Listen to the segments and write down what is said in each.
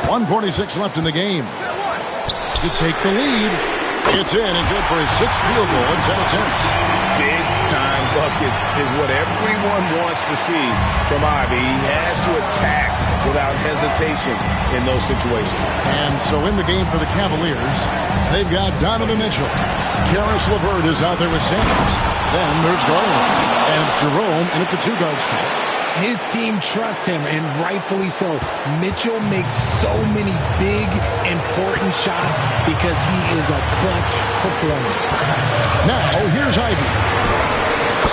.146 left in the game. To take the lead. It's in and good for his 6th field goal in 10 attempts. Big-time buckets is what everyone wants to see from Ivy. He has to attack without hesitation in those situations. And so in the game for the Cavaliers, they've got Donovan Mitchell. Karis LeVert is out there with Sanders. Then there's Garland. And it's Jerome in at the 2-guard spot. His team trusts him, and rightfully so. Mitchell makes so many big, important shots because he is a clutch performer. Now, here's Ivy.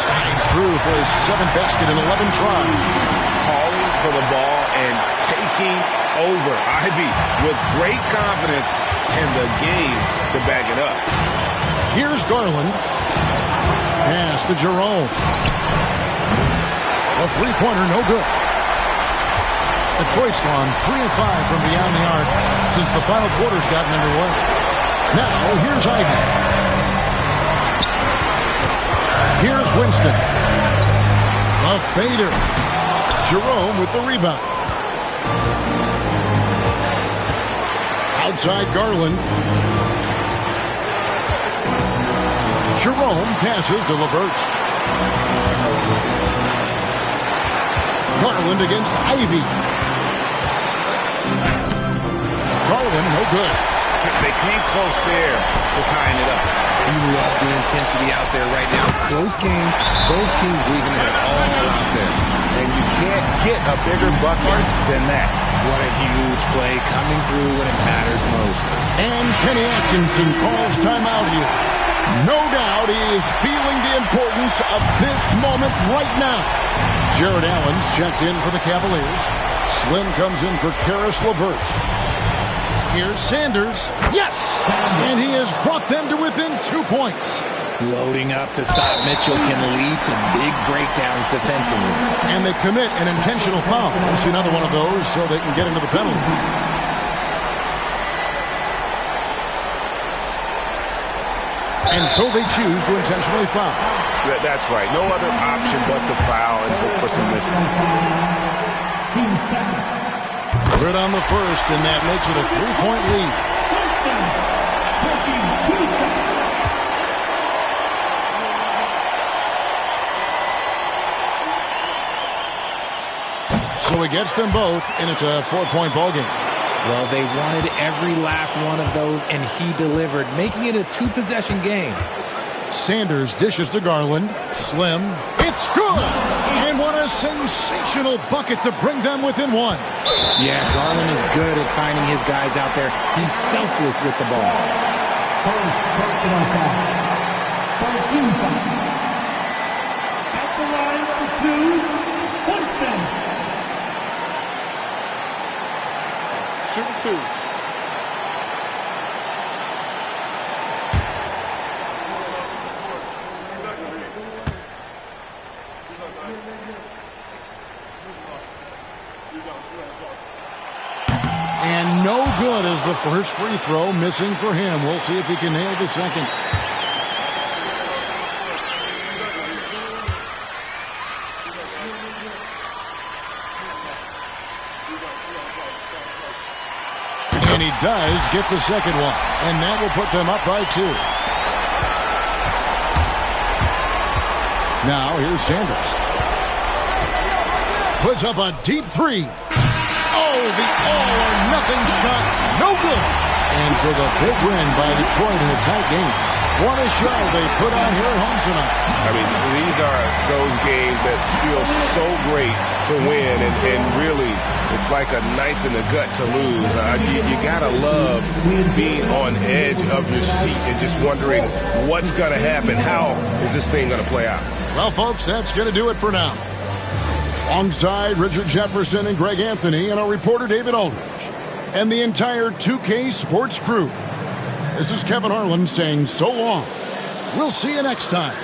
Slides through for his 7th basket in 11 tries. Calling for the ball and taking over. Ivy with great confidence and the game to back it up. Here's Garland. Pass to Jerome. A three-pointer, no good. Detroit's gone 3 of 5 from beyond the arc since the final quarter's gotten underway. Now, here's Ivy. Here's Winston. A fader. Jerome with the rebound. Outside Garland. Jerome passes to LeVert. Garland against Ivy. Garland, no good. They came close there to tying it up. You love the intensity out there right now. Close game. Both teams leaving it all out there. And you can't get a bigger bucket than that. What a huge play coming through when it matters most. And Kenny Atkinson calls timeout here. No doubt he is feeling the importance of this moment right now. Jared Allen's checked in for the Cavaliers. Slim comes in for Karis LeVert. Here's Sanders. Yes! And he has brought them to within 2 points. Loading up to stop Mitchell can lead to big breakdowns defensively. And they commit an intentional foul. We'll see another one of those so they can get into the penalty. And so they choose to intentionally foul. That's right. No other option but to foul and hope for some misses. Good on the first, and that makes it a 3-point lead. So he gets them both, and it's a 4-point ball game. Well, they wanted every last one of those, and he delivered, making it a 2-possession game. Sanders dishes to Garland. Slim. It's good! And what a sensational bucket to bring them within 1. Yeah, Garland is good at finding his guys out there. He's selfless with the ball. First personal foul. 13 foul. At the line for 2, Winston. Shoot 2. And no good as the first free throw, missing for him. We'll see if he can nail the second. And he does get the second one. And that will put them up by 2. Now here's Sanders. Puts up a deep 3. Oh, the all-or-nothing shot. No good. And so the big win by Detroit in a tight game. What a show they put on here at home tonight. I mean, these are those games that feel so great to win, and really, it's like a knife in the gut to lose. You got to love being on edge of your seat and just wondering what's going to happen. How is this thing going to play out? Well, folks, that's going to do it for now. Alongside Richard Jefferson and Greg Anthony and our reporter David Aldridge and the entire 2K Sports crew, this is Kevin Harlan saying so long. We'll see you next time.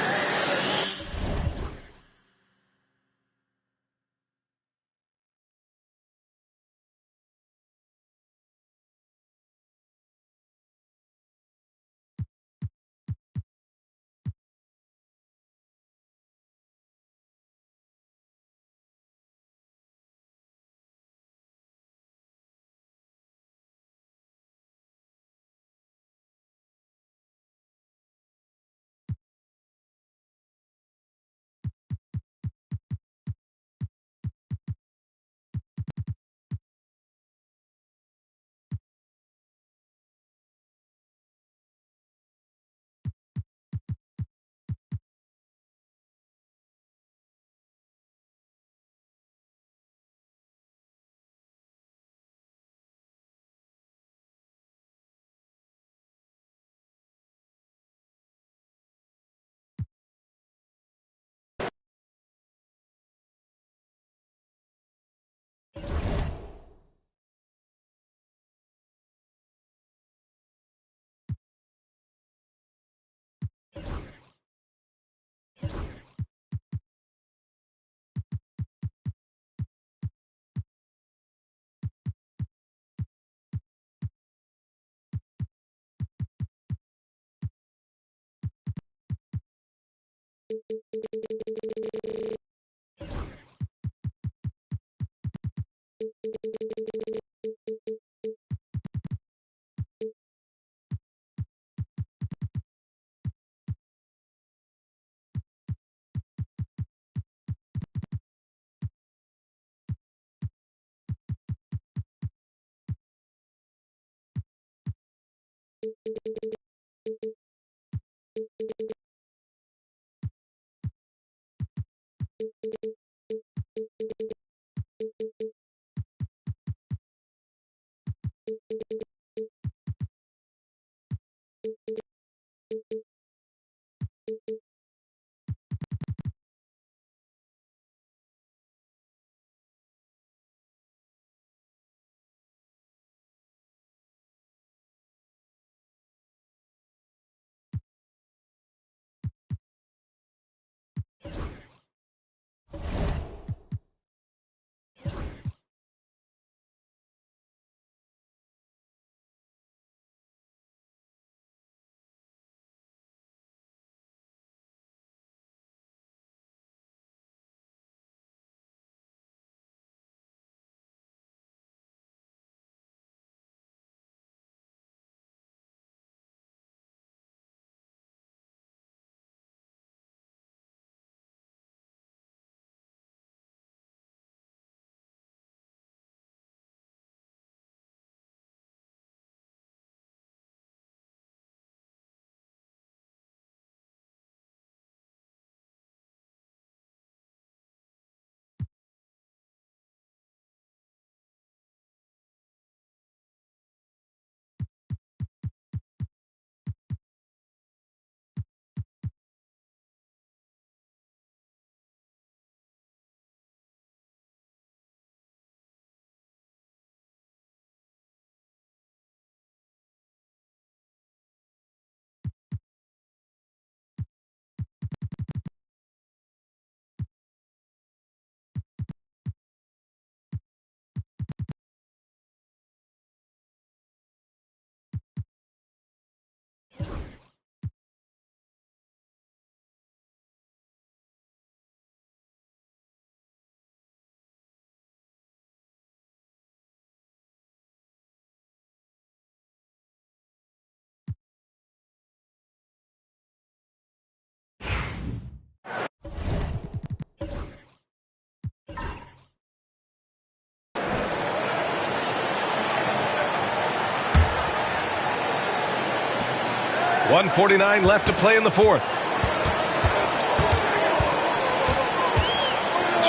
1:49 left to play in the fourth.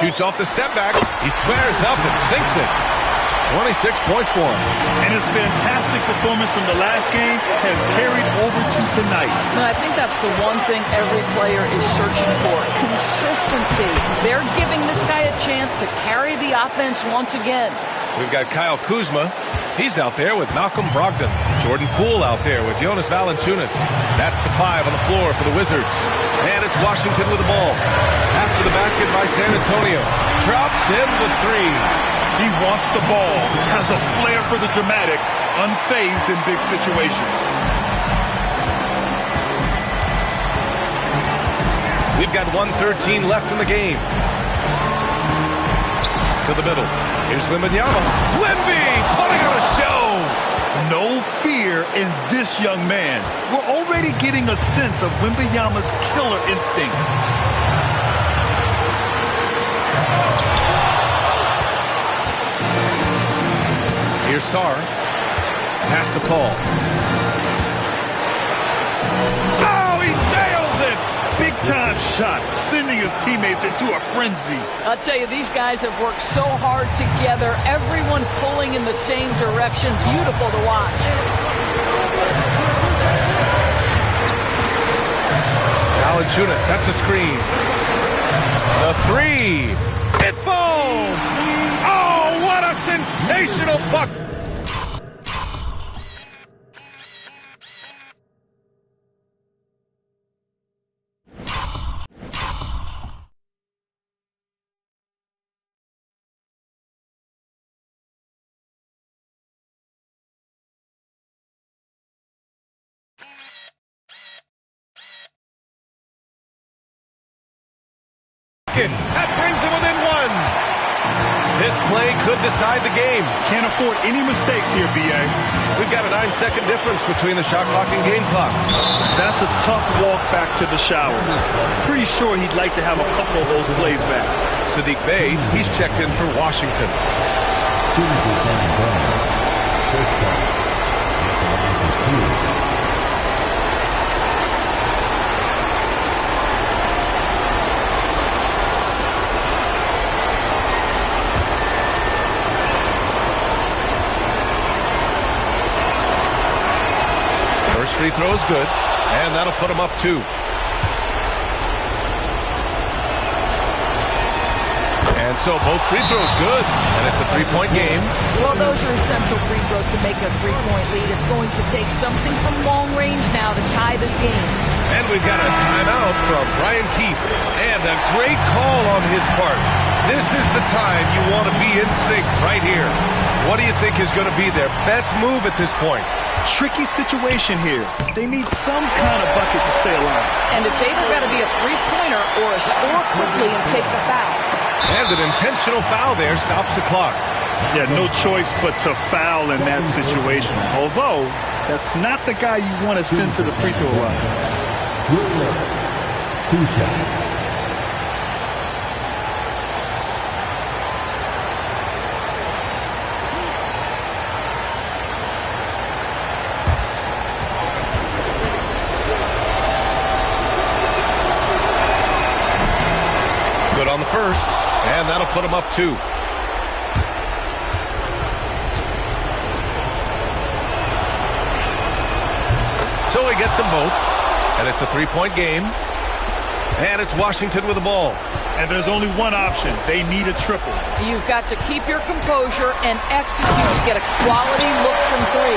Shoots off the step back. He squares up and sinks it. 26 points for him. And his fantastic performance from the last game has carried over to tonight. And I think that's the one thing every player is searching for. Consistency. They're giving this guy a chance to carry the offense once again. We've got Kyle Kuzma. He's out there with Malcolm Brogdon. Jordan Poole out there with Jonas Valanciunas. That's the 5 on the floor for the Wizards. And it's Washington with the ball. After the basket by San Antonio. Drops in the 3. He wants the ball, has a flair for the dramatic, unfazed in big situations. We've got 1:13 left in the game. To the middle. Here's Wembanyama. Wemby putting on a show. No fear in this young man. We're already getting a sense of Wembanyama's killer instinct. Here's Sarr. Pass to Paul. Oh, he nails it! Big time shot, sending his teammates into a frenzy. I'll tell you, these guys have worked so hard together. Everyone pulling in the same direction. Beautiful to watch. Valanciunas sets a screen. The 3. It falls! Oh, what a sensational buck! That brings him within 1. This play could decide the game. Can't afford any mistakes here, B.A. We've got a 9-second difference between the shot clock and game clock. That's a tough walk back to the showers. Pretty sure he'd like to have a couple of those plays back. Sadiq Bey, he's checked in for Washington. Shooting for San Antonio. Chris Paul. First free throw is good, and that'll put him up 2. And so both free throws good, and it's a 3-point game. Well, those are essential free throws to make a 3-point lead. It's going to take something from long range now to tie this game. And we've got a timeout from Brian Keefe, and a great call on his part. This is the time you want to be in sync right here. What do you think is going to be their best move at this point? Tricky situation here. They need some kind of bucket to stay alive. And it's either got to be a three-pointer or a score quickly and take the foul. And an intentional foul there stops the clock. Yeah, no choice but to foul in that situation. Although, that's not the guy you want to send to the free throw line. 2 shots. On the first, and that'll put him up 2. So he gets them both, and it's a 3-point game, and it's Washington with the ball. And there's only one option. They need a triple. You've got to keep your composure and execute to get a quality look from 3.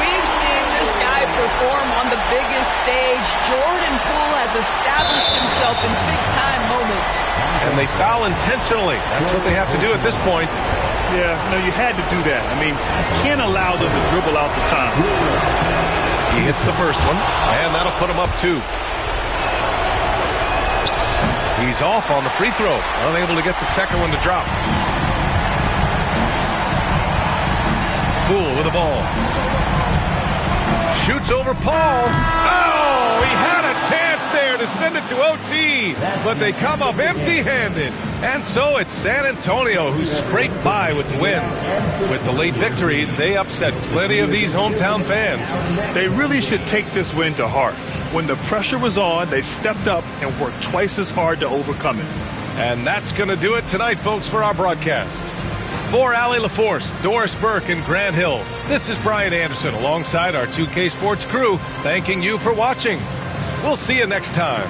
We've seen this guy perform on the biggest stage. Jordan Poole has established himself in big-time moments. And they foul intentionally. That's what they have to do at this point. Yeah, no, you had to do that. I mean, you can't allow them to dribble out the time. He hits the first one, and that'll put him up 2. He's off on the free throw, unable to get the second one to drop. Poole with the ball. Shoots over Paul. Oh, he had a chance there to send it to OT, but they come up empty-handed. And so it's San Antonio who scraped by with the win. With the late victory, they upset plenty of these hometown fans. They really should take this win to heart. When the pressure was on, they stepped up and worked twice as hard to overcome it. And that's going to do it tonight, folks, for our broadcast. For Allie LaForce, Doris Burke, and Grant Hill, this is Brian Anderson alongside our 2K Sports crew, thanking you for watching. We'll see you next time.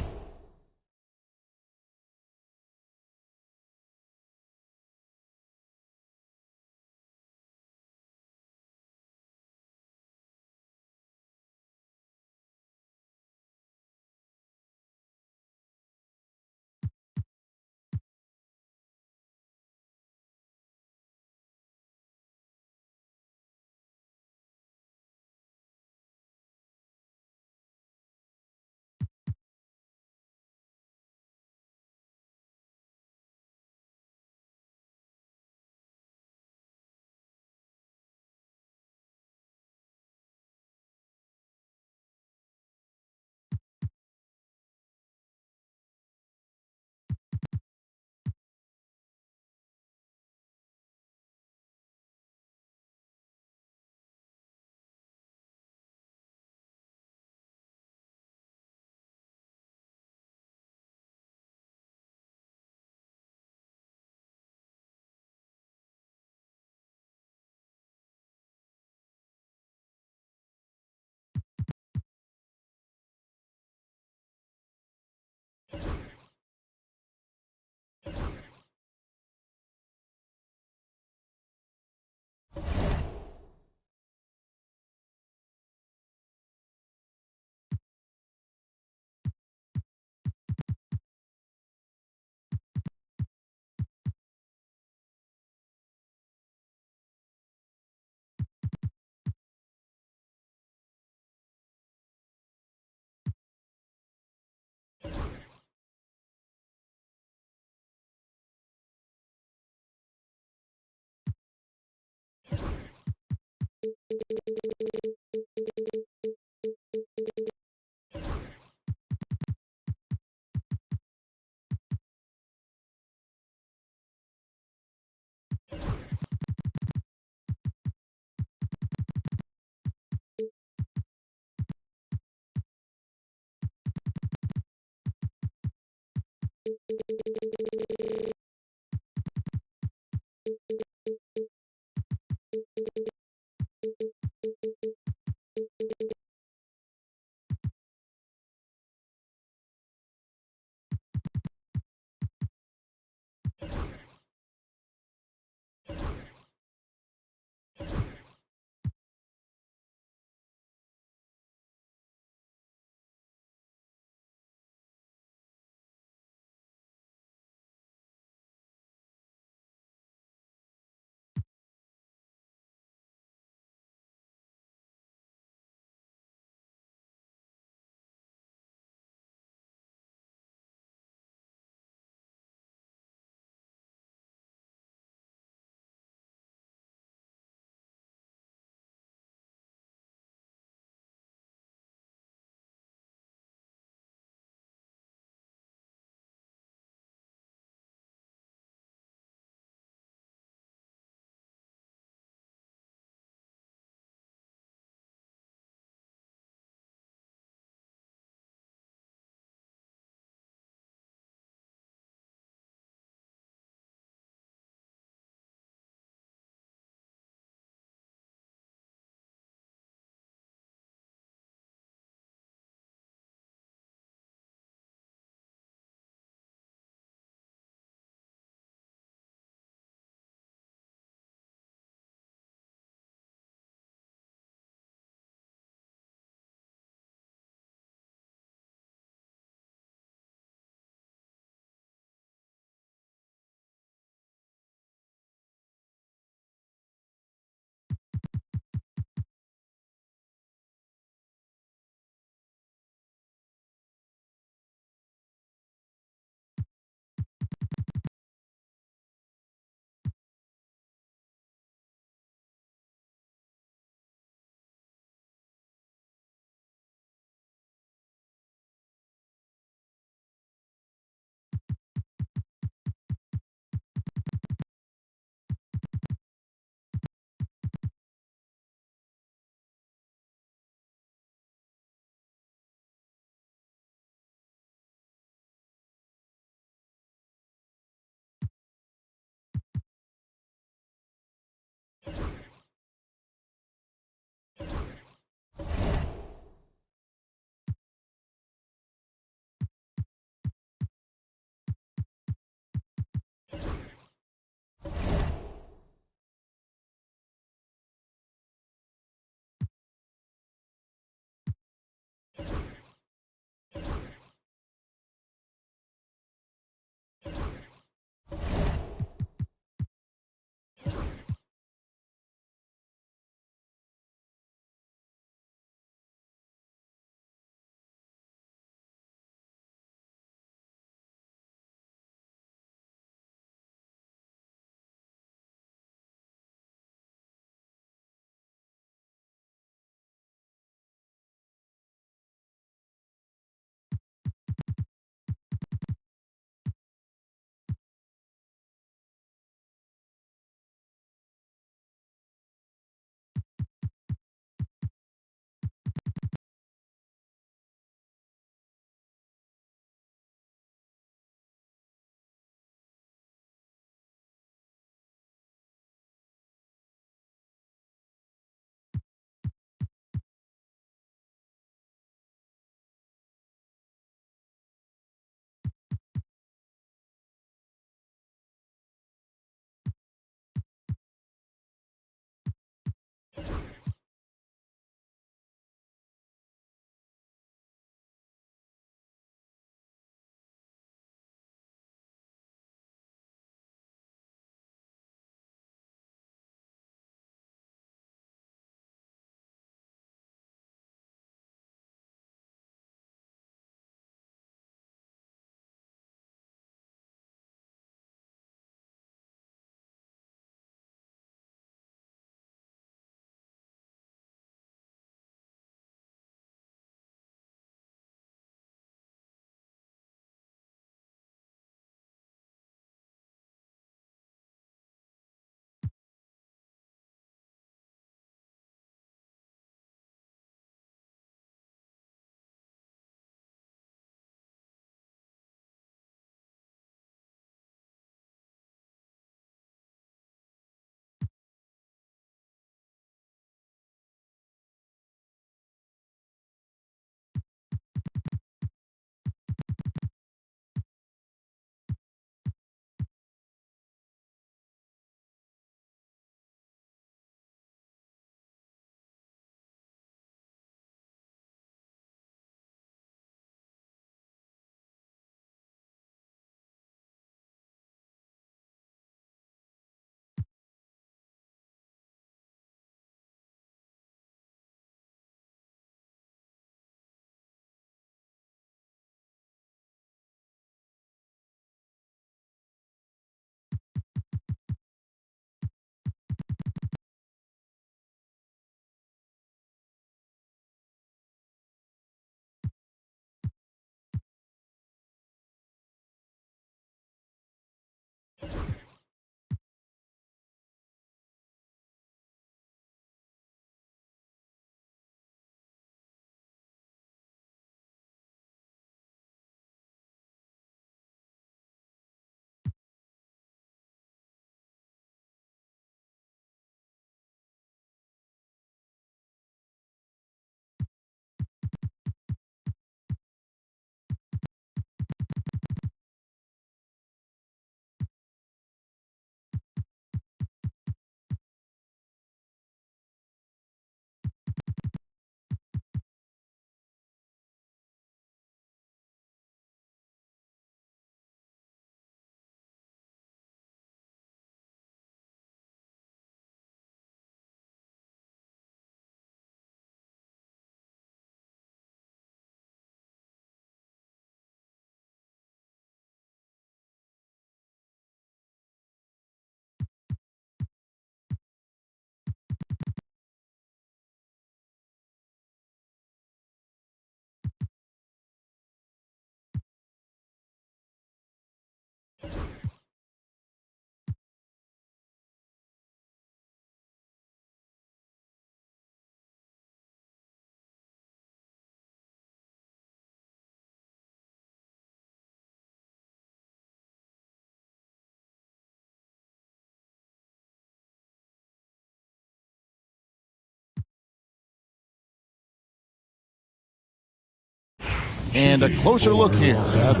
And a closer look here at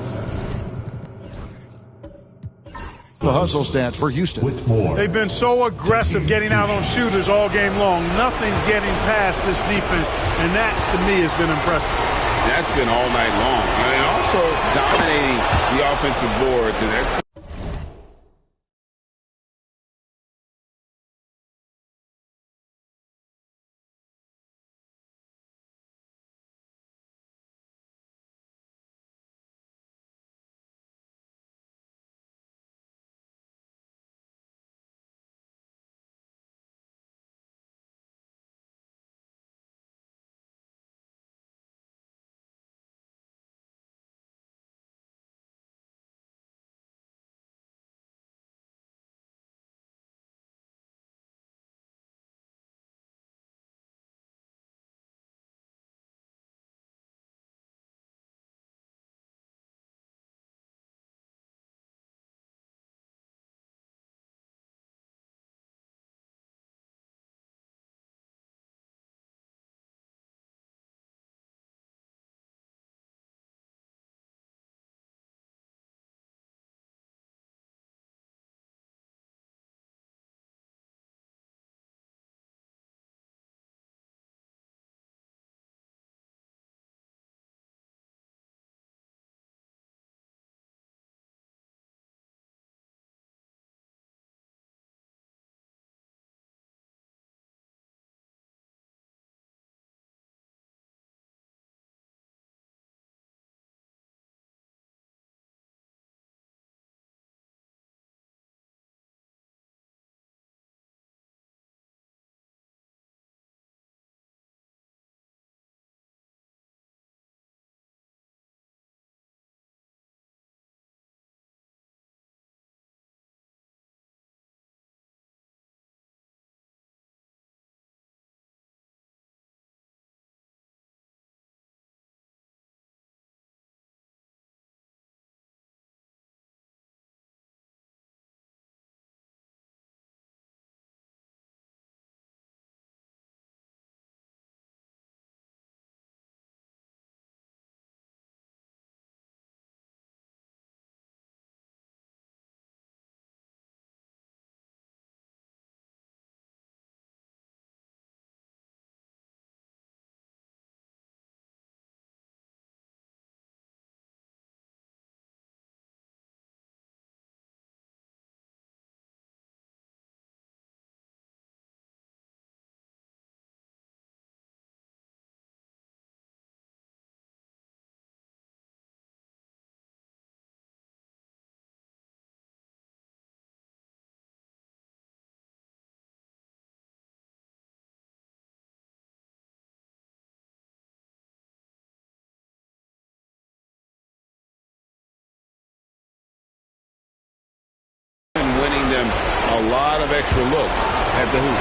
the hustle stats for Houston. They've been so aggressive getting out on shooters all game long. Nothing's getting past this defense, and that, to me, has been impressive. That's been all night long. And also dominating the offensive boards. And that's winning them a lot of extra looks at the hoop.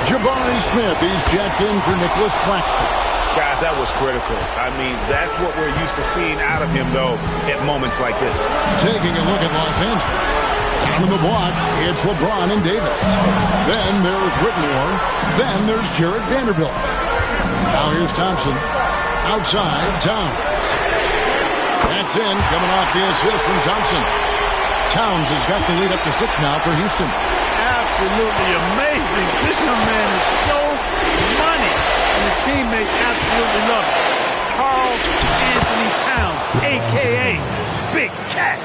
Jabari Smith, he's jacked in for Nicholas Claxton. Guys, that was critical. I mean, that's what we're used to seeing out of him, though, at moments like this. Taking a look at Los Angeles. On the block, it's LeBron and Davis. Then there's Whitmore. Then there's Jared Vanderbilt. Now here's Thompson. Outside, Towns. That's in, coming off the assist from Thompson. Towns has got the lead up to 6 now for Houston. Absolutely amazing. This young man is so money, and his teammates absolutely love it. Carl Anthony Towns, a.k.a. Big Cat.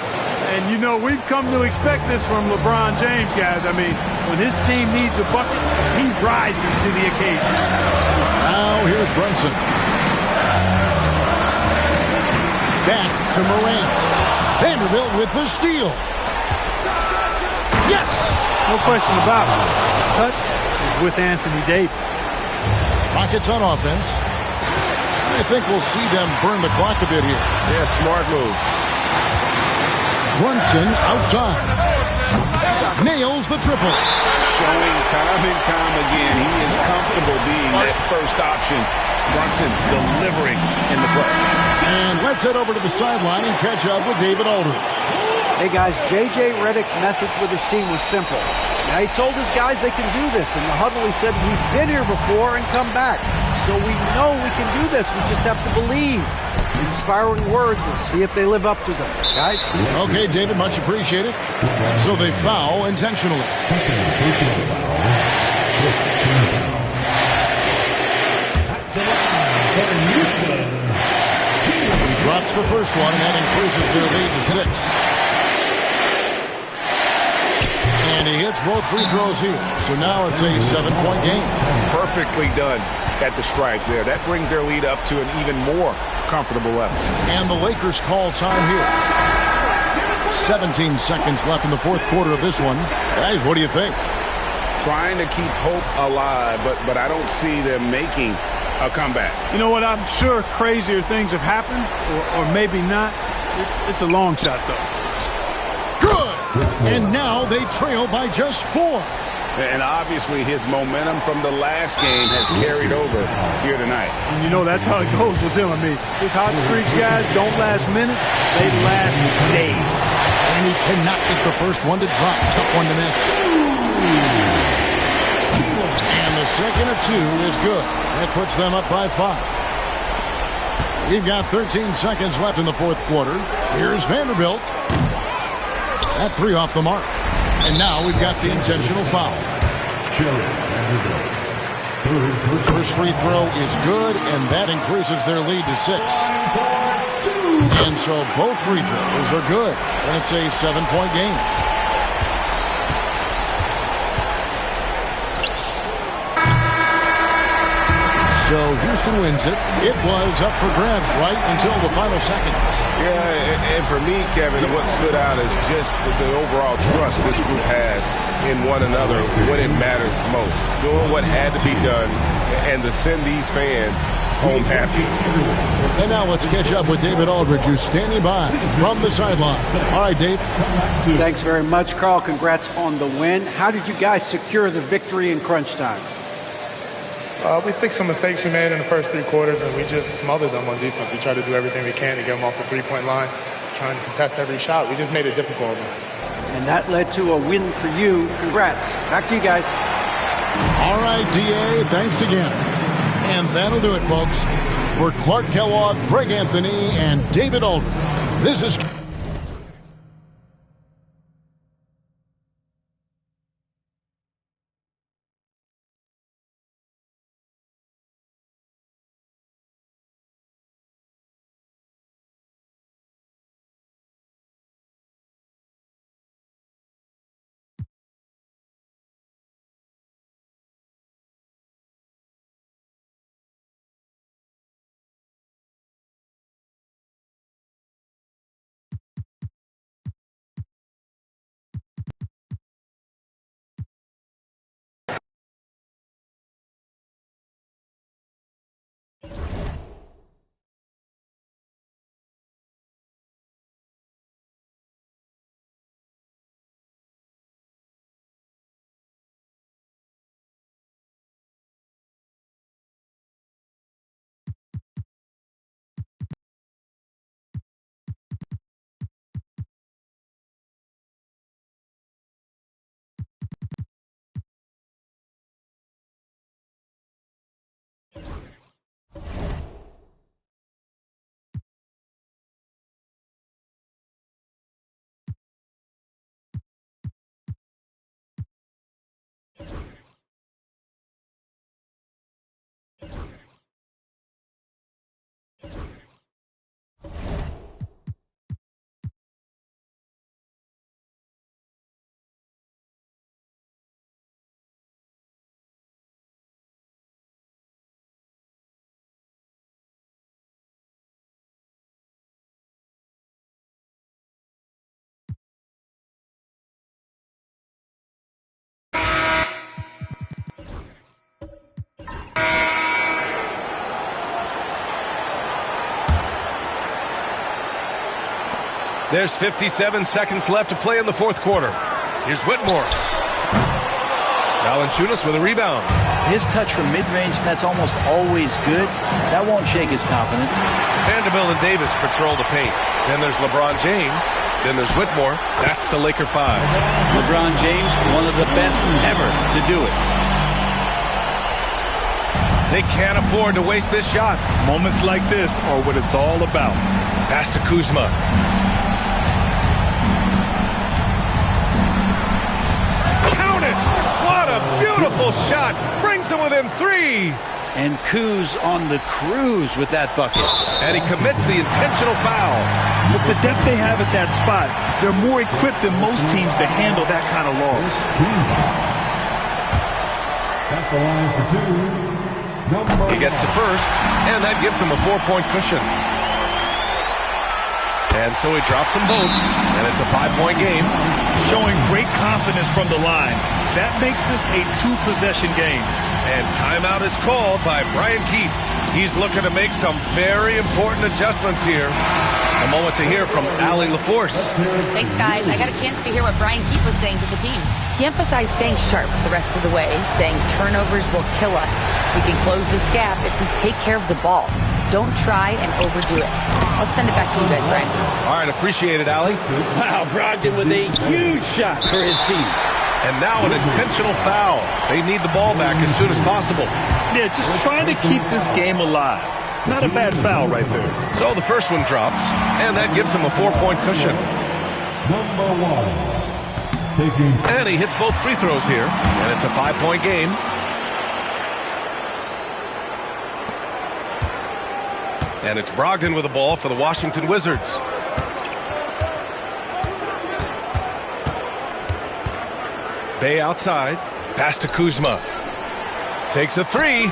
And, you know, we've come to expect this from LeBron James, guys. I mean, when his team needs a bucket, he rises to the occasion. Now here's Brunson. Back to Morant. Vanderbilt with the steal. Yes! No question about it. The touch is with Anthony Davis. Rockets on offense. I think we'll see them burn the clock a bit here. Yeah, smart move. Brunson outside. Nails the triple. Showing time and time again he is comfortable being that first option. Brunson delivering in the play. And let's head over to the sideline and catch up with David Aldridge. Hey, guys, J.J. Redick's message with his team was simple. Now, he told his guys they can do this. In the huddle, he said, we've been here before and come back. So we know we can do this. We just have to believe. Inspiring words. Let's see if they live up to them. Guys? Okay, David, much appreciated. And so they foul intentionally. He drops the first one, and that increases their lead to 6. And he hits both free throws here. So now it's a 7-point game. Perfectly done at the strike there. That brings their lead up to an even more comfortable level. And the Lakers call time here. 17 seconds left in the fourth quarter of this one. Guys, what do you think? Trying to keep hope alive, but I don't see them making a comeback. You know what? I'm sure crazier things have happened, or maybe not. It's a long shot, though. Good! And now they trail by just 4. And obviously his momentum from the last game has carried over here tonight. And you know that's how it goes with him. I mean, his hot streaks, guys, don't last minutes. They last days. And he cannot get the first one to drop. Tough one to miss. And the second of 2 is good. That puts them up by 5. We've got 13 seconds left in the fourth quarter. Here's Vanderbilt. That 3 off the mark. And now we've got the intentional foul. First free throw is good, and that increases their lead to 6. And so both free throws are good, and it's a 7-point game. So Houston wins it. It was up for grabs right until the final seconds. Yeah, and for me, Kevin, what stood out is just the overall trust this group has in one another when it mattered most. Doing what had to be done and to send these fans home happy. And now let's catch up with David Aldridge, who's standing by from the sideline. All right, Dave. Thanks very much, Carl. Congrats on the win. How did you guys secure the victory in crunch time? We fixed some mistakes we made in the first 3 quarters, and we just smothered them on defense. We tried to do everything we can to get them off the 3-point line, trying to contest every shot. We just made it difficult. And that led to a win for you. Congrats. Back to you guys. All right, DA, thanks again. And that'll do it, folks. For Clark Kellogg, Greg Anthony, and David Aldridge, this is... There's 57 seconds left to play in the fourth quarter. Here's Whitmore. Valanciunas with a rebound. His touch from mid-range, that's almost always good. That won't shake his confidence. Vanderbilt and Davis patrol the paint. Then there's LeBron James. Then there's Whitmore. That's the Laker 5. LeBron James, one of the best ever to do it. They can't afford to waste this shot. Moments like this are what it's all about. Pass to Kuzma. Count it! What a beautiful shot! Brings them within 3. And Kuz on the cruise with that bucket. And he commits the intentional foul. With the depth they have at that spot, they're more equipped than most teams to handle that kind of loss. At the line for 2. He gets the first, and that gives him a 4-point cushion. And so he drops them both, and it's a 5-point game. Showing great confidence from the line. That makes this a 2-possession game. And timeout is called by Brian Keefe. He's looking to make some very important adjustments here. A moment to hear from Allie LaForce. Thanks, guys. I got a chance to hear what Brian Keefe was saying to the team. He emphasized staying sharp the rest of the way, saying turnovers will kill us. We can close this gap if we take care of the ball. Don't try and overdo it. Let's send it back to you guys, Brian. All right, appreciate it, Allie. Wow, Brogdon with a huge shot for his team. And now an intentional foul. They need the ball back as soon as possible. Yeah, just trying to keep this game alive. Not a bad foul right there. So the first one drops, and that gives him a 4-point cushion. Number 1. And he hits both free throws here, and it's a 5-point game. And it's Brogdon with the ball for the Washington Wizards. Bay outside. Pass to Kuzma. Takes a 3.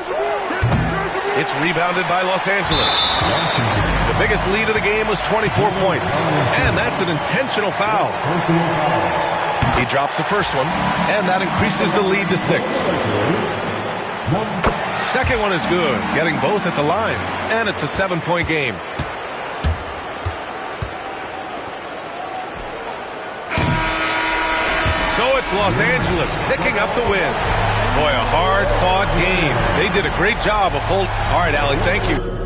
It's rebounded by Los Angeles. The biggest lead of the game was 24 points. And that's an intentional foul. He drops the first one, and that increases the lead to 6. Second one is good, getting both at the line. And it's a 7-point game. So it's Los Angeles picking up the win. Boy, a hard-fought game. They did a great job of holding. All right, Allie, thank you.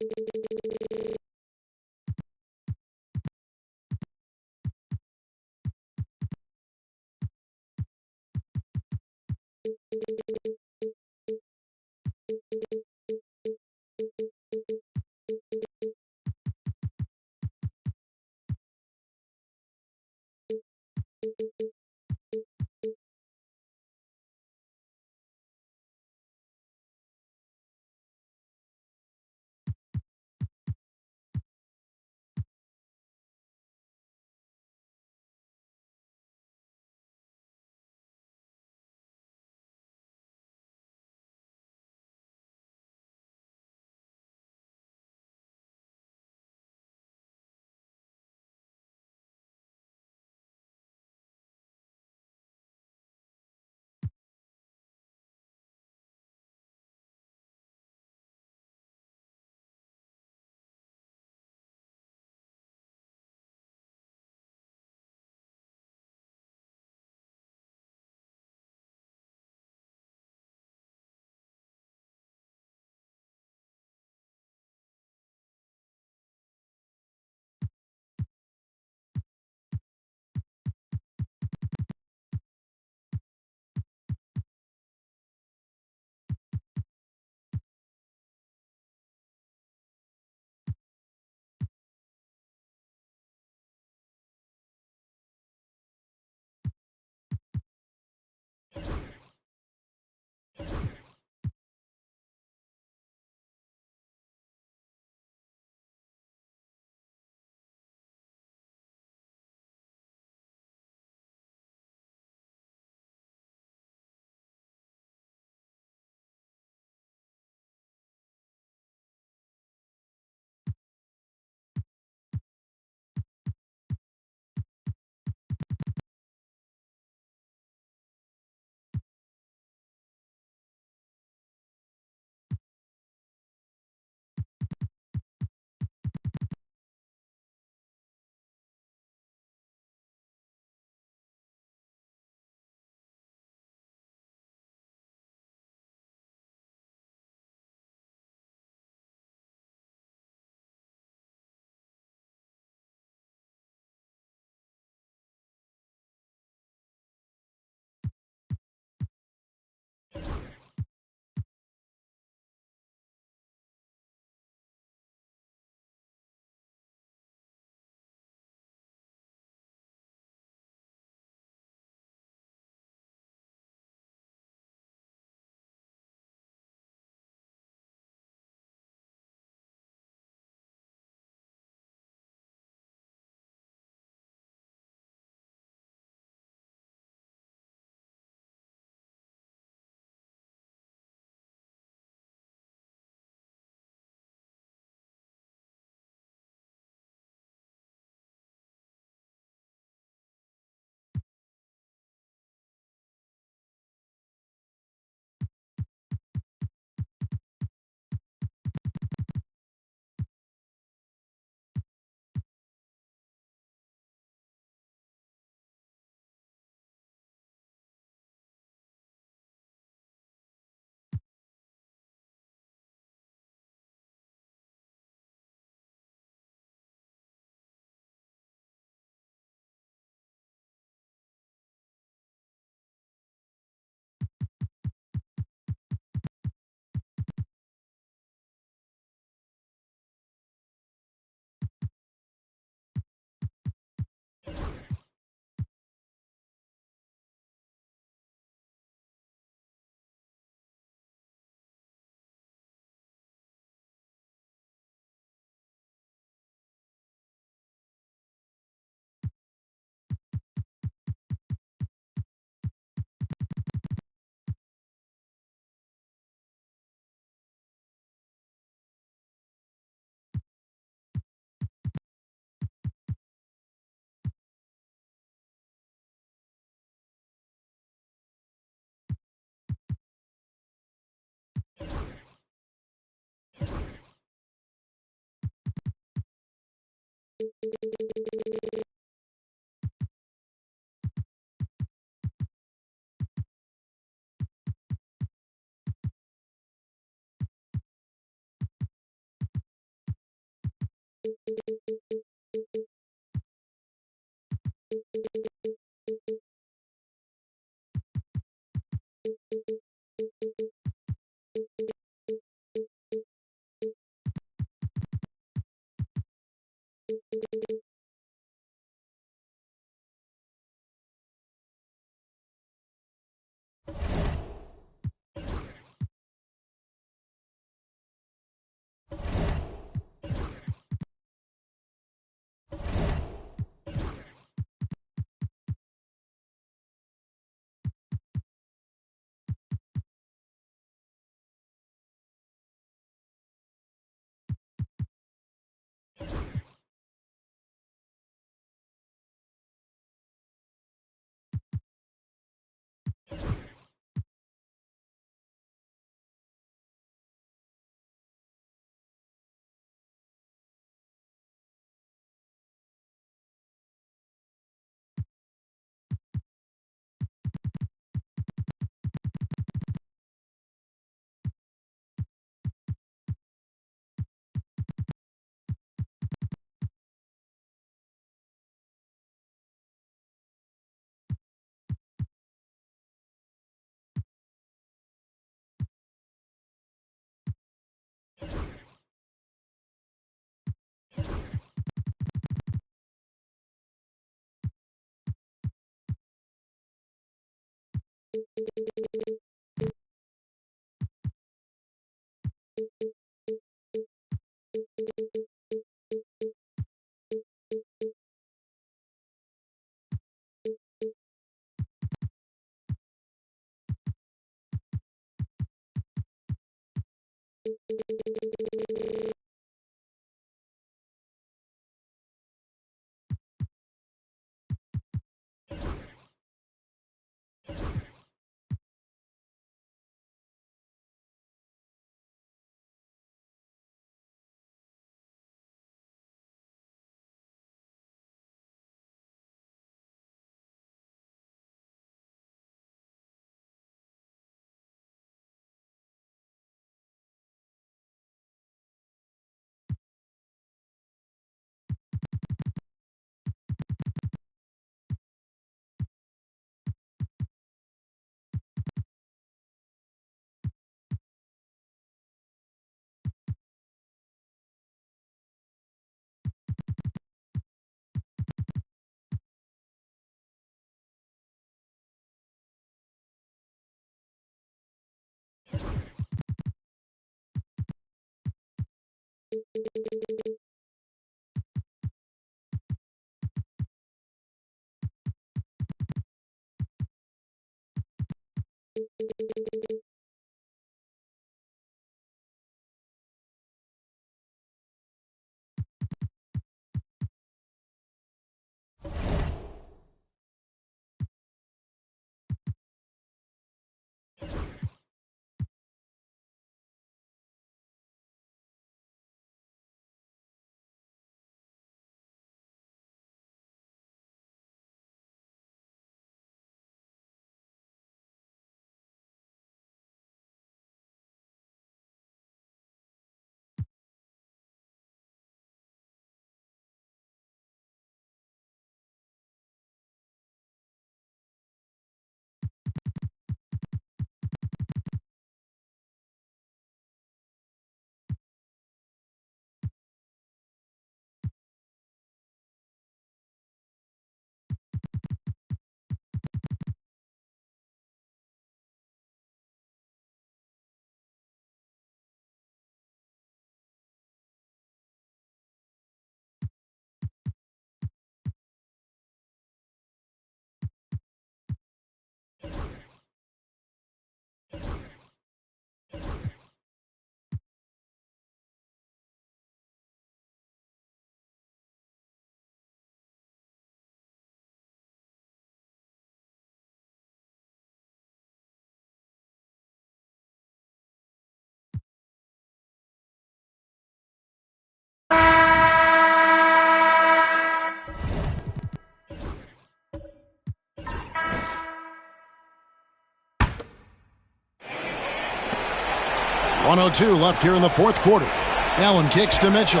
.102 left here in the fourth quarter. Allen kicks to Mitchell.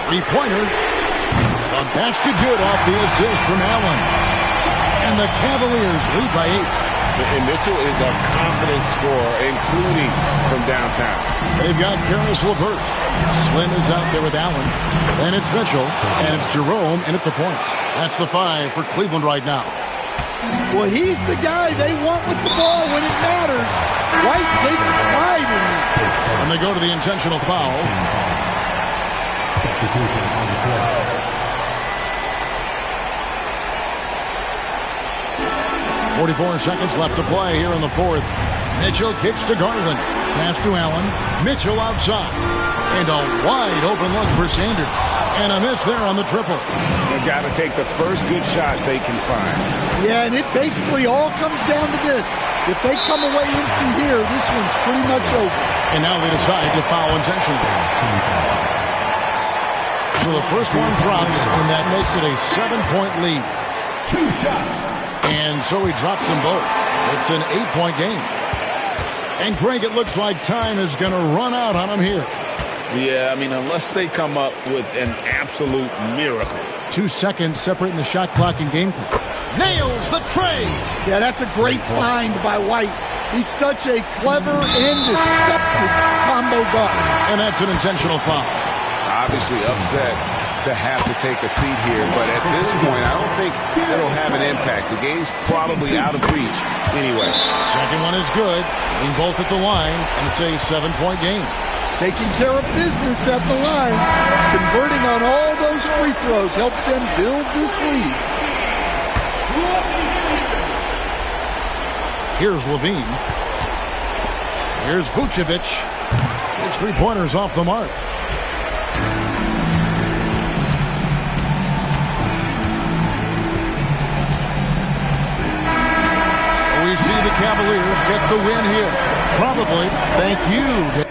Three-pointer. A basket good off the assist from Allen. And the Cavaliers lead by 8. And Mitchell is a confident scorer, including from downtown. They've got Karis LeVert. Slim is out there with Allen. And it's Mitchell. And it's Jerome in at the point. That's the 5 for Cleveland right now. Well, he's the guy they want with the ball when it matters. White takes pride in that. And they go to the intentional foul. Substitution on the play. 44 seconds left to play here in the fourth. Mitchell kicks to Garland. Pass to Allen. Mitchell outside. And a wide open look for Sanders. And a miss there on the triple. They've got to take the first good shot they can find. Yeah, and it basically all comes down to this. If they come away empty here, this one's pretty much over. And now they decide to foul intentionally. So the first one drops, and that makes it a 7-point lead. 2 shots. And so he drops them both. It's an 8-point game. And Greg, it looks like time is going to run out on him here. Yeah, I mean, unless they come up with an absolute miracle. 2 seconds separating the shot clock and game clock. Nails the trade. Yeah, that's a great find by White. He's such a clever and deceptive combo guard. And that's an intentional foul. Obviously upset to have to take a seat here, but at this point, I don't think it'll have an impact. The game's probably out of reach anyway. Second one is good. Getting both at the line, and it's a 7-point game. Taking care of business at the line. Converting on all those free throws helps them build this lead. Here's Levine. Here's Vucevic. His three-pointers off the mark. So we see the Cavaliers get the win here. Probably thank you.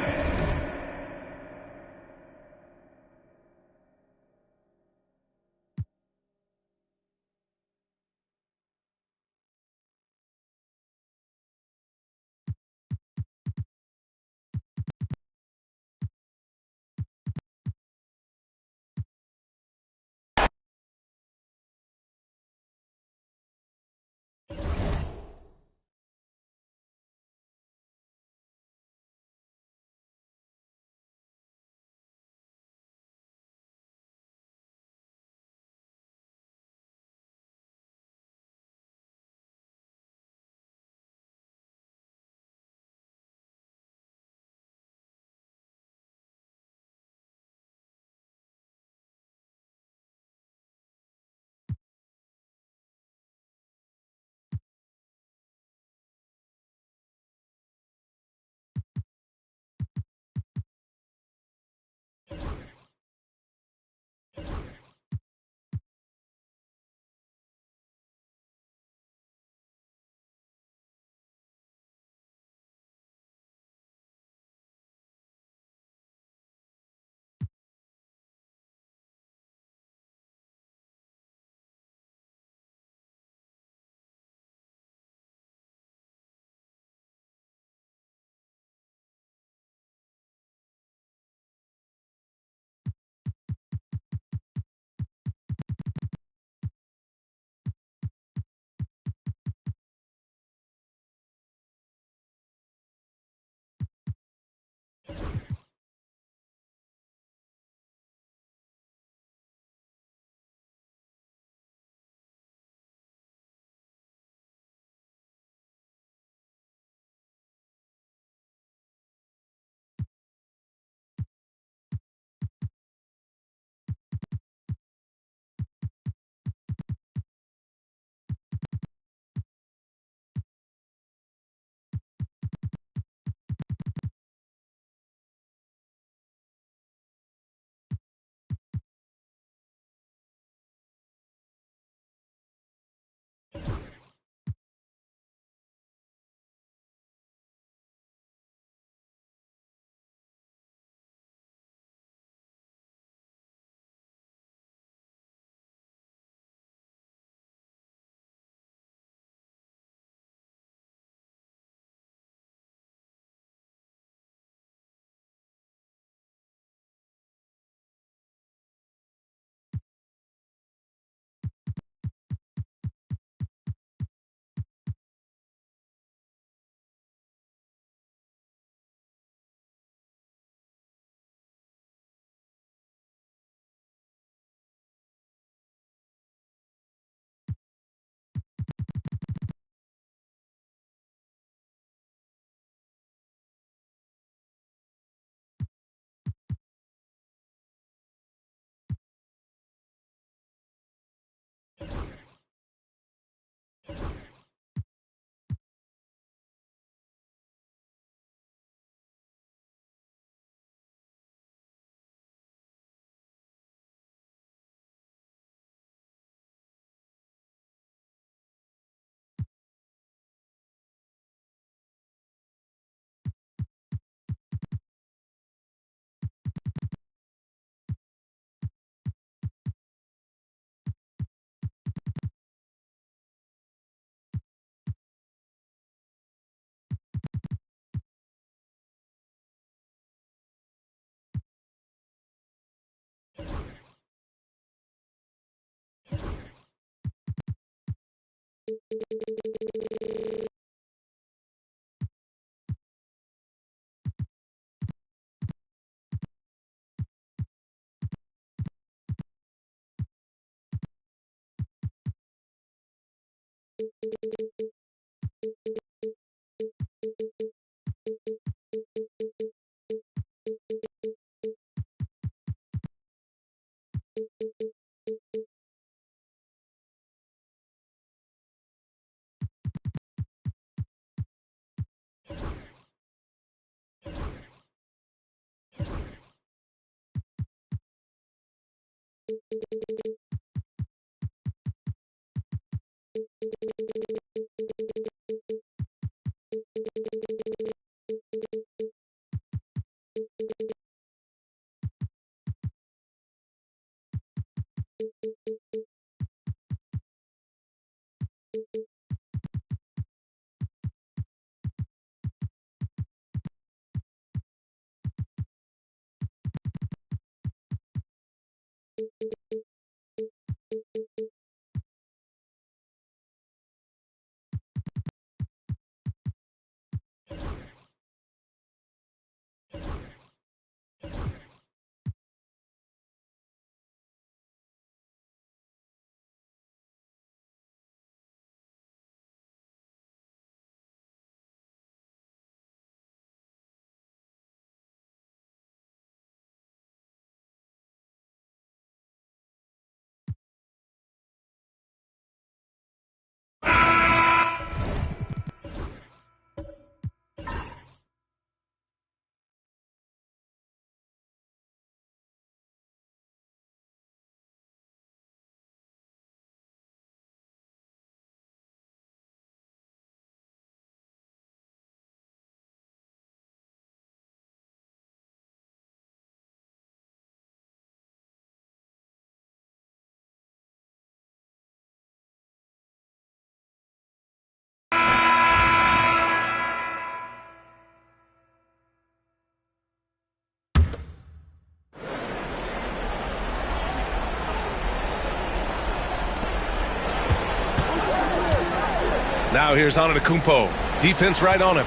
Now here's Antetokounmpo. Defense right on him.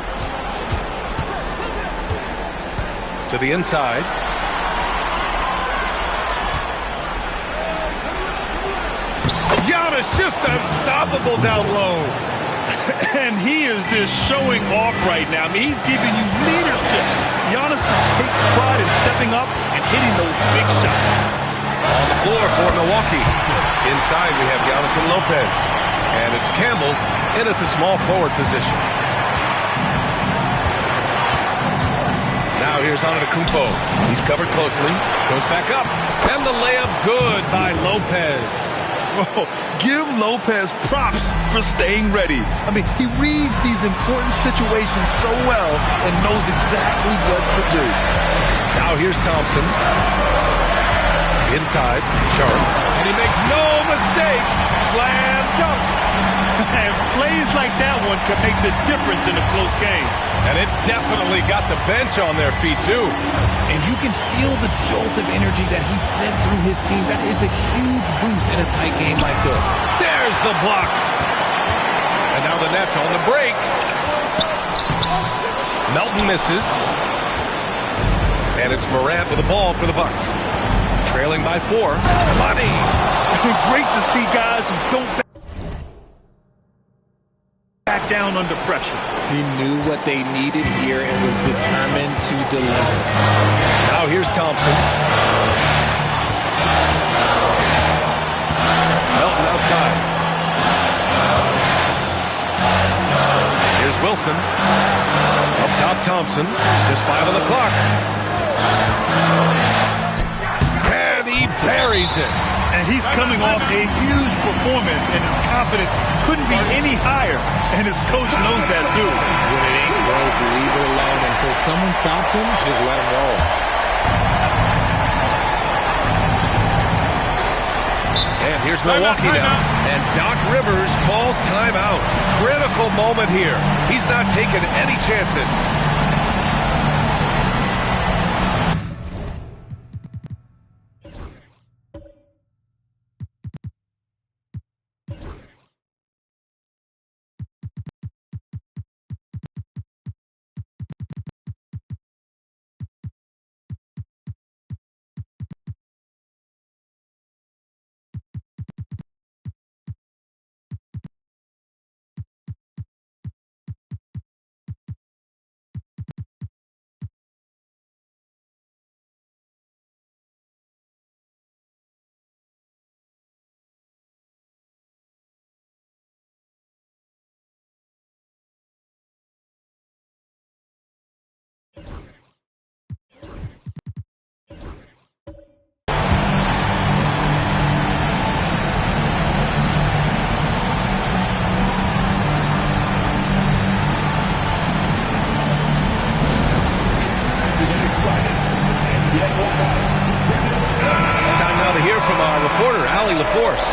To the inside. Giannis just unstoppable down low. And he is just showing off right now. I mean, he's giving you leadership. Giannis just takes pride in stepping up and hitting those big shots. On the floor for Milwaukee. Inside we have Giannis and Lopez. And it's Campbell in at the small forward position. Now here's Antetokounmpo. He's covered closely. Goes back up. And the layup good by Lopez. Oh, give Lopez props for staying ready. I mean, he reads these important situations so well and knows exactly what to do. Now here's Thompson. Inside, Sharp. And he makes no mistake. Slam dunk. And plays like that one can make the difference in a close game. And it definitely got the bench on their feet, too. And you can feel the jolt of energy that he sent through his team. That is a huge boost in a tight game like this. There's the block. And now the Nets on the break. Melton misses. And it's Morant with the ball for the Bucks. Trailing by 4. Money. Great to see guys who don't back down under pressure. He knew what they needed here and was determined to deliver. Now here's Thompson. Melton outside. Here's Wilson. Up top, Thompson. Just 5 on the clock. And he buries it. And he's coming off a huge performance, and his confidence couldn't be any higher. And his coach knows that, too. When it ain't broke, leave it alone. Until someone stops him, just let him roll. And here's Milwaukee now. And Doc Rivers calls timeout. Critical moment here. He's not taking any chances. quarter. Allie LaForce.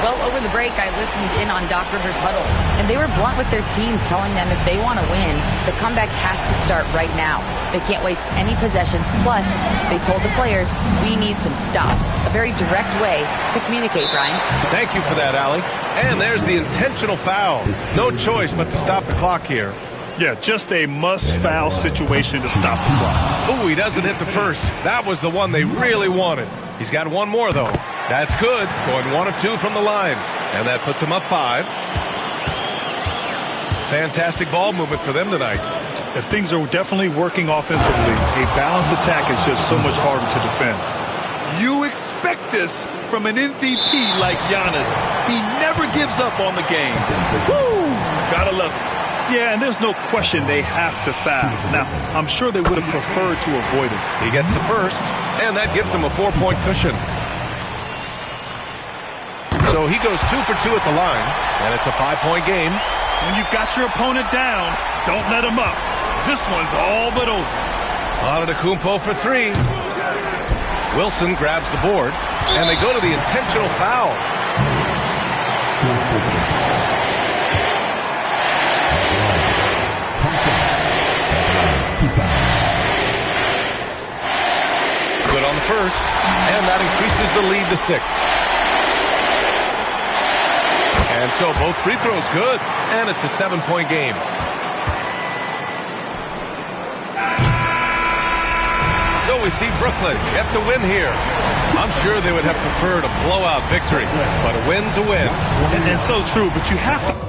Well, over the break, I listened in on Doc Rivers' huddle, and they were blunt with their team, telling them if they want to win, the comeback has to start right now. They can't waste any possessions. Plus, they told the players, we need some stops. A very direct way to communicate, Brian. Thank you for that, Allie. And there's the intentional foul. No choice but to stop the clock here. Yeah, just a must-foul situation to stop the clock. Ooh, he doesn't hit the first. That was the one they really wanted. He's got one more, though. That's good. Going 1 of 2 from the line. And that puts him up 5. Fantastic ball movement for them tonight. If things are definitely working offensively, a balanced attack is just so much harder to defend. You expect this from an MVP like Giannis. He never gives up on the game. Woo! Gotta love it. Yeah, and there's no question they have to foul. Now, I'm sure they would have preferred to avoid it. He gets the first, and that gives him a 4-point cushion. So he goes 2 for 2 at the line, and it's a 5-point game. When you've got your opponent down, don't let him up. This one's all but over. Antetokounmpo for 3. Wilson grabs the board, and they go to the intentional foul. Good on the first, and that increases the lead to 6. And so both free throws good, and it's a 7-point game. So we see Brooklyn get the win here. I'm sure they would have preferred a blowout victory, but a win's a win. And so true, but you have to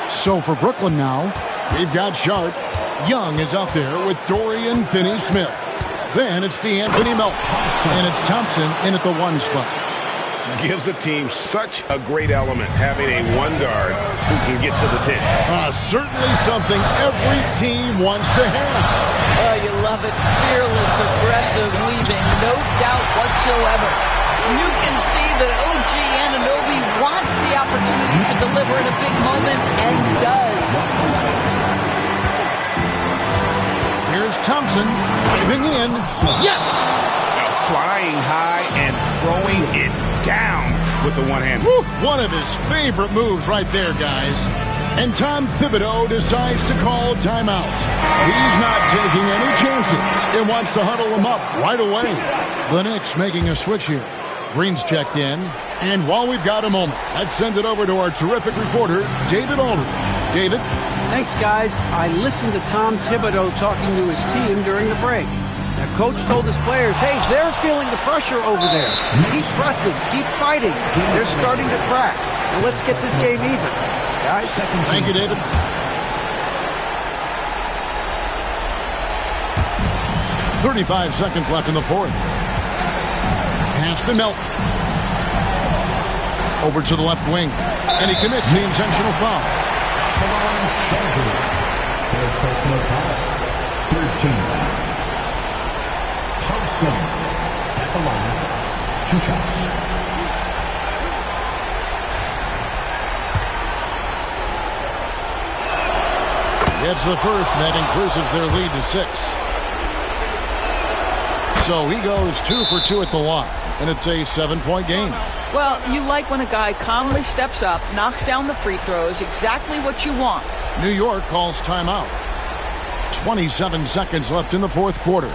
So for Brooklyn now, we've got Sharp. Young is out there with Dorian Finney-Smith. Then it's DeAnthony Melton. And it's Thompson in at the 1 spot. Gives the team such a great element having a 1 guard who can get to the 10. Certainly something every team wants to have. Oh, you love it. Fearless, aggressive, leaving no doubt whatsoever. You can see that OG Anunoby wants the opportunity to deliver in a big moment and does. Here's Thompson driving in. Yes! Flying high and throwing it down with the one-hand. One of his favorite moves right there, guys. And Tom Thibodeau decides to call timeout. He's not taking any chances and wants to huddle him up right away. The Knicks making a switch here. Green's checked in. And while we've got a moment, let's send it over to our terrific reporter, David Aldridge. David? Thanks, guys. I listened to Tom Thibodeau talking to his team during the break. Now, Coach told his players, hey, they're feeling the pressure over there. Keep pressing, keep fighting. They're starting to crack. Now, let's get this game even. Guys? Thank you, David. .35 seconds left in the 4th. Pass to Melton. Over to the left wing. And he commits the intentional foul. Third personal foul. 13. Thompson at the line. 2 shots. Gets the first, and that increases their lead to 6. So he goes 2 for 2 at the line, and it's a 7-point game. Well, you like when a guy calmly steps up, knocks down the free throws, exactly what you want. New York calls timeout. 27 seconds left in the 4th quarter.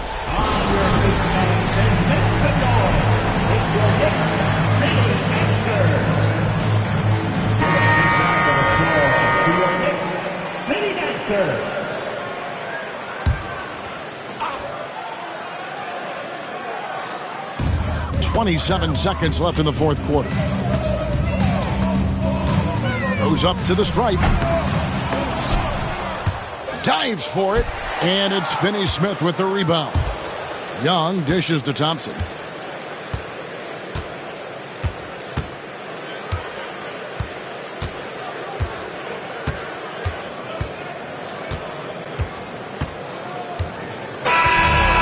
City Dancer. 27 seconds left in the 4th quarter. Goes up to the stripe. Dives for it. And it's Finney-Smith with the rebound. Young dishes to Thompson.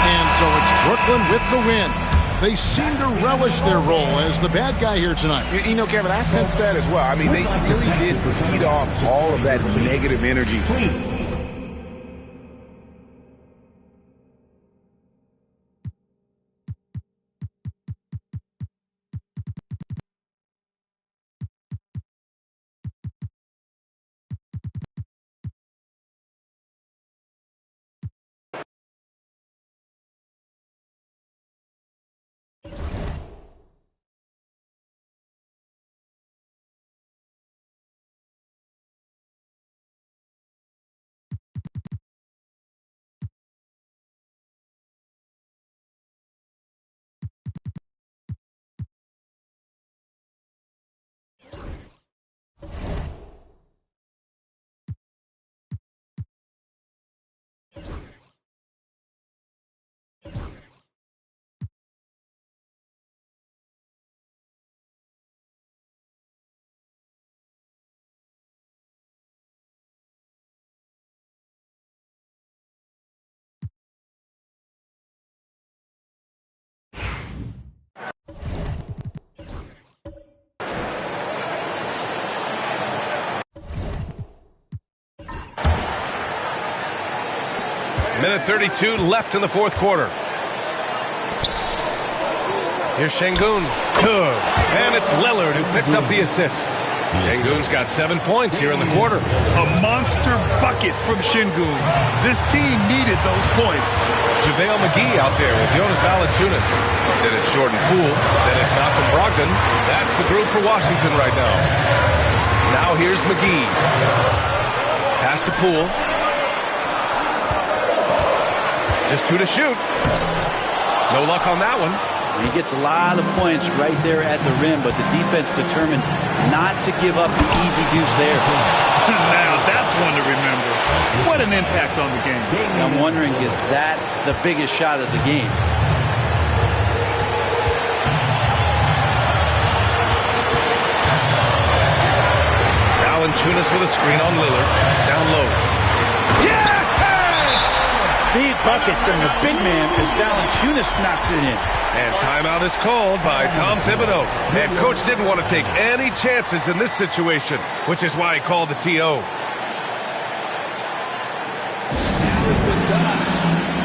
And so it's Brooklyn with the win. They seem to relish their role as the bad guy here tonight. You know, Kevin, I sense that as well. I mean, they really did feed off all of that negative energy. Minute 32 left in the 4th quarter. Here's Şengün. Good. And it's Lillard who picks up the assist. Şengün's got 7 points here in the quarter. A monster bucket from Şengün. This team needed those points. JaVale McGee out there with Jonas Valanciunas. Then it's Jordan Poole. Then it's Malcolm Brogdon. That's the group for Washington right now. Now here's McGee. Pass to Poole. Just 2 to shoot. No luck on that one. He gets a lot of points right there at the rim, but the defense determined not to give up the easy deuce there. Now, that's one to remember. What an impact on the game. I'm wondering, is that the biggest shot of the game? Valanciunas with a screen on Lillard. Down low. Yes! Big bucket from the big man as Valanciunas knocks it in. And timeout is called by Tom Thibodeau. And coach didn't want to take any chances in this situation, which is why he called the TO.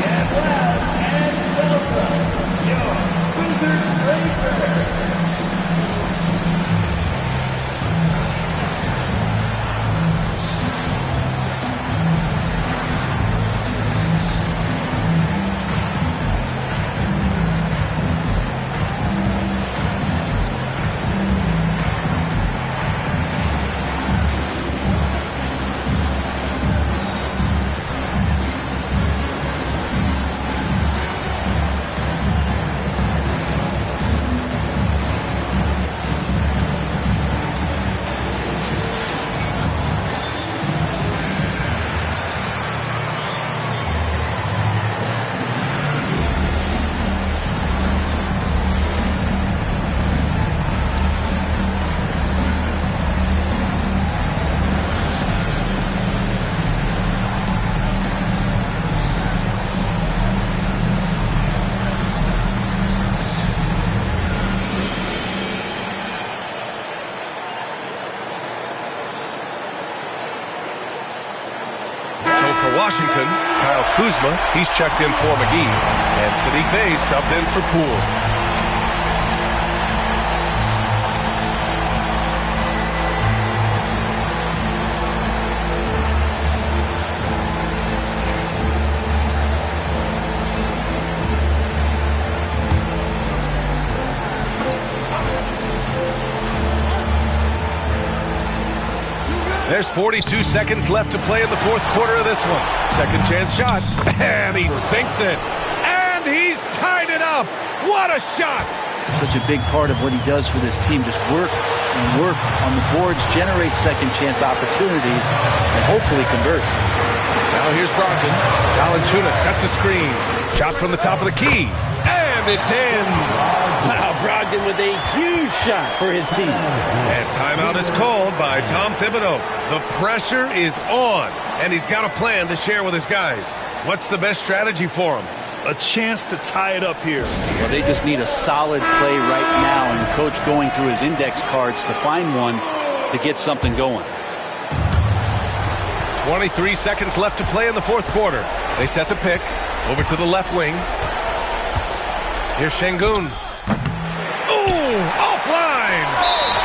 Get loud and welcome your Wizards Rangers. For Washington, Kyle Kuzma, he's checked in for McGee. And Sadiq Bey subbed in for Poole. There's 42 seconds left to play in the fourth quarter of this one. Second chance shot, and he sinks it. And he's tied it up. What a shot! Such a big part of what he does for this team, just work and work on the boards, generate second chance opportunities, and hopefully convert. Now here's Brogdon. Valanciunas sets a screen. Shot from the top of the key. And it's in. Wow, Brogdon with a huge shot for his team. And timeout is called by Tom Thibodeau. The pressure is on, and he's got a plan to share with his guys. What's the best strategy for him? A chance to tie it up here. Well, they just need a solid play right now, and the coach going through his index cards to find one to get something going. 23 seconds left to play in the fourth quarter. They set the pick over to the left wing. Here's Şengün. Ooh, offline.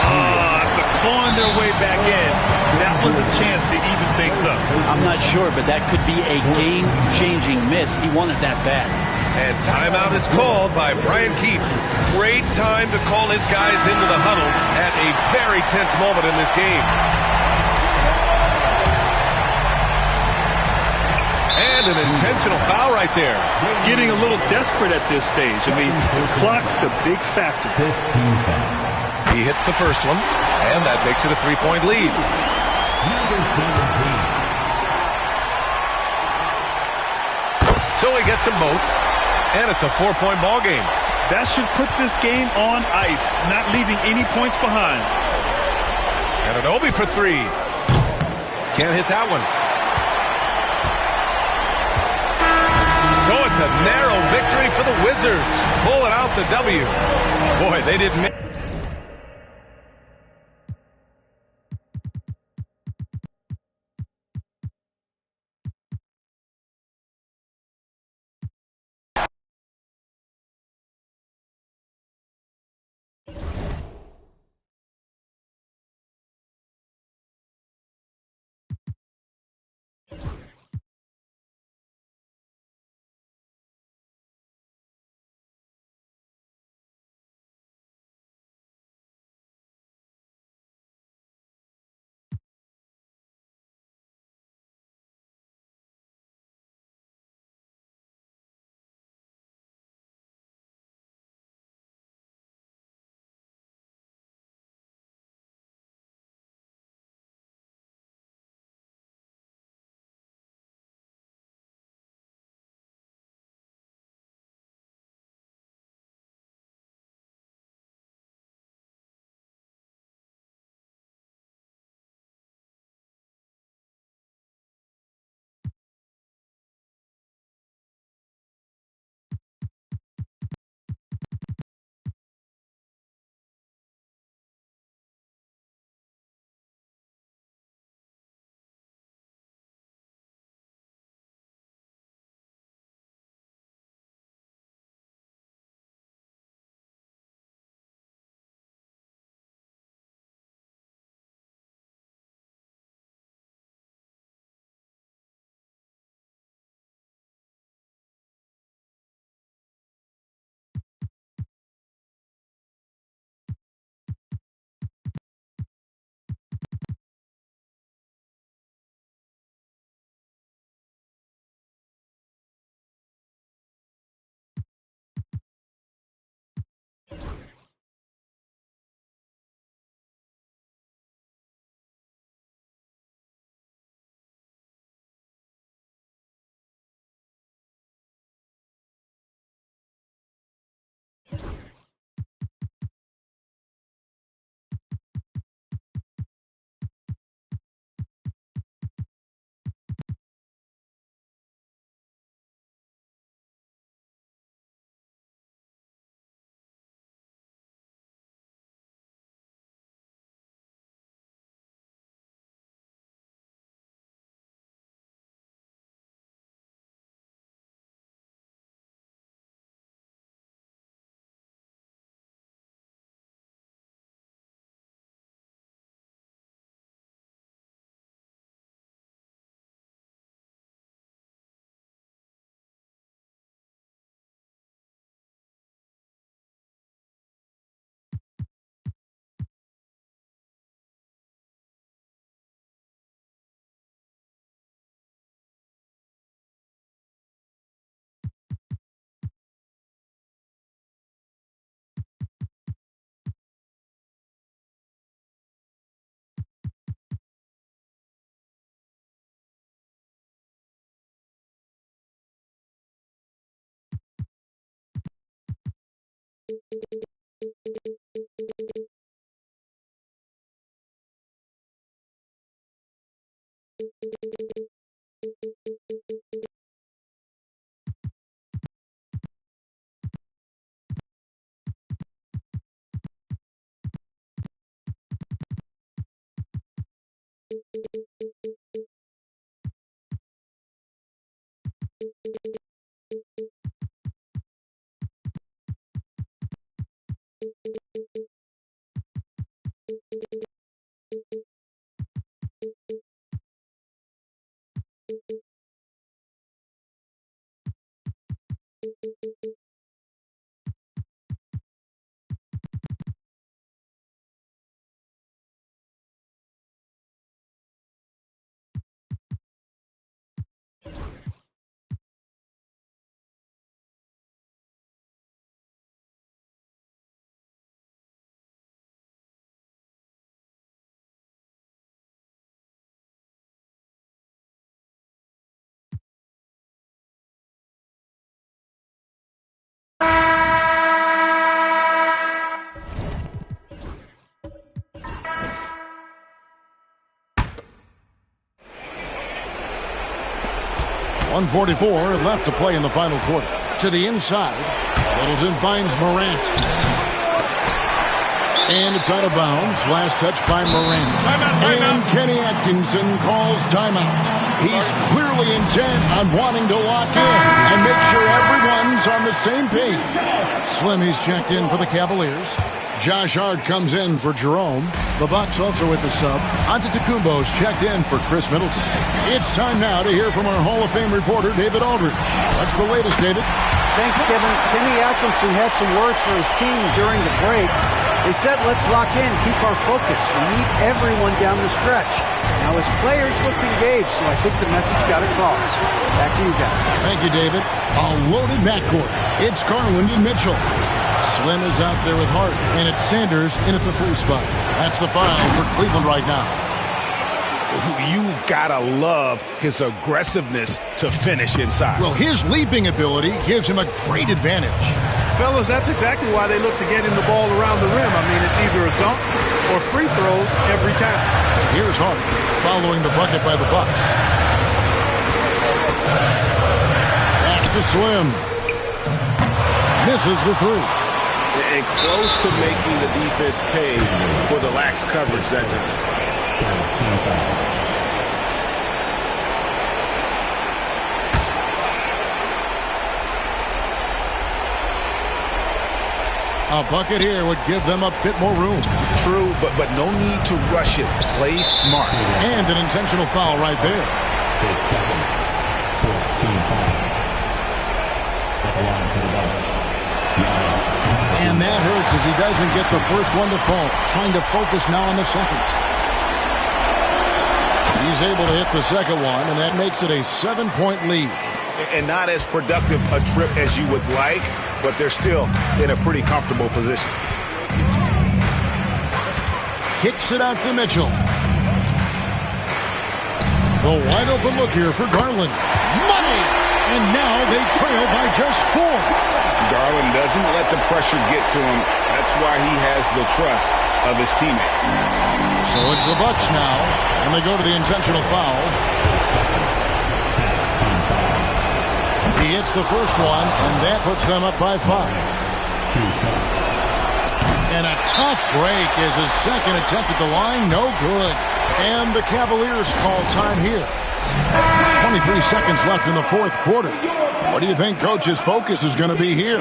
After clawing their way back in, that was a chance to even things up. I'm not sure, but that could be a game-changing miss. He wanted that bad. And timeout is called by Brian Keefe. Great time to call his guys into the huddle at a very tense moment in this game. And an intentional foul right there. Getting a little desperate at this stage. I mean, the clock's the big factor. 15 foul. He hits the first one, and that makes it a three-point lead. Number 17. So he gets them both, and it's a 4-point ball game. That should put this game on ice, not leaving any points behind. And an Obi for three. Can't hit that one. So it's a narrow victory for the Wizards. Pulling out the W. Boy, they didn't .144 left to play in the final quarter. To the inside. Middleton finds Morant. And it's out of bounds. Last touch by Morant. And Kenny Atkinson calls timeout. He's clearly intent on wanting to lock in and make sure everyone's on the same page. Slim, he's checked in for the Cavaliers. Josh Hart comes in for Jerome. The Bucks also with the sub. Antetokounmpo's checked in for Chris Middleton. It's time now to hear from our Hall of Fame reporter, David Aldridge. What's the latest, David? Thanks, Kevin. Kenny Atkinson had some words for his team during the break. They said, let's lock in, keep our focus. We need everyone down the stretch. Now, his players looked engaged, so I think the message got across. Back to you guys. Thank you, David. A loaded backcourt. It's Garland and Mitchell. Slim is out there with Hart, and it's Sanders in at the 3 spot. That's the foul for Cleveland right now. You've got to love his aggressiveness to finish inside. Well, his leaping ability gives him a great advantage. Fellas, that's exactly why they look to get him the ball around the rim. I mean, it's either a dunk or free throws every time. Here's Hart following the bucket by the Bucks. That's to Slim. Misses the 3. And close to making the defense pay for the lax coverage that time. A bucket here would give them a bit more room. True, but no need to rush it. Play smart. And an intentional foul right there. His second, 14 foul. At the line for the Bucks. And that hurts as he doesn't get the first one to fall. Trying to focus now on the second. He's able to hit the second one, and that makes it a 7-point lead. And not as productive a trip as you would like, but they're still in a pretty comfortable position. Kicks it out to Mitchell. The wide open look here for Garland. Money! And now they trail by just 4. Garland doesn't let the pressure get to him. That's why he has the trust of his teammates. So it's the Bucks now, and they go to the intentional foul. He hits the first one, and that puts them up by 5. And a tough break is his second attempt at the line. No good. And the Cavaliers call time here. 23 seconds left in the fourth quarter. What do you think Coach's focus is going to be here?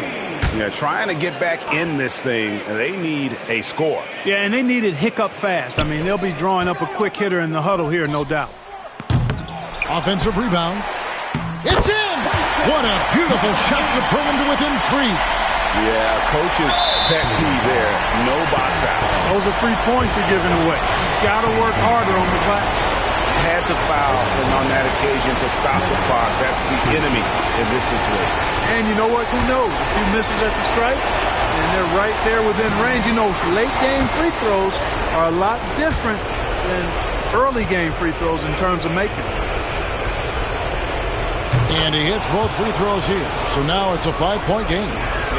Yeah, trying to get back in this thing, they need a score. Yeah, and they need it hiccup fast. I mean, they'll be drawing up a quick hitter in the huddle here, no doubt. Offensive rebound. It's in! What a beautiful shot to bring him to within 3. Yeah, Coach's pet peeve there. No box out. Those are free points you're giving away. Got to work harder on the glass. Had to foul on that occasion to stop the clock. That's the enemy in this situation. And you know what? Who knows? A few misses at the stripe, and they're right there within range. You know, late game free throws are a lot different than early game free throws in terms of making them. And he hits both free throws here. So now it's a 5-point game.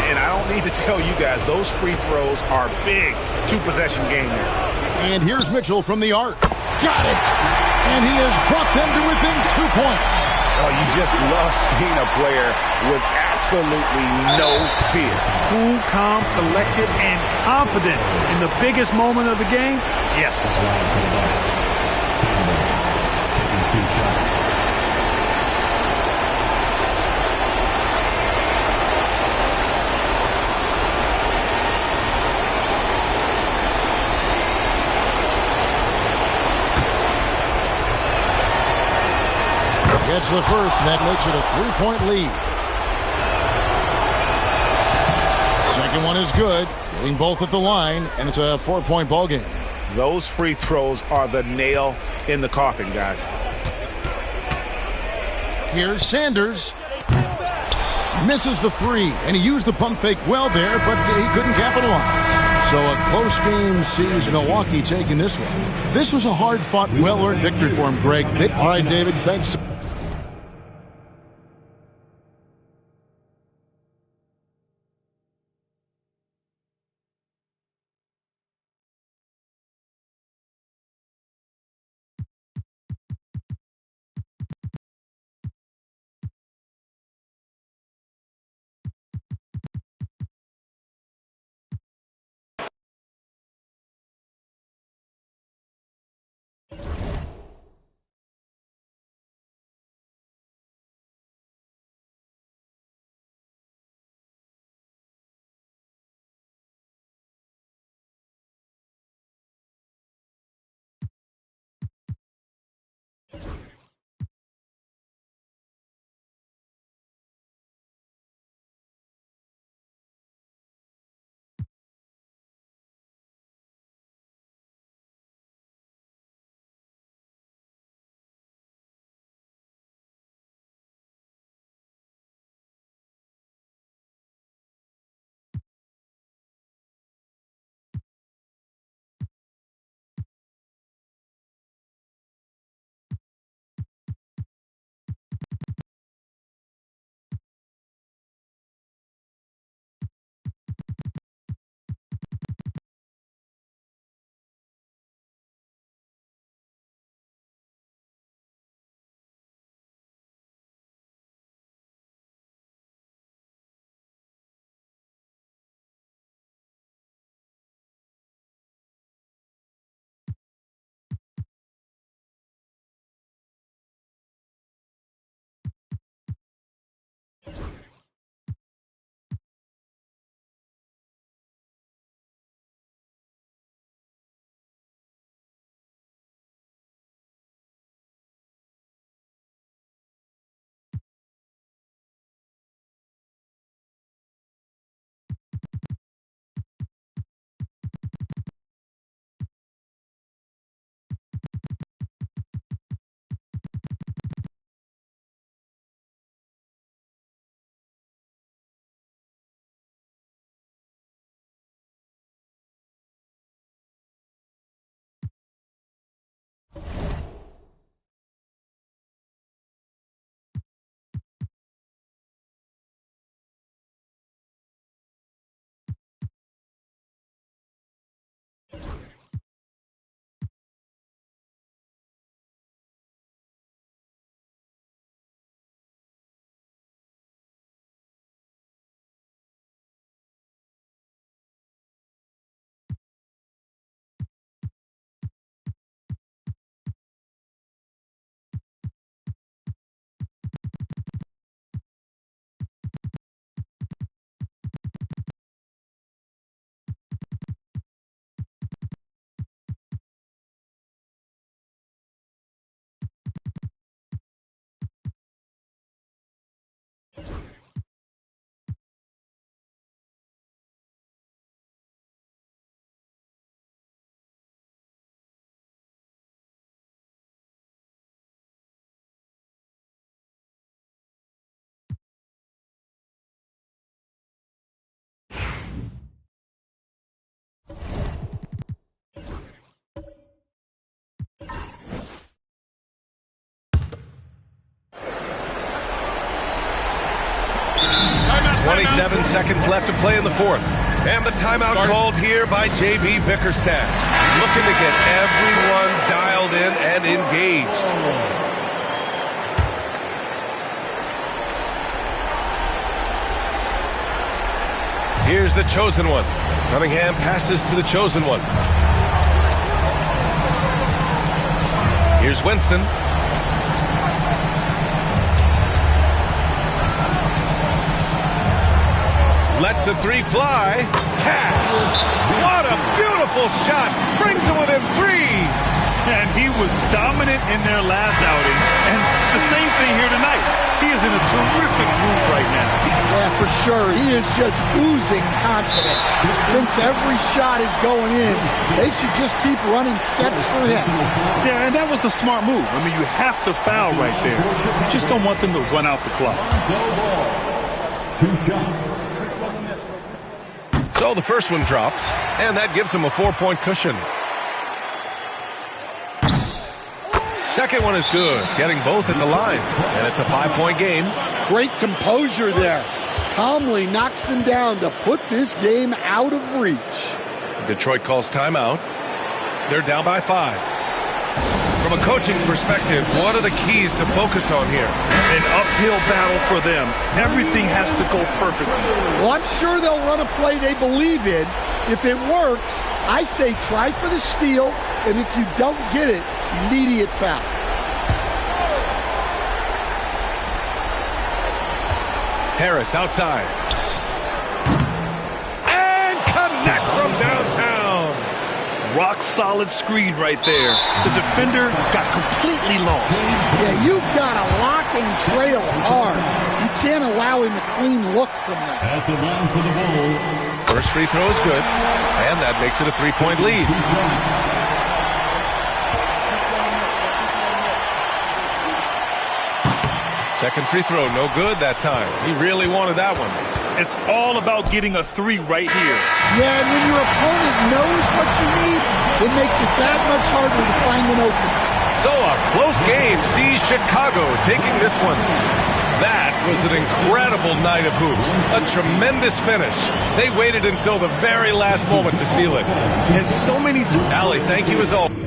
And I don't need to tell you guys, those free throws are big. Two-possession game there. And here's Mitchell from the arc. Got it! And he has brought them to within 2 points. Oh, you just love seeing a player with absolutely no fear. Cool, calm, collected, and confident in the biggest moment of the game? Yes. Gets the first, and that makes it a 3-point lead. Second one is good, getting both at the line, and it's a 4-point ball game. Those free throws are the nail in the coffin, guys. Here's Sanders. Misses the three, and he used the pump fake well there, but he couldn't capitalize. So a close game sees Milwaukee taking this one. This was a hard-fought, well-earned victory for him, Greg. All right, David, thanks. 27 seconds left to play in the fourth. And the timeout called here by J.B. Bickerstaff. Looking to get everyone dialed in and engaged. Here's the chosen one. Cunningham passes to the chosen one. Here's Winston. Lets the three fly. Cash. What a beautiful shot. Brings it within 3. And he was dominant in their last outing. And the same thing here tonight. He is in a terrific mood right now. Yeah, for sure. He is just oozing confidence. Thinks every shot is going in. They should just keep running sets for him. Yeah, and that was a smart move. I mean, you have to foul right there. You just don't want them to run out the clock. So the first one drops, and that gives him a 4-point cushion. Second one is good, getting both at the line, and it's a 5-point game. Great composure there. Calmly knocks them down to put this game out of reach. Detroit calls timeout. They're down by 5. From a coaching perspective, what are the keys to focus on here? An uphill battle for them. Everything has to go perfectly. Well, I'm sure they'll run a play they believe in. If it works, I say try for the steal, and if you don't get it, immediate foul. Harris outside. And connects from downtown. Rock solid screen right there. The defender got completely lost. Yeah, you've got to lock and trail hard. You can't allow him a clean look from that. At the line for the Bulls. First free throw is good, and that makes it a 3-point lead. Second free throw, no good that time. He really wanted that one. It's all about getting a 3 right here. Yeah, and when your opponent knows what you need, it makes it that much harder to find an opening. So a close game sees Chicago taking this one. That was an incredible night of hoops. A tremendous finish. They waited until the very last moment to seal it. And so many times. Allie, thank you as always.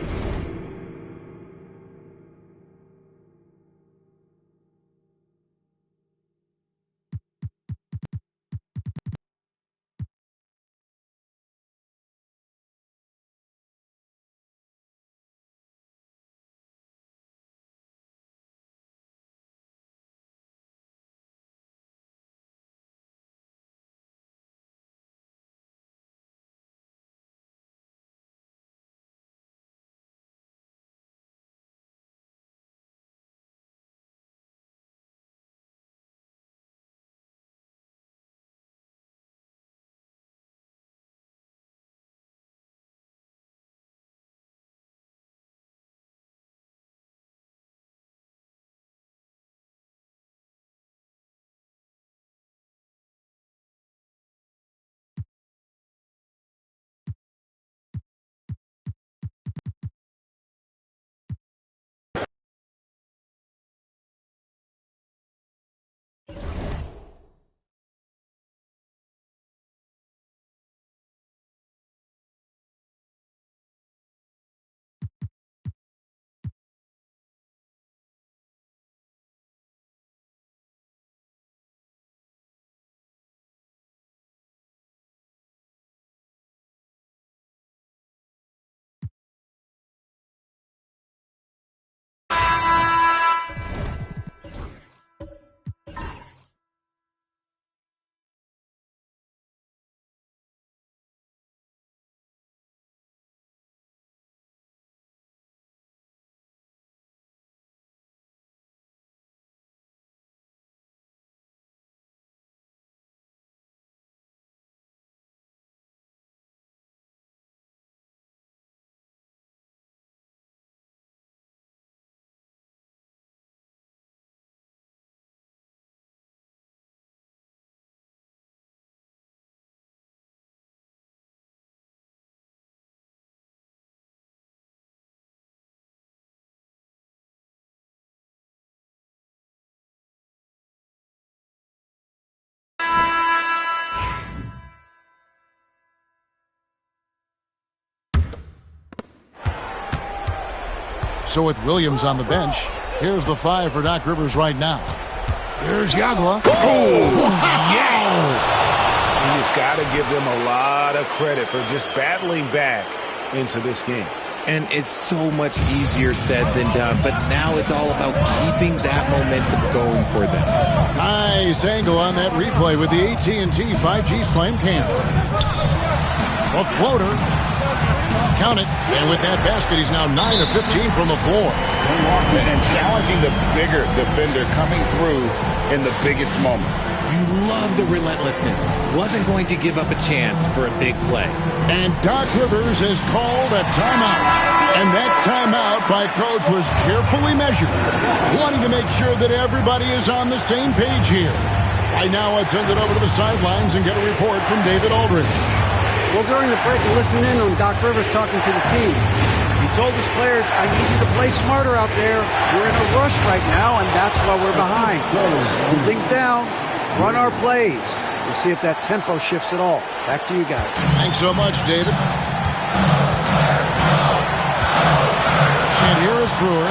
So with Williams on the bench, here's the 5 for Doc Rivers right now. Here's Yagla. Oh, yes! You've got to give them a lot of credit for just battling back into this game. And it's so much easier said than done, but now it's all about keeping that momentum going for them. Nice angle on that replay with the AT&T 5G Slam Cam. A floater. Count it. And with that basket, he's now 9 of 15 from the floor. And challenging the bigger defender coming through in the biggest moment. You love the relentlessness. Wasn't going to give up a chance for a big play. And Doc Rivers has called a timeout. And that timeout by Coach was carefully measured, wanting to make sure that everybody is on the same page here. Right now, let's send it over to the sidelines and get a report from David Aldridge. Well, during the break, listening in on Doc Rivers talking to the team, he told his players, I need you to play smarter out there. We're in a rush right now, and that's why we're behind. Slow things down. Run our plays. We'll see if that tempo shifts at all. Back to you guys. Thanks so much, David. And here is Brewer.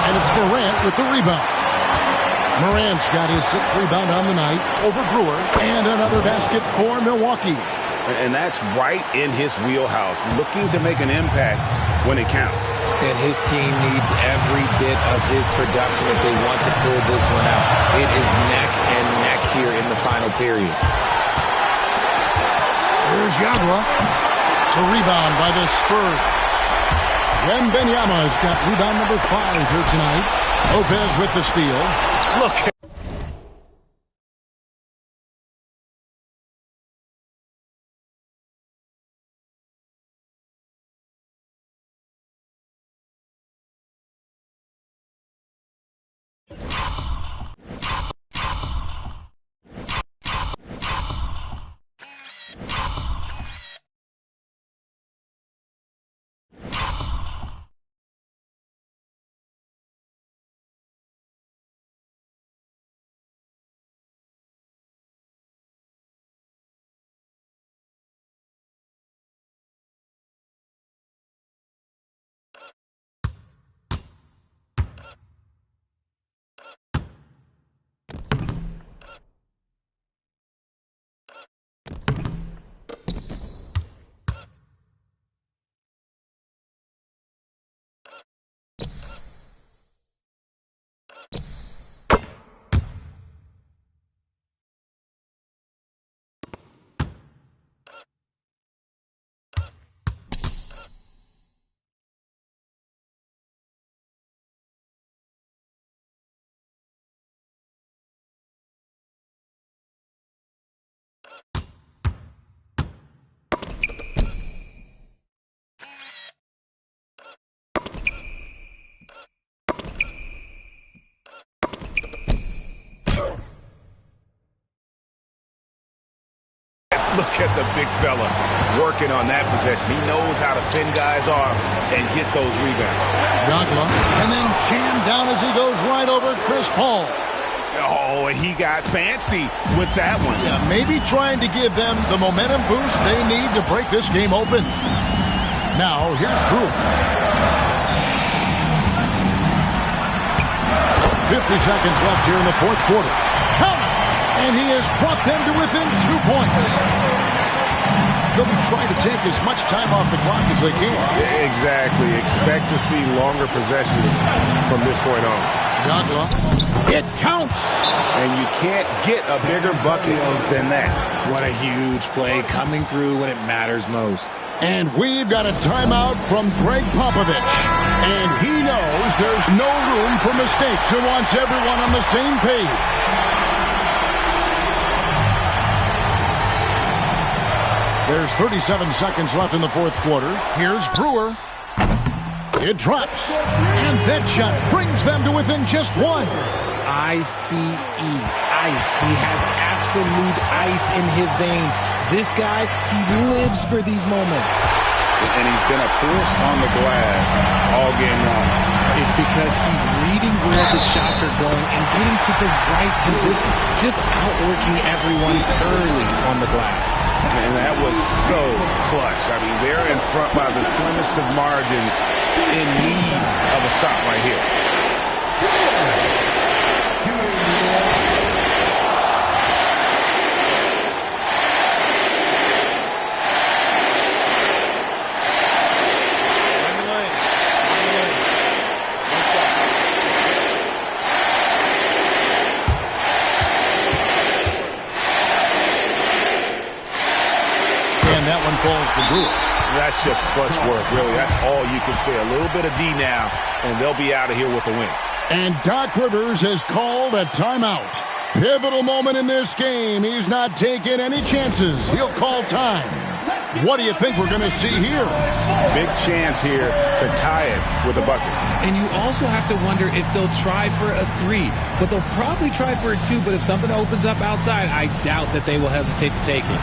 And it's Morant with the rebound. Morant's got his 6th rebound on the night over Brewer. And another basket for Milwaukee. And that's right in his wheelhouse, looking to make an impact when it counts. And his team needs every bit of his production if they want to pull this one out. It is neck and neck here in the final period. Here's Yagla. The rebound by the Spurs. Wembanyama's got rebound number 5 here tonight. Lopez with the steal. Look. Look at the big fella working on that possession. He knows how to fend guys off and get those rebounds. Yagla, and then jammed down as he goes right over Chris Paul. Oh, he got fancy with that one. Yeah, maybe trying to give them the momentum boost they need to break this game open. Now, here's Brewer. 50 seconds left here in the 4th quarter. Count! And he has brought them to within 2 points. They'll be trying to take as much time off the clock as they can. Exactly. Expect to see longer possessions from this point on. Yagla. It counts. And you can't get a bigger bucket than that. What a huge play coming through when it matters most. And we've got a timeout from Greg Popovich. And he knows there's no room for mistakes and wants everyone on the same page. There's 37 seconds left in the 4th quarter. Here's Brewer. It drops. And that shot brings them to within just 1. ICE. Ice. He has absolute ice in his veins. This guy, he lives for these moments. And he's been a force on the glass all game long. It's because he's reading where the shots are going and getting to the right position. Just outworking everyone early on the glass. And that was so clutch. I mean, they're in front by the slimmest of margins, in need of a stop right here. That one falls for Brewer. That's just clutch work, really. That's all you can say. A little bit of D now, and they'll be out of here with a win. And Doc Rivers has called a timeout. Pivotal moment in this game. He's not taking any chances. He'll call time. What do you think we're going to see here? Big chance here to tie it with a bucket. And you also have to wonder if they'll try for a 3. But they'll probably try for a 2. But if something opens up outside, I doubt that they will hesitate to take it.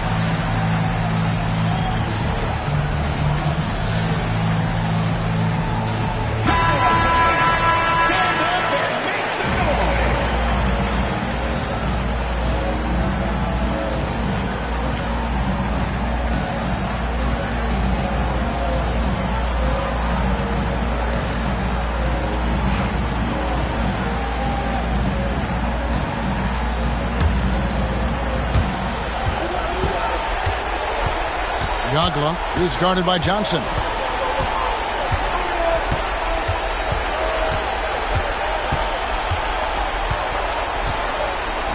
Yagla is guarded by Johnson.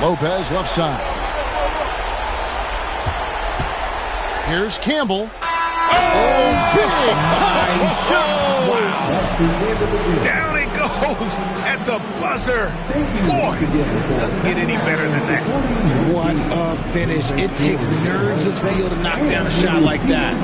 Lopez left side. Here's Campbell. Oh, big time shot! Wow. Down it goes at the buzzer. Boy, doesn't get any better than that. What a finish. It takes nerves of steel to knock down a shot like that.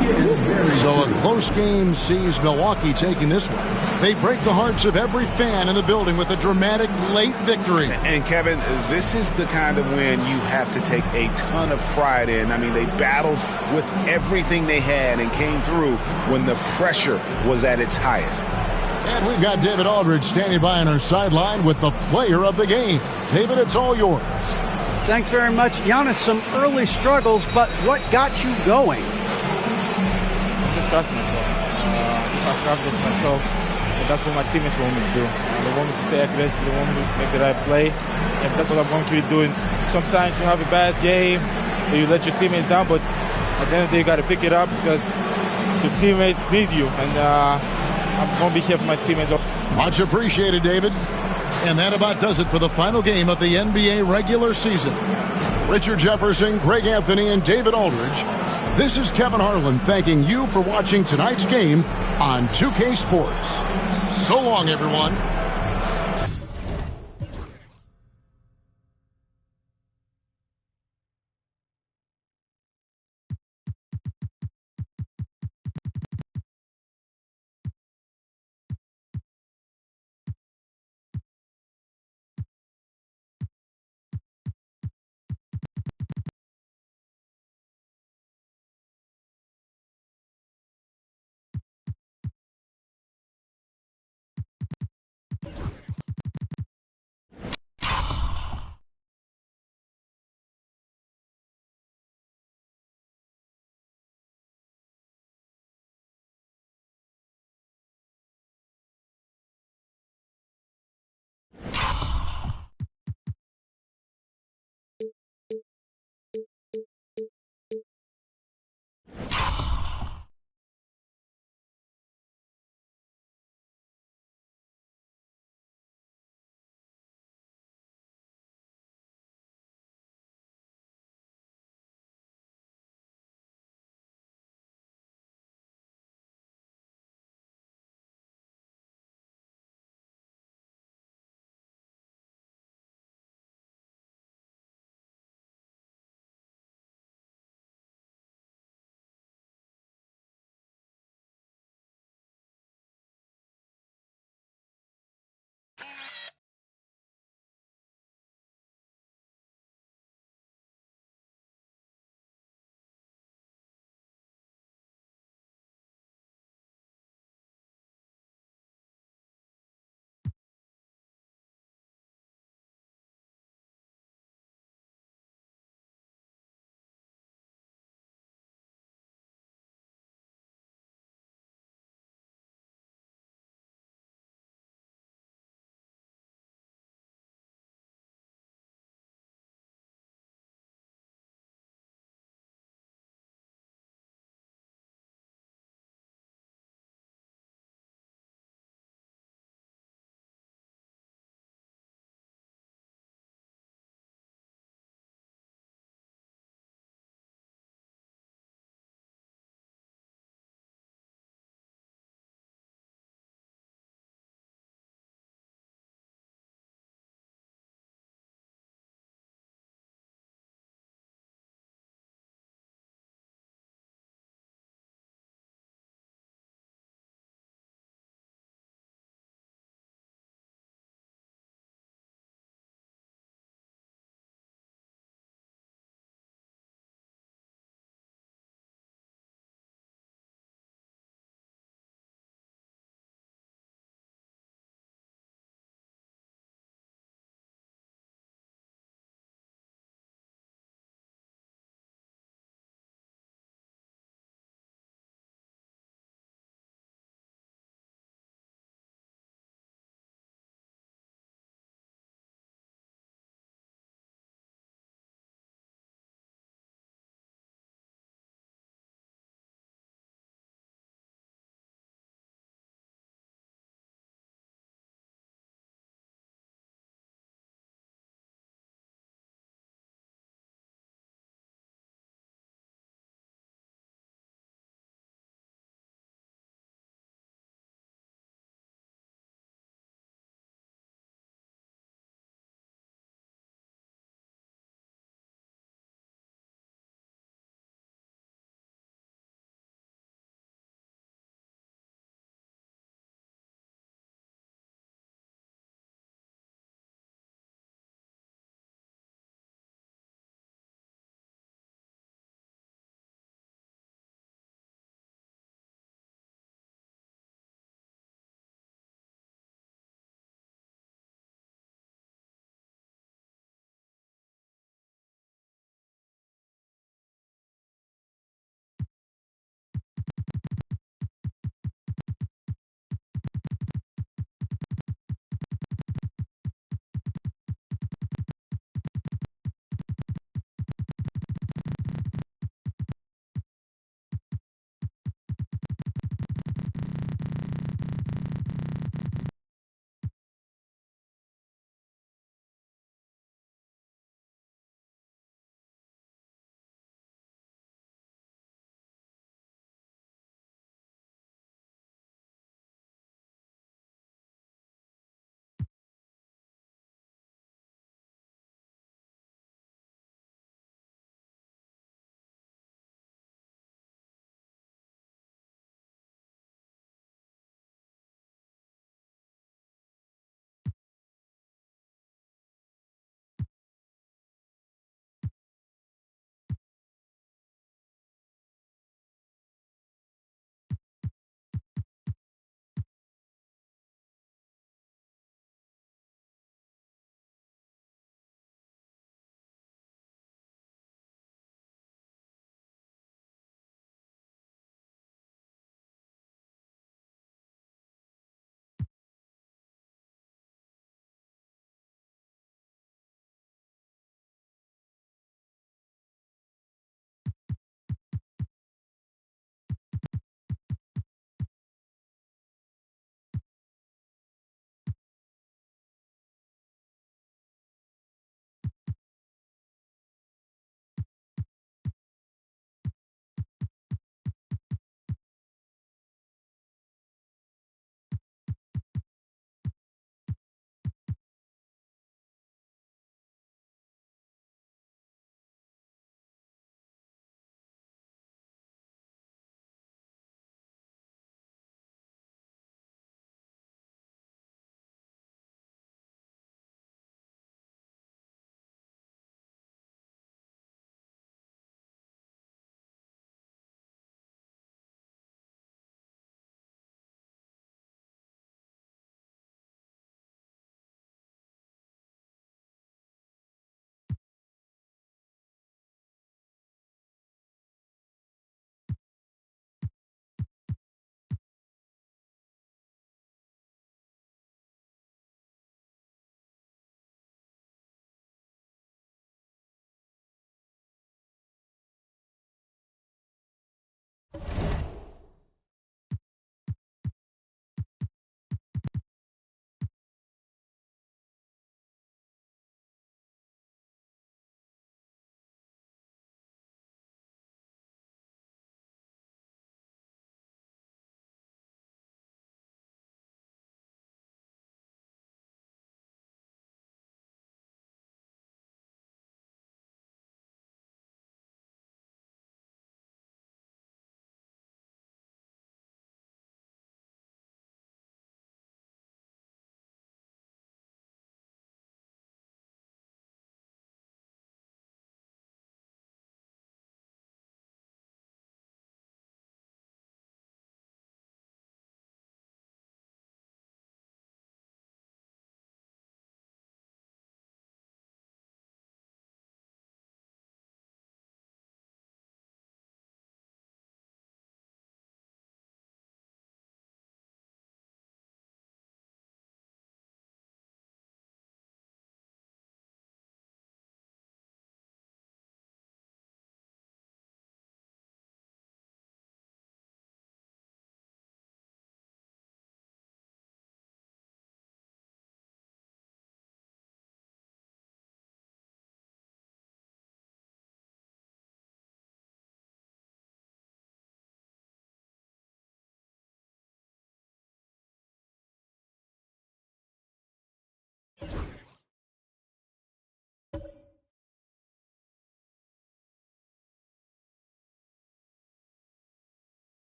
So a close game sees Milwaukee taking this one. They break the hearts of every fan in the building with a dramatic late victory. And Kevin, this is the kind of win you have to take a ton of pride in. I mean, they battled with everything they had and came through when the pressure was at its highest. And we've got David Aldridge standing by on our sideline with the player of the game. David, it's all yours. Thanks very much. Giannis, some early struggles, but what got you going? Just trusting myself. I trust myself. And that's what my teammates want me to do. They want me to stay aggressive. They want me to make the right play. And that's what I'm going to be doing. Sometimes you have a bad game, and you let your teammates down, but at the end of the day, you got to pick it up because your teammates need you. And I'm going to be here for my teammates. Much appreciated, David. And that about does it for the final game of the NBA regular season. Richard Jefferson, Greg Anthony, and David Aldridge. This is Kevin Harlan thanking you for watching tonight's game on 2K Sports. So long, everyone.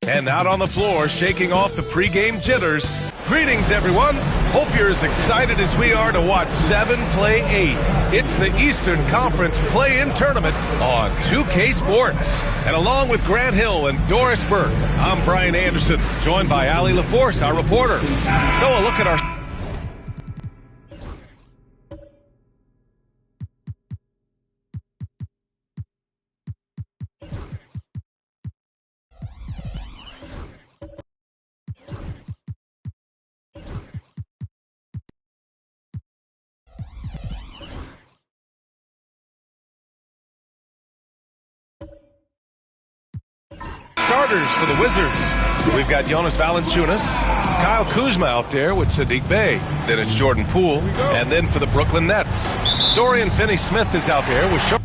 And out on the floor, shaking off the pregame jitters. Greetings, everyone. Hope you're as excited as we are to watch 7 play 8. It's the Eastern Conference play-in tournament on 2K Sports. And along with Grant Hill and Doris Burke, I'm Brian Anderson, joined by Allie LaForce, our reporter. So a look at our... starters for the Wizards. We've got Jonas Valanciunas, Kyle Kuzma out there with Sadiq Bey. Then it's Jordan Poole. And then for the Brooklyn Nets, Dorian Finney-Smith is out there with...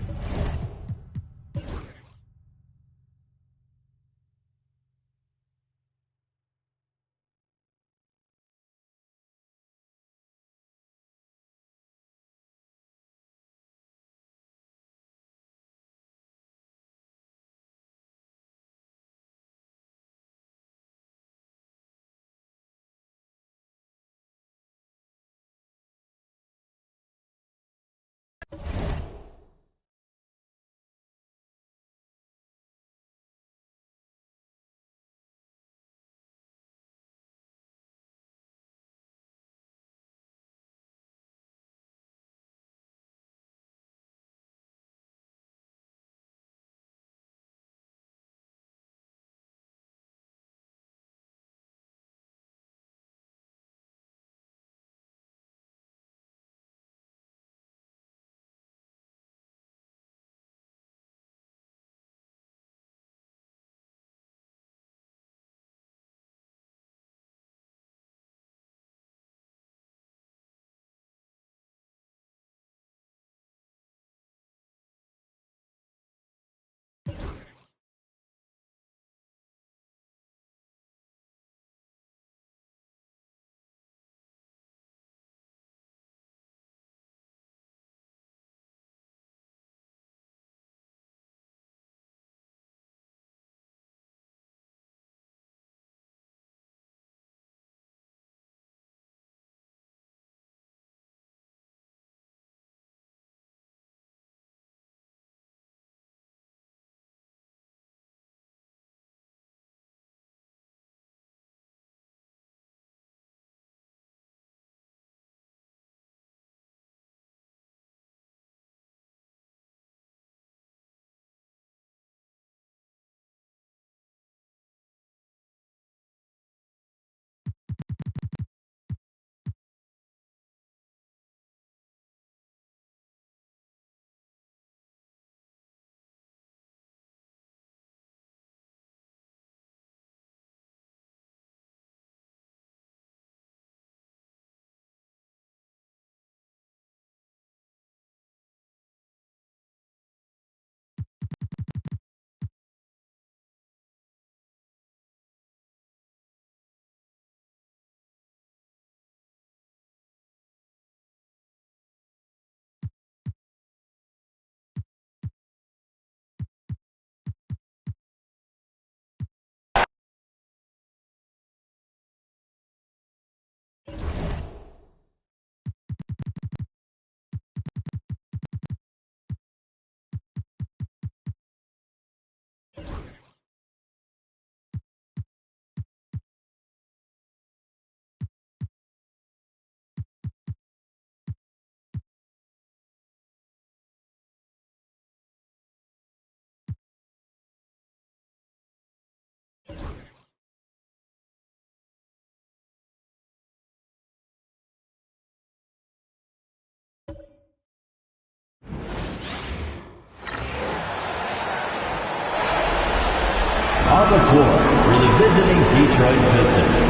On the floor for the visiting Detroit Pistons.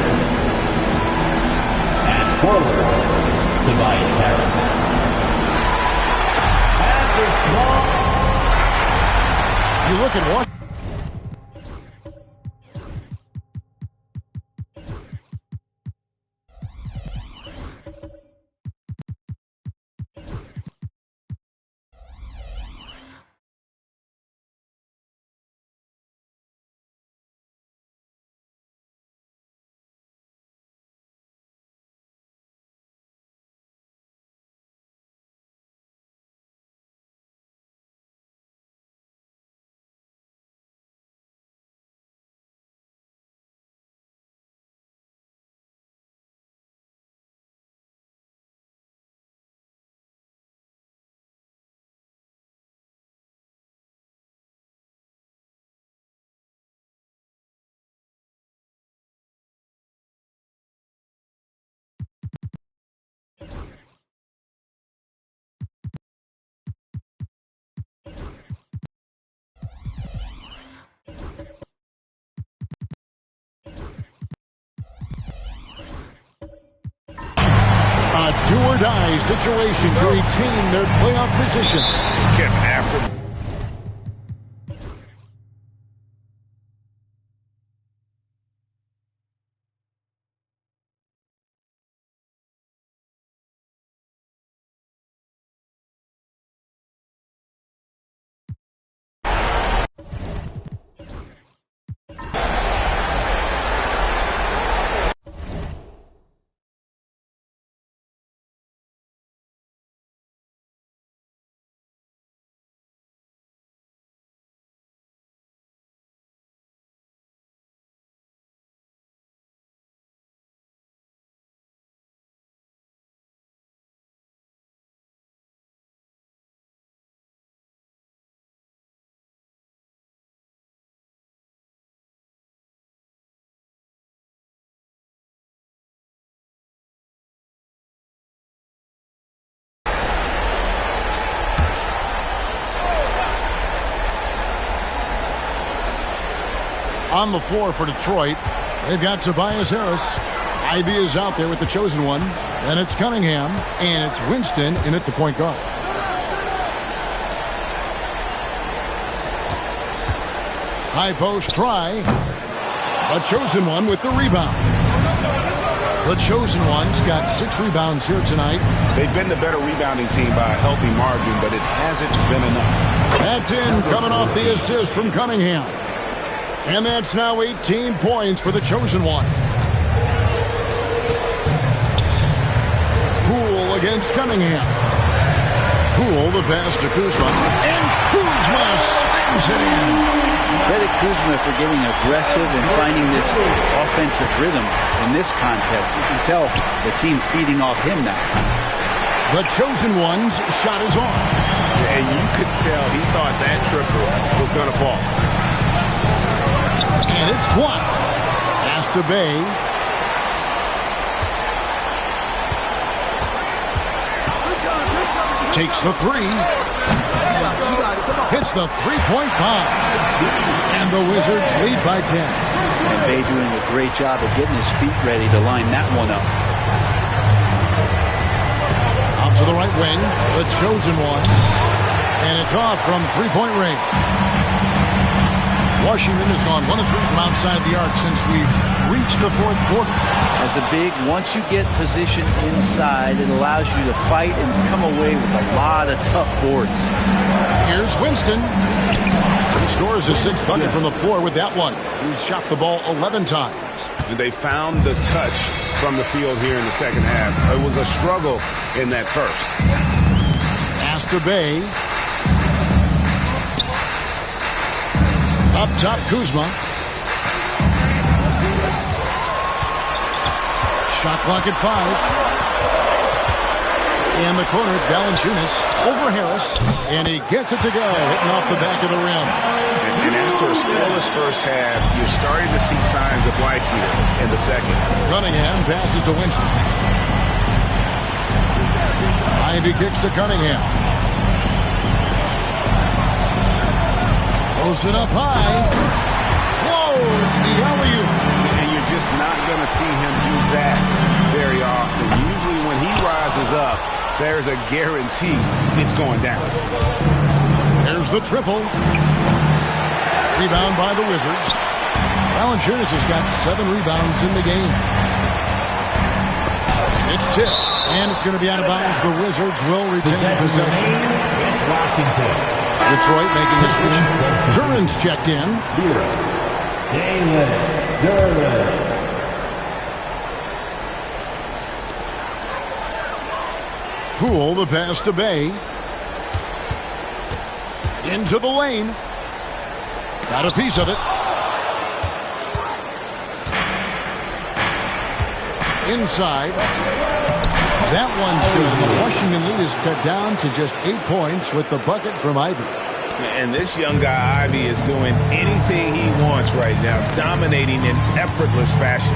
At forward, Tobias Harris. At the small... You look at one. do-or-die situation to retain their playoff position. Kept after. On the floor for Detroit, they've got Tobias Harris. Ivy is out there with the chosen one. And it's Cunningham. And it's Winston in at the point guard. High post try. A chosen one with the rebound. The chosen one's got 6 rebounds here tonight. They've been the better rebounding team by a healthy margin, but it hasn't been enough. That's in, coming off the assist from Cunningham. And that's now 18 points for the chosen one. Poole against Cunningham. Poole the pass to Kuzma. And Kuzma slams it in. Credit Kuzma for getting aggressive and finding this offensive rhythm in this contest. You can tell the team feeding off him now. The chosen one's shot is on. And you could tell he thought that triple was going to fall. And it's blocked. Pass to Bay. Takes the 3. Hits the three-point bomb. And the Wizards lead by 10. And Bay doing a great job of getting his feet ready to line that one up. Out to the right wing. The chosen one. And it's off from three-point range. Washington has gone 1 of 3 from outside the arc since we've reached the fourth quarter. As a big, once you get position inside, it allows you to fight and come away with a lot of tough boards. Here's Winston. He scores his 6th bucket from the floor with that one. He's shot the ball 11 times. They found the touch from the field here in the second half. It was a struggle in that first. Pass to Bay. Up top, Kuzma. Shot clock at 5. In the corner, it's Valanciunas over Harris. And he gets it to go, hitting off the back of the rim. And after a scoreless first half, you're starting to see signs of life here in the second. Cunningham passes to Winston. Ivy kicks to Cunningham. Throws it up high. Close the alley-oop. And you're just not going to see him do that very often. Usually when he rises up, there's a guarantee it's going down. There's the triple. Rebound by the Wizards. Valanciunas has got 7 rebounds in the game. It's tipped, and it's going to be out of bounds. The Wizards will retain possession. Washington. Detroit making a switch. Duran's checked in. Jalen Duran. Poole the pass to Bay. Into the lane. Got a piece of it. Inside. That one's good. The Washington lead is cut down to just 8 points with the bucket from Ivy. And this young guy, Ivy, is doing anything he wants right now, dominating in effortless fashion.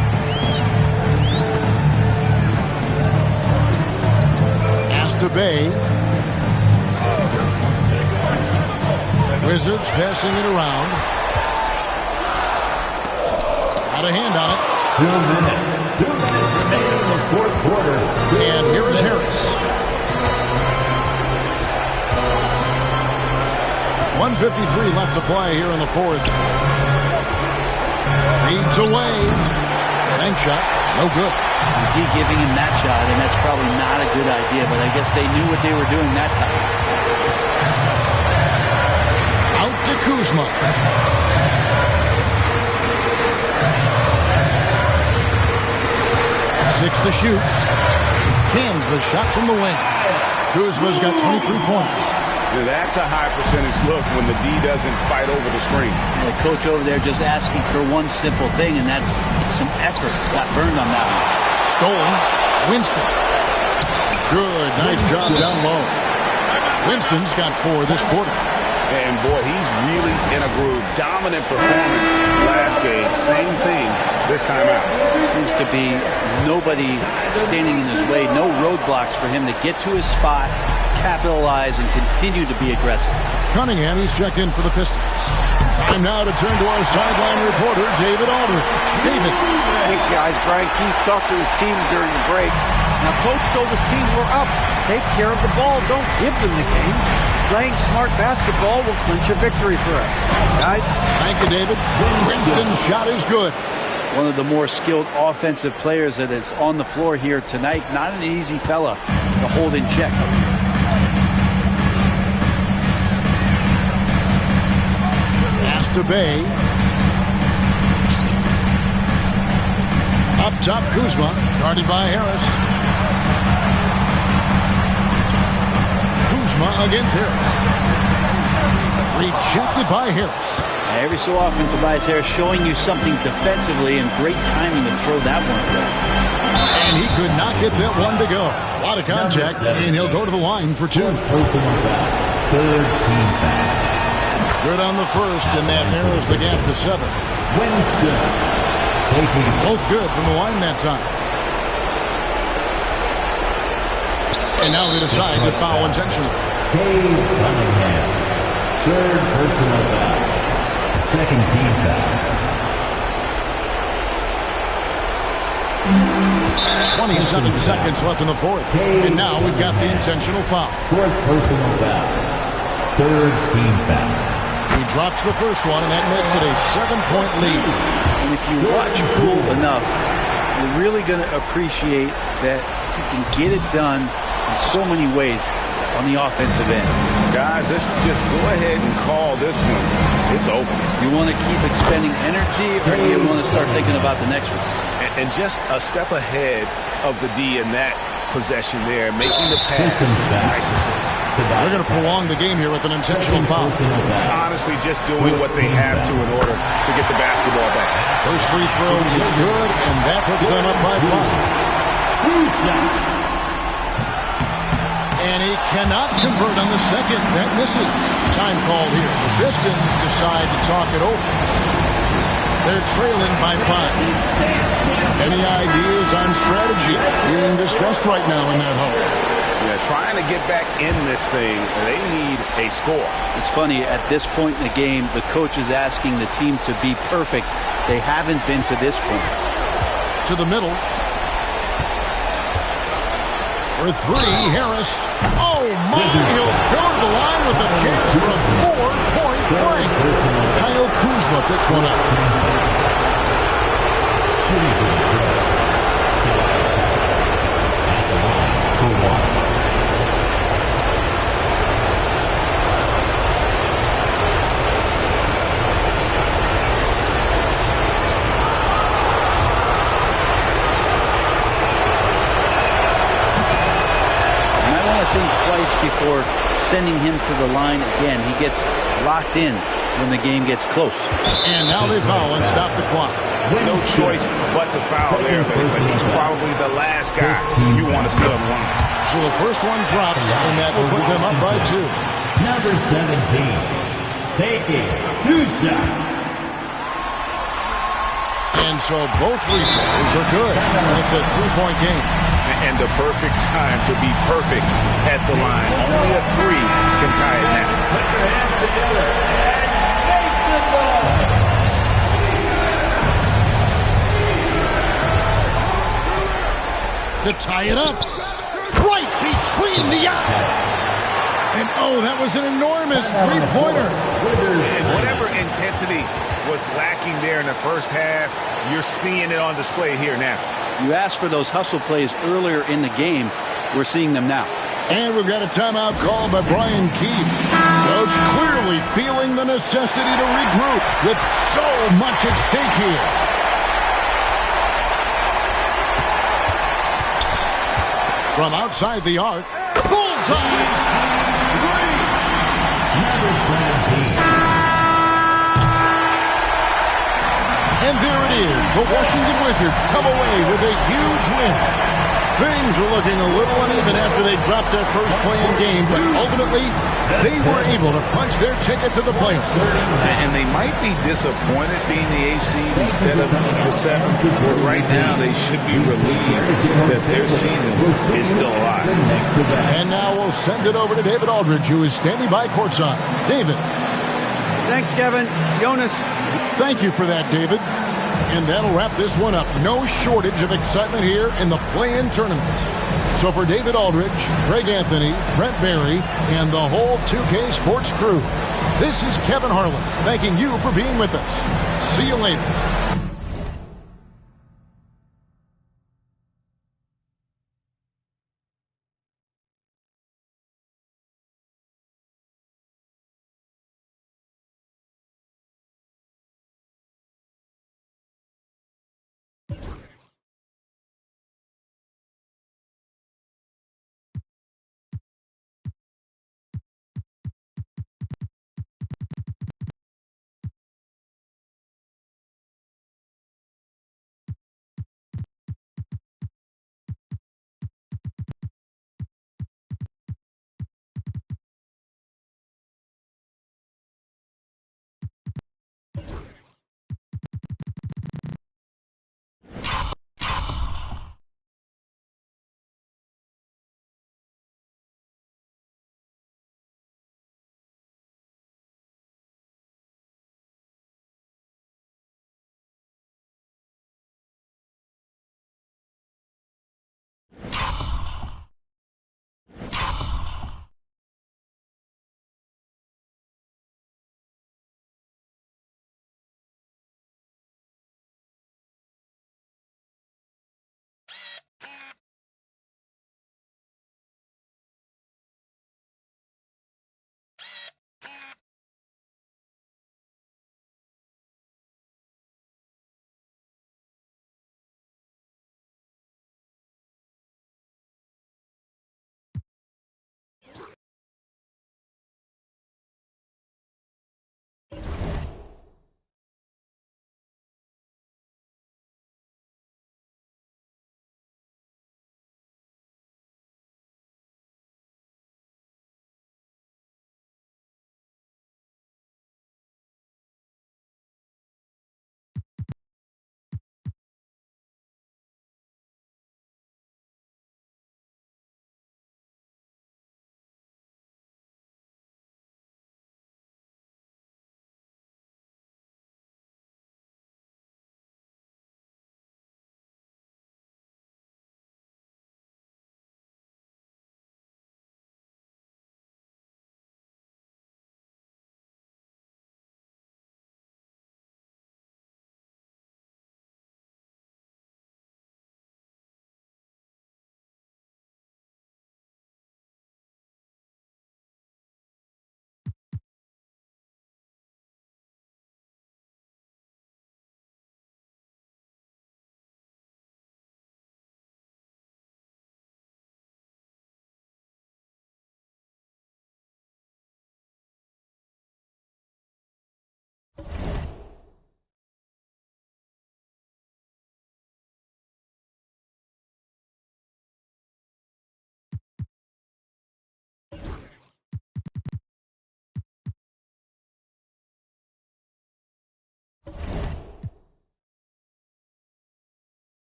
Pass to Bay. Wizards passing it around. Got a hand on it. 2 minutes remaining in the fourth quarter. And here is Harris. 1:53 left to play here in the fourth. Feeds away. Bank shot. No good. D giving him that shot, and that's probably not a good idea, but I guess they knew what they were doing that time. Out to Kuzma. 6 to shoot. Cans the shot from the wing. Kuzma's got 23 points. Yeah, that's a high percentage look when the D doesn't fight over the screen. The coach over there just asking for one simple thing, and that's some effort. Got burned on that one. Stolen. Winston. Good. Nice job down low. Winston's got 4 this quarter. And boy, he's really in a groove. Dominant performance last game. Same thing this time out. Seems to be nobody standing in his way. No roadblocks for him to get to his spot, capitalize, and continue to be aggressive. Cunningham, he's checked in for the Pistons. Time now to turn to our sideline reporter, David Aldridge. David. Thanks, guys. Brian Keefe talked to his team during the break. Now, Coach told his team, we're up. Take care of the ball. Don't give them the game. Playing smart basketball will clinch a victory for us. Guys? Thank you, David. Winston's shot is good. One of the more skilled offensive players that is on the floor here tonight. Not an easy fella to hold in check. Pass to Bay. Up top, Kuzma. Guarded by Harris. Kuzma against Harris. Rejected by Harris. Every so often, Tobias Harris showing you something defensively, and great timing to throw that one away. And he could not get that one to go. A lot of contact, and he'll go to the line for 2. Third team foul. Good on the first, and that narrows the gap to 7. Winston. Both good from the line that time. And now they decide to foul intentionally. Cunningham. Third personal foul. Second team foul. 27 seconds left in the fourth. And now we've got the intentional foul. Fourth personal foul. Third team foul. He drops the first one, and that makes it a 7-point lead. And if you watch Poole enough, you're really going to appreciate that he can get it done in so many ways on the offensive end. Guys, let's just go ahead and call this one. It's over. You want to keep expending energy, or do you want to start thinking about the next one? And just a step ahead of the D in that possession there, making the pass. Nice assist. They're going to prolong the game here with an intentional foul. Honestly, just doing what they have to in order to get the basketball back. First free throw is good, and that puts them up by 5. And he cannot convert on the second. That misses. Time called here. The Pistons decide to talk it over. They're trailing by 5. Any ideas on strategy being discussed right now in that hole? Yeah, trying to get back in this thing, they need a score. It's funny, at this point in the game, the coach is asking the team to be perfect. They haven't been to this point. To the middle. For 3, Harris. Oh, my! He'll go to the line with a chance for a 4-point play. Kyle Kuzma picks one up. Think twice before sending him to the line again. He gets locked in when the game gets close. And now they foul and stop the clock. No choice but to foul there, but he's probably the last guy you want to see on the line. So the first one drops, and that will put them up by 2. Number 17, taking 2 shots. And so both free throws are good. It's a 3-point game. And the perfect time to be perfect at the line. Only a 3 can tie it now. Put your hands together and make some noise. To tie it up. Right between the eyes. And, oh, that was an enormous three-pointer. And whatever intensity was lacking there in the first half, you're seeing it on display here now. You asked for those hustle plays earlier in the game. We're seeing them now. And we've got a timeout called by Brian Keefe. Coach clearly feeling the necessity to regroup with so much at stake here. From outside the arc, bullseye! And there it is. The Washington Wizards come away with a huge win. Things were looking a little uneven after they dropped their first play-in game, but ultimately, they were able to punch their ticket to the playoffs. And they might be disappointed being the 8th seed instead of the 7th, but right now they should be relieved that their season is still alive. And now we'll send it over to David Aldridge, who is standing by courtside. David. Thanks, Kevin. Jonas. Thank you for that, David. And that'll wrap this one up. No shortage of excitement here in the play-in tournament. So for David Aldridge, Greg Anthony, Brent Barry, and the whole 2K Sports crew, this is Kevin Harlan thanking you for being with us. See you later.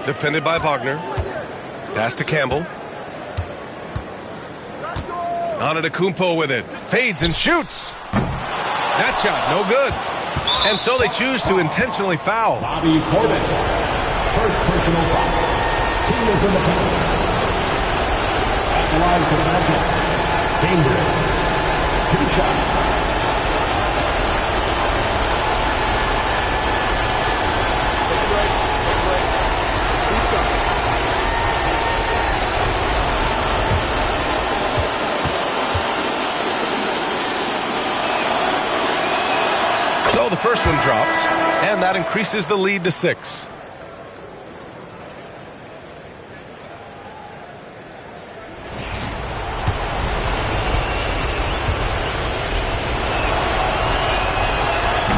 Defended by Wagner. Pass to Campbell. Antetokounmpo with it. Fades and shoots. That shot, no good. And so they choose to intentionally foul. Bobby Portis. First personal foul. Team is in the penalty. At the line for the Magic. Cambridge. 2 shots. So the first one drops, and that increases the lead to 6.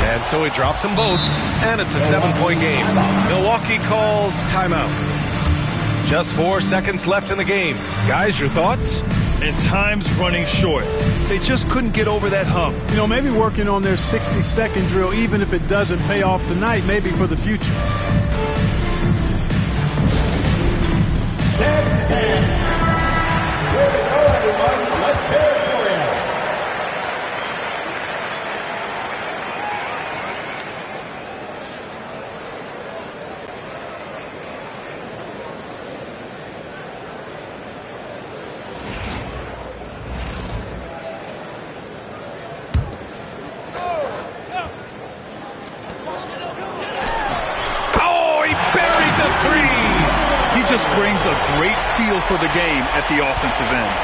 And so he drops them both, and it's a 7-point game. Milwaukee calls timeout. Just 4 seconds left in the game. Guys, your thoughts? And time's running short. They just couldn't get over that hump. You know, maybe working on their 60-second drill, even if it doesn't pay off tonight, maybe for the future. Deadspin. Here we go, everyone. Let's hear it for you. Just brings a great feel for the game at the offensive end.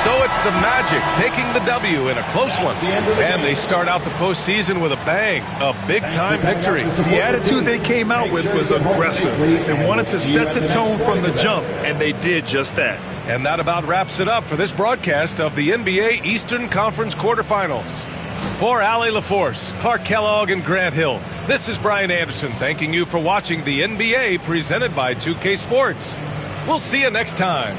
So it's the Magic taking the W in a close one. And they start out the postseason with a bang, a big-time victory. The attitude they came out with was aggressive. They wanted to set the tone from the jump, and they did just that. And that about wraps it up for this broadcast of the NBA Eastern Conference quarterfinals. For Allie LaForce, Clark Kellogg, and Grant Hill, this is Brian Anderson thanking you for watching the NBA presented by 2K Sports. We'll see you next time.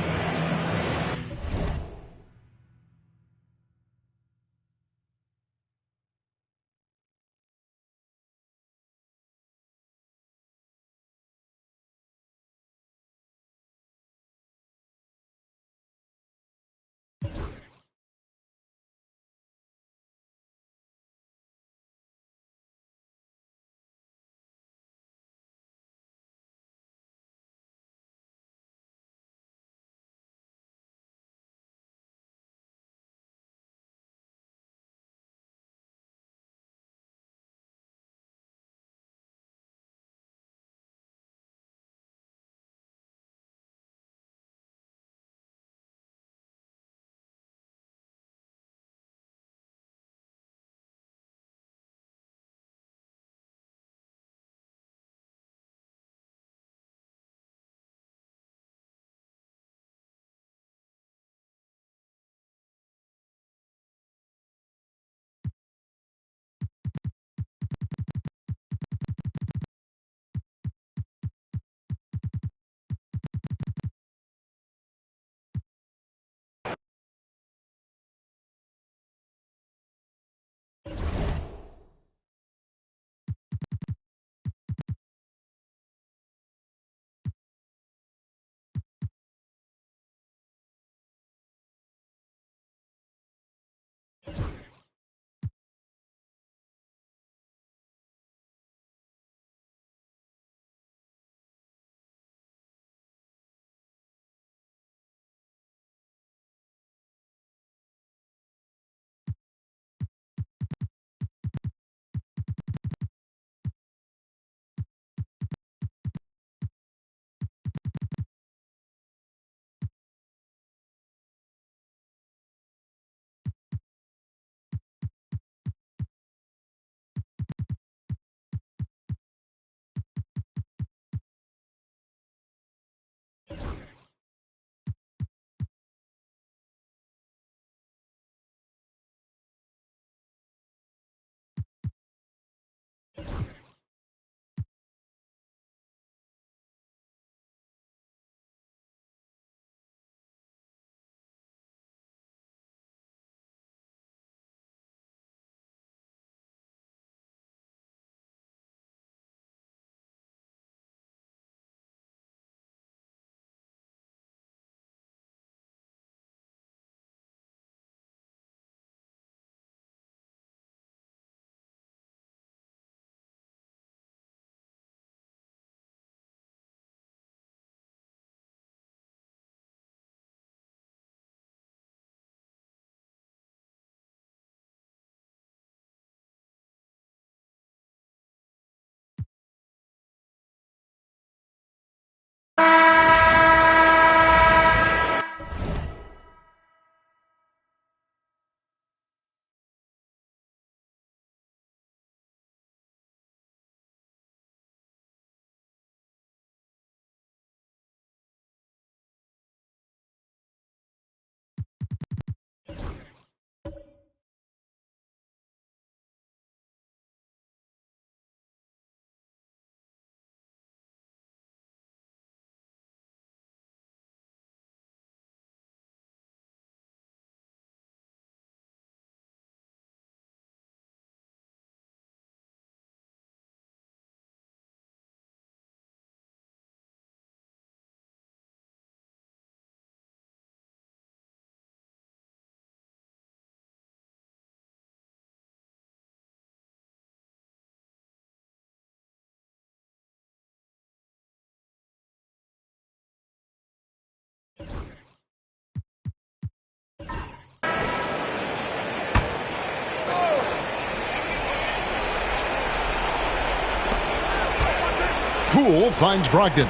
Poole finds Brogdon.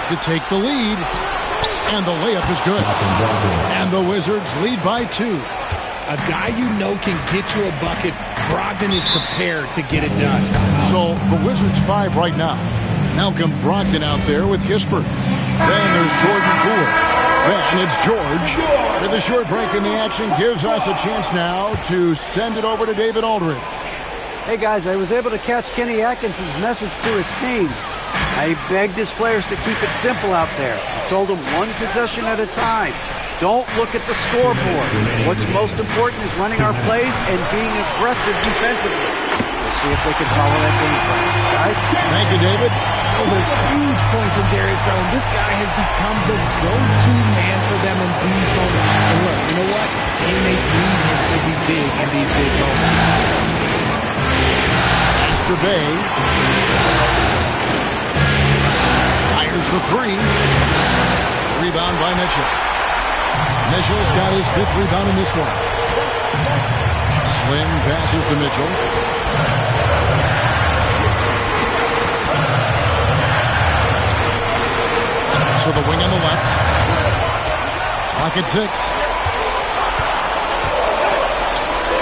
To take the lead. And the layup is good. And the Wizards lead by 2. A guy you know can get you a bucket. Brogdon is prepared to get it done. So the Wizards 5 right now. Malcolm Brogdon out there with Kispert. Then there's Jordan Poole. Then it's George. With a short break in the action, gives us a chance now to send it over to David Aldridge. Hey guys, I was able to catch Kenny Atkinson's message to his team. I begged his players to keep it simple out there. I told them one possession at a time. Don't look at the scoreboard. What's most important is running our plays and being aggressive defensively. We'll see if they can follow that game plan. Guys? Thank you, David. Those are huge points from Darius Garland. This guy has become the go-to man for them in these moments. And look, you know what? Teammates need him to be big in these big moments. Mr. Bay. Fires the 3. Rebound by Mitchell. Mitchell's got his 5th rebound in this one. Slim passes to Mitchell. To the wing on the left. Clock at 6.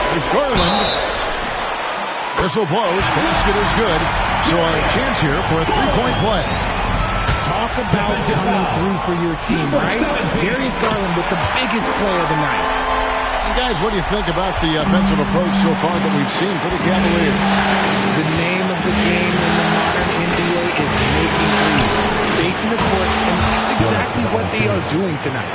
There's Garland. Whistle blows. Basket is good. So a chance here for a 3-point play. Talk about coming through for your team, right? Darius Garland with the biggest play of the night. And guys, what do you think about the offensive approach so far that we've seen for the Cavaliers? The name of the game in the modern NBA is making threes. Spacing the court, and that's exactly what they are doing tonight.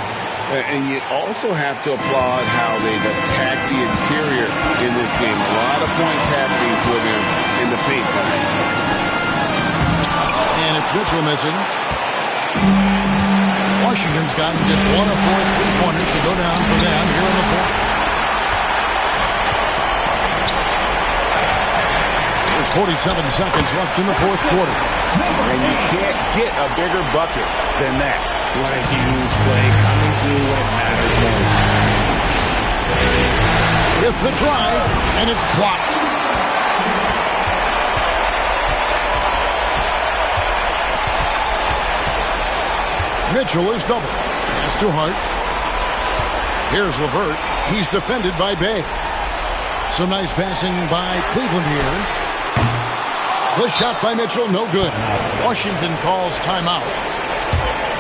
And you also have to applaud how they've attacked the interior in this game. A lot of points happening for them in the paint tonight. And it's Mitchell missing. Washington's gotten just 1 of 4 3-pointers to go down for them here in the 4th. There's 47 seconds left in the 4th quarter. And you can't get a bigger bucket than that. What a huge play coming through when it matters most. With the drive, and it's blocked. Mitchell is double. Pass to Hart. Here's LeVert. He's defended by Bay. Some nice passing by Cleveland here. The shot by Mitchell, no good. Washington calls timeout.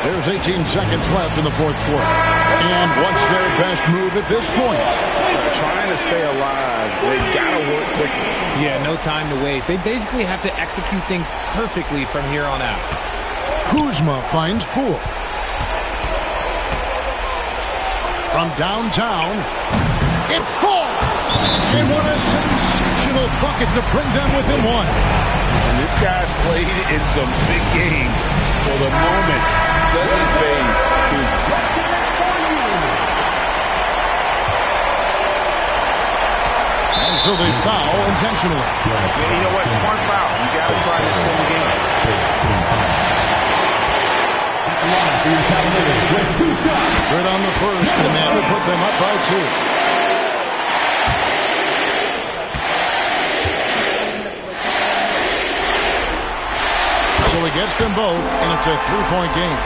There's 18 seconds left in the 4th quarter. And what's their best move at this point? Trying to stay alive. They've got to work quickly. Yeah, no time to waste. They basically have to execute things perfectly from here on out. Kuzma finds Poole. From downtown, it falls! And what a sensational bucket to bring them within 1. And this guy's played in some big games, so the moment doesn't phase. And so they foul intentionally. Yeah, you know what? Smart foul. You got to try to extend the game. Good on the first, and that will put them up by 2. So he gets them both, and it's a 3-point game.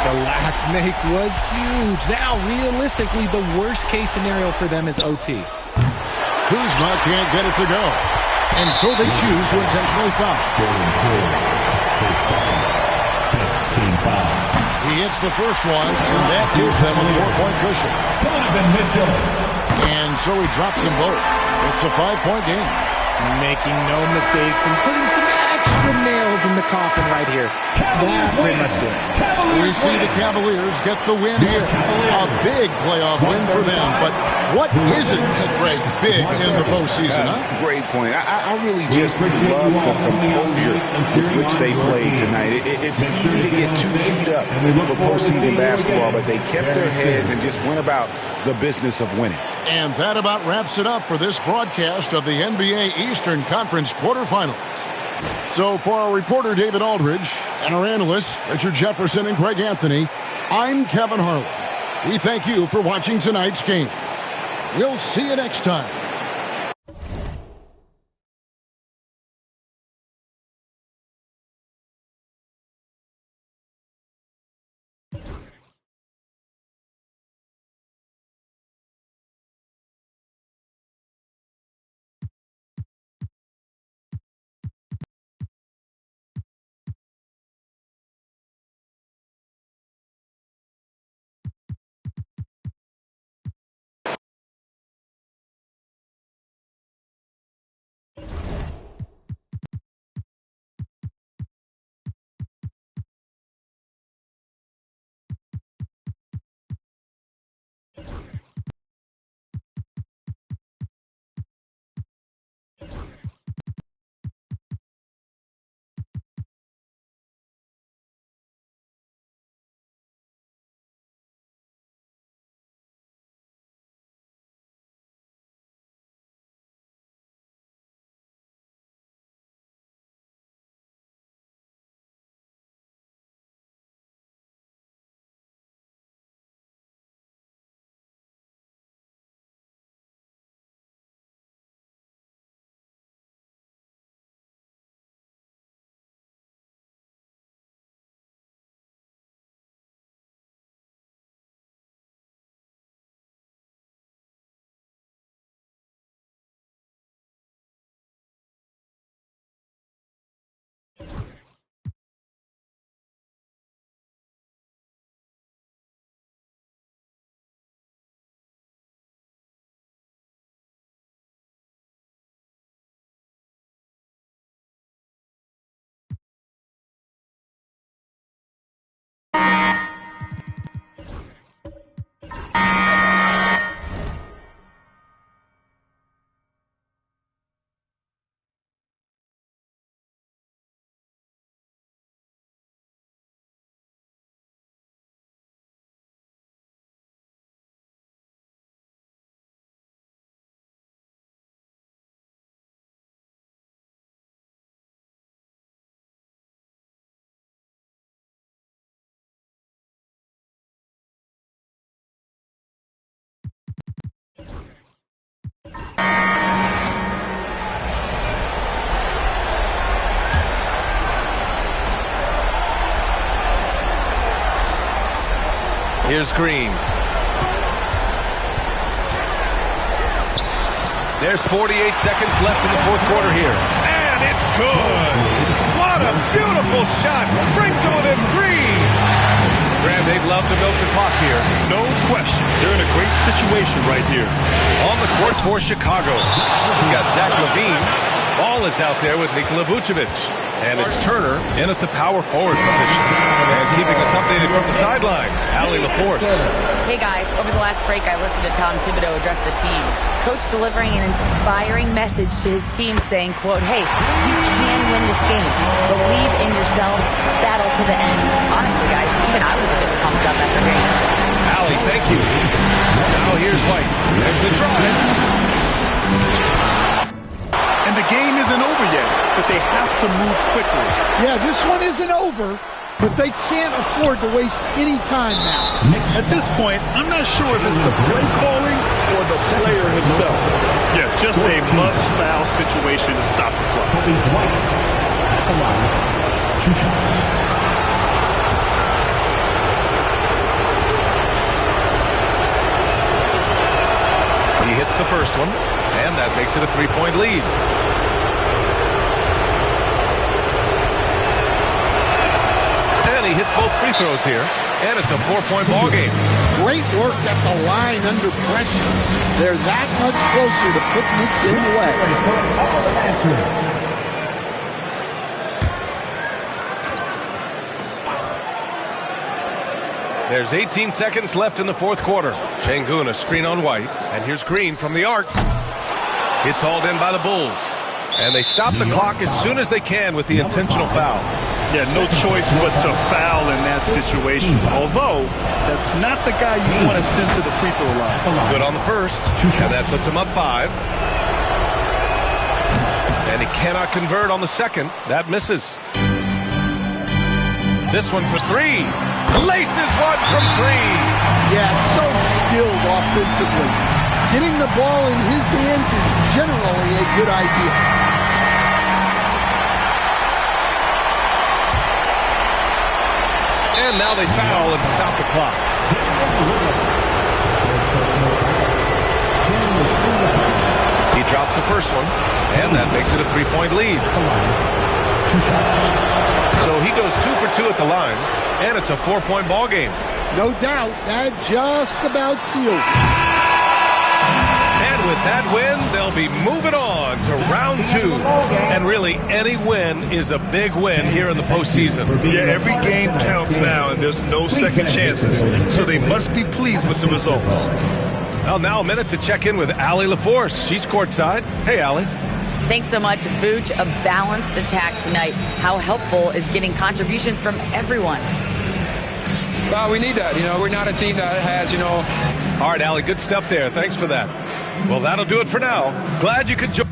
The last make was huge. Now, realistically, the worst-case scenario for them is OT. Kuzma can't get it to go, and so they choose to intentionally foul. He hits the first one, and that gives them a 4-point cushion. And so he drops them both. It's a 5-point game. Making no mistakes and putting some extra nails in the coffin right here. That pretty much did it. We see the Cavaliers get the win here. A big playoff win for them. But what isn't, Greg, big in the postseason, huh? Great point. I really just love the composure with which they played tonight. It's easy to get too keyed up for postseason basketball, but they kept their heads and just went about the business of winning. And that about wraps it up for this broadcast of the NBA Eastern Conference quarterfinals. So for our reporter David Aldridge and our analysts Richard Jefferson and Greg Anthony, I'm Kevin Harlan. We thank you for watching tonight's game. We'll see you next time. Here's Green. There's 48 seconds left in the fourth quarter here. And it's good. What a beautiful shot. Brings them within 3. Graham, they'd love to milk the clock here. No question. They're in a great situation right here. On the court for Chicago. We got Zach LaVine. Ball is out there with Nikola Vucevic. And it's Turner in at the power forward position. And keeping us updated from the sideline, Allie LaForce. Hey guys, over the last break I listened to Tom Thibodeau address the team. Coach delivering an inspiring message to his team saying, quote, hey, you can win this game. Believe in yourselves, battle to the end. Honestly guys, even I was a bit pumped up after hearing this one. Allie, thank you. Now here's White. There's the drive. And the game isn't over yet, but they have to move quickly. Yeah, this one isn't over, but they can't afford to waste any time now. At this point, I'm not sure if it's the play calling or the player himself. Yeah, just a must-foul situation to stop the clock. Two shots. He hits the first one, and that makes it a 3-point lead. And he hits both free throws here, and it's a 4-point ball game. Great work at the line under pressure. They're that much closer to putting this game away. There's 18 seconds left in the fourth quarter. Şengün a screen on White, and here's Green from the arc. It's hauled in by the Bulls, and they stop the clock as soon as they can with the intentional foul. Yeah, no choice but to foul in that situation. Although, that's not the guy you want to send to the free throw line. Good on the first, and that puts him up 5. And he cannot convert on the second. That misses. This one for 3. Laces one from 3. Yeah, so skilled offensively. Getting the ball in his hands is generally a good idea. And now they foul and stop the clock. He drops the first one, and that makes it a 3-point lead. So he goes 2 for 2 at the line, and it's a 4-point ball game. No doubt, that just about seals it. And with that win, they'll be moving on to round 2. And really, any win is a big win here in the postseason. Yeah, every game counts now, and there's no second chances. So they must be pleased with the results. Well, now a minute to check in with Allie LaForce. She's courtside. Hey, Allie. Thanks so much, Vooch. A balanced attack tonight. How helpful is getting contributions from everyone? Well, we need that. We're not a team that has, All right, Allie, good stuff there. Thanks for that. Well, that'll do it for now. Glad you could join.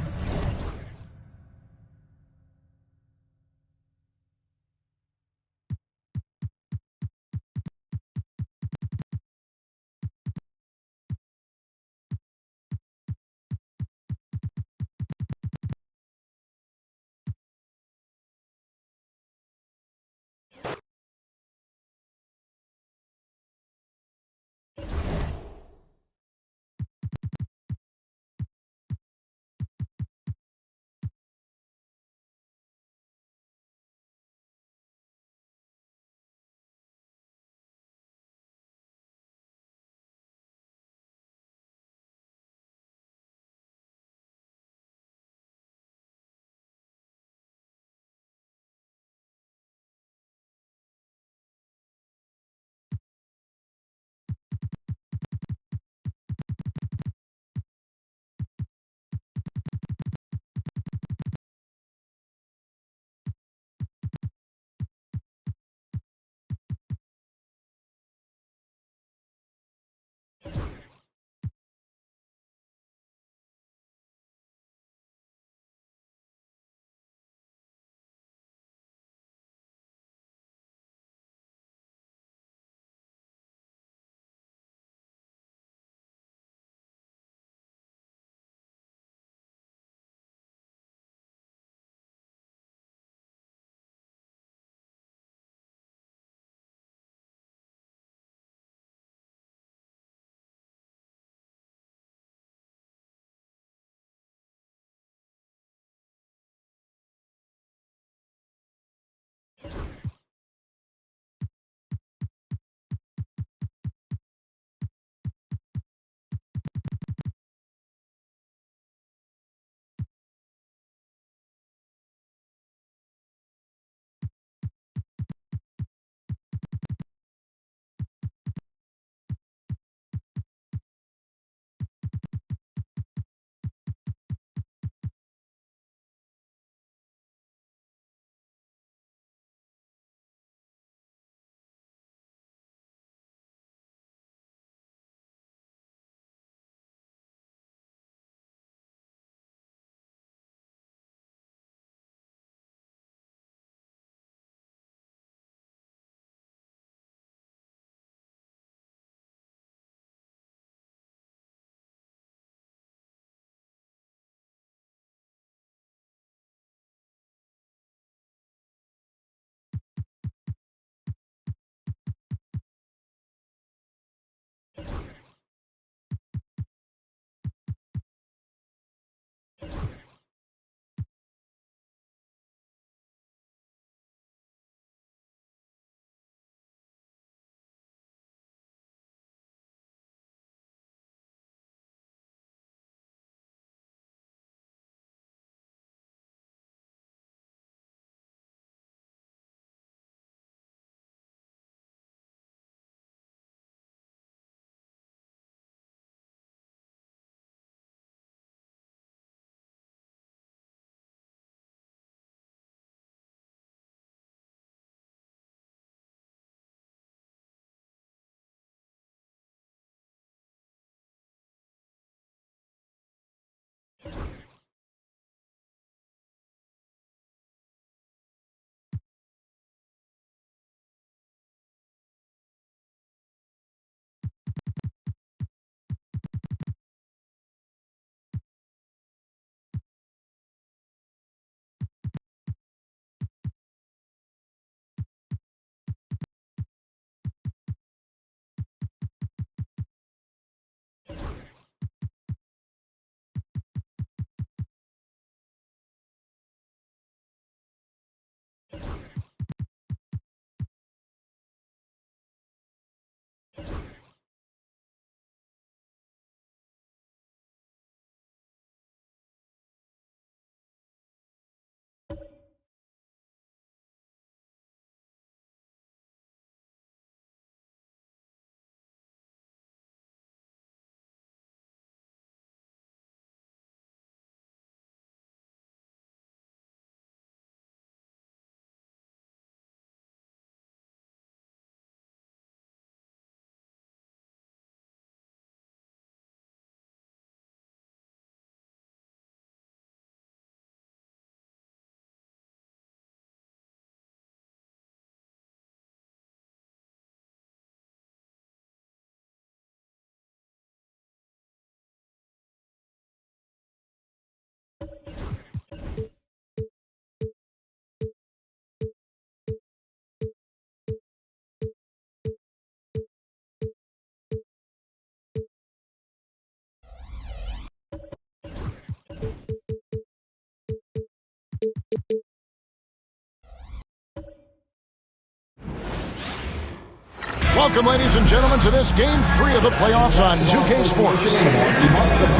Welcome, ladies and gentlemen, to this Game 3 of the playoffs on 2K Sports.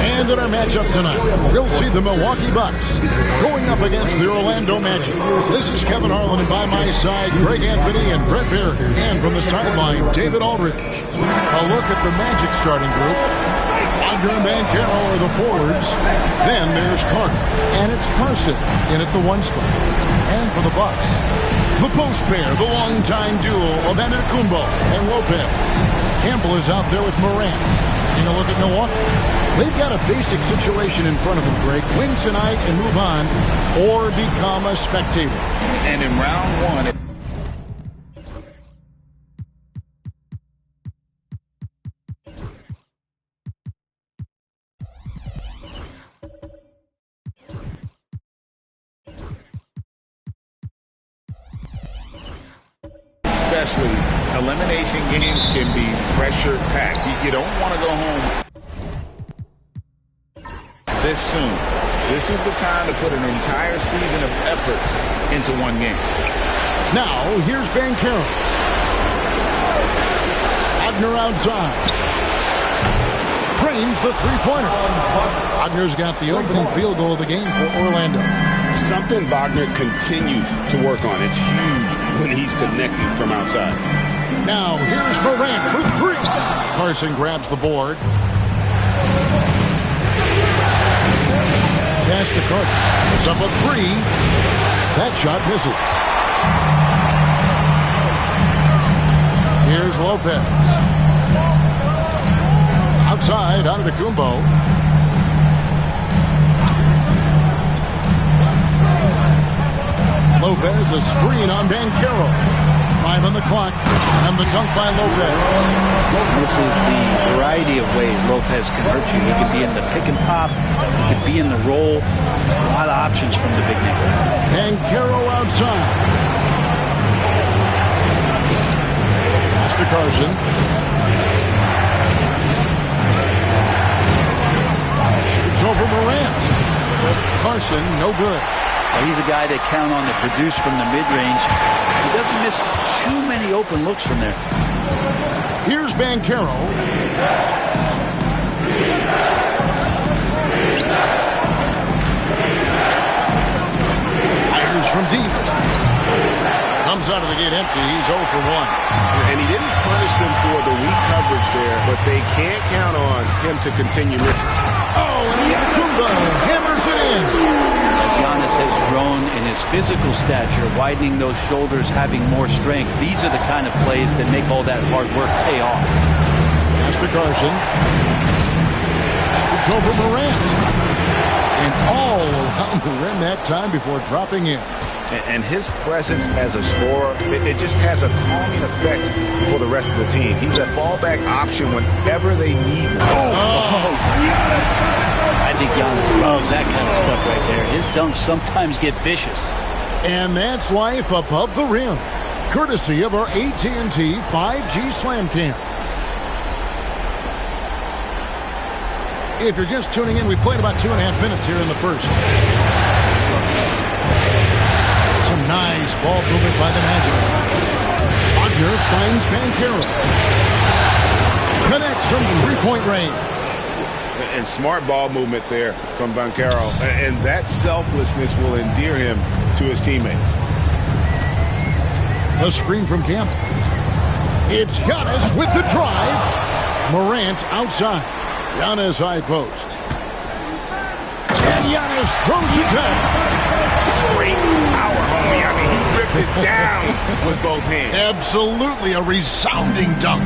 And in our matchup tonight, we'll see the Milwaukee Bucks going up against the Orlando Magic. This is Kevin Harlan, and by my side, Greg Anthony and Brett Barry. And from the sideline, David Aldridge. A look at the Magic starting group. Wagner and Banchero are the forwards. Then there's Carter. And it's Carson in at the 1 spot. And for the Bucks, the post pair, the longtime duo of Antetokounmpo and Lopez. Campbell is out there with Morant. Taking a look at Milwaukee. They've got a basic situation in front of them, Greg. Win tonight and move on, or become a spectator. And in round 1... Especially, elimination games can be pressure-packed. You don't want to go home this soon. This is the time to put an entire season of effort into one game. Now, here's Banchero. Wagner outside. Cranes the three-pointer. Wagner's got the opening field goal of the game for Orlando. Something Wagner continues to work on. It's huge when he's connecting from outside. Now, here's Morant for 3. Carson grabs the board. Pass to Carter. It's up a 3. That shot misses. Here's Lopez. Outside, Antetokounmpo. Lopez, a screen on Banchero. 5 on the clock, and the dunk by Lopez. This is the variety of ways Lopez can hurt you. He can be in the pick and pop. He can be in the roll. A lot of options from the big man. Banchero outside. Pass to Carson. It's over Morant. Carson, no good. He's a guy they count on to produce from the mid-range. He doesn't miss too many open looks from there. Here's Banchero. Fires from deep. Comes out of the gate empty. He's 0 for 1. And he didn't punish them for the weak coverage there, but they can't count on him to continue missing. Oh, and Antetokounmpo hammers it in. Giannis has grown in his physical stature, widening those shoulders, having more strength. These are the kind of plays that make all that hard work pay off. Pass to Carson. It's over Morant. And all around the rim that time before dropping in. And his presence as a scorer, it just has a calming effect for the rest of the team. He's a fallback option whenever they need him. I think Giannis loves that kind of stuff right there. His dunks sometimes get vicious. And that's life above the rim, courtesy of our AT&T 5G Slam Cam. If you're just tuning in, we played about 2.5 minutes here in the first. Some nice ball movement by the Magic. Wagner finds Banchero. Connects from three-point range. And smart ball movement there from Banchero. And that selflessness will endear him to his teammates. The screen from Campbell. It's Giannis with the drive. Morant outside. Giannis high post. And Giannis throws it down. Great power, homie. I mean, he ripped it down with both hands. Absolutely a resounding dunk.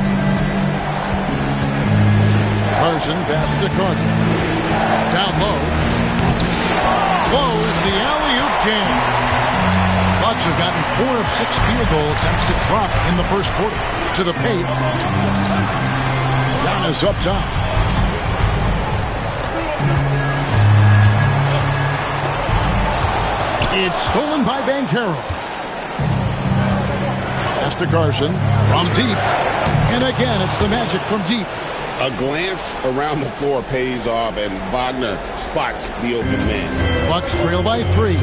Carson passes to Carter. Down low. Low is the alley-oop jam. Bucks have gotten 4 of 6 field goal attempts to drop in the first quarter. To the paint. Giannis up top. It's stolen by Banchero. Pass to Carson from deep. And again, it's the Magic from deep. A glance around the floor pays off, and Wagner spots the open man. Bucks trail by 3.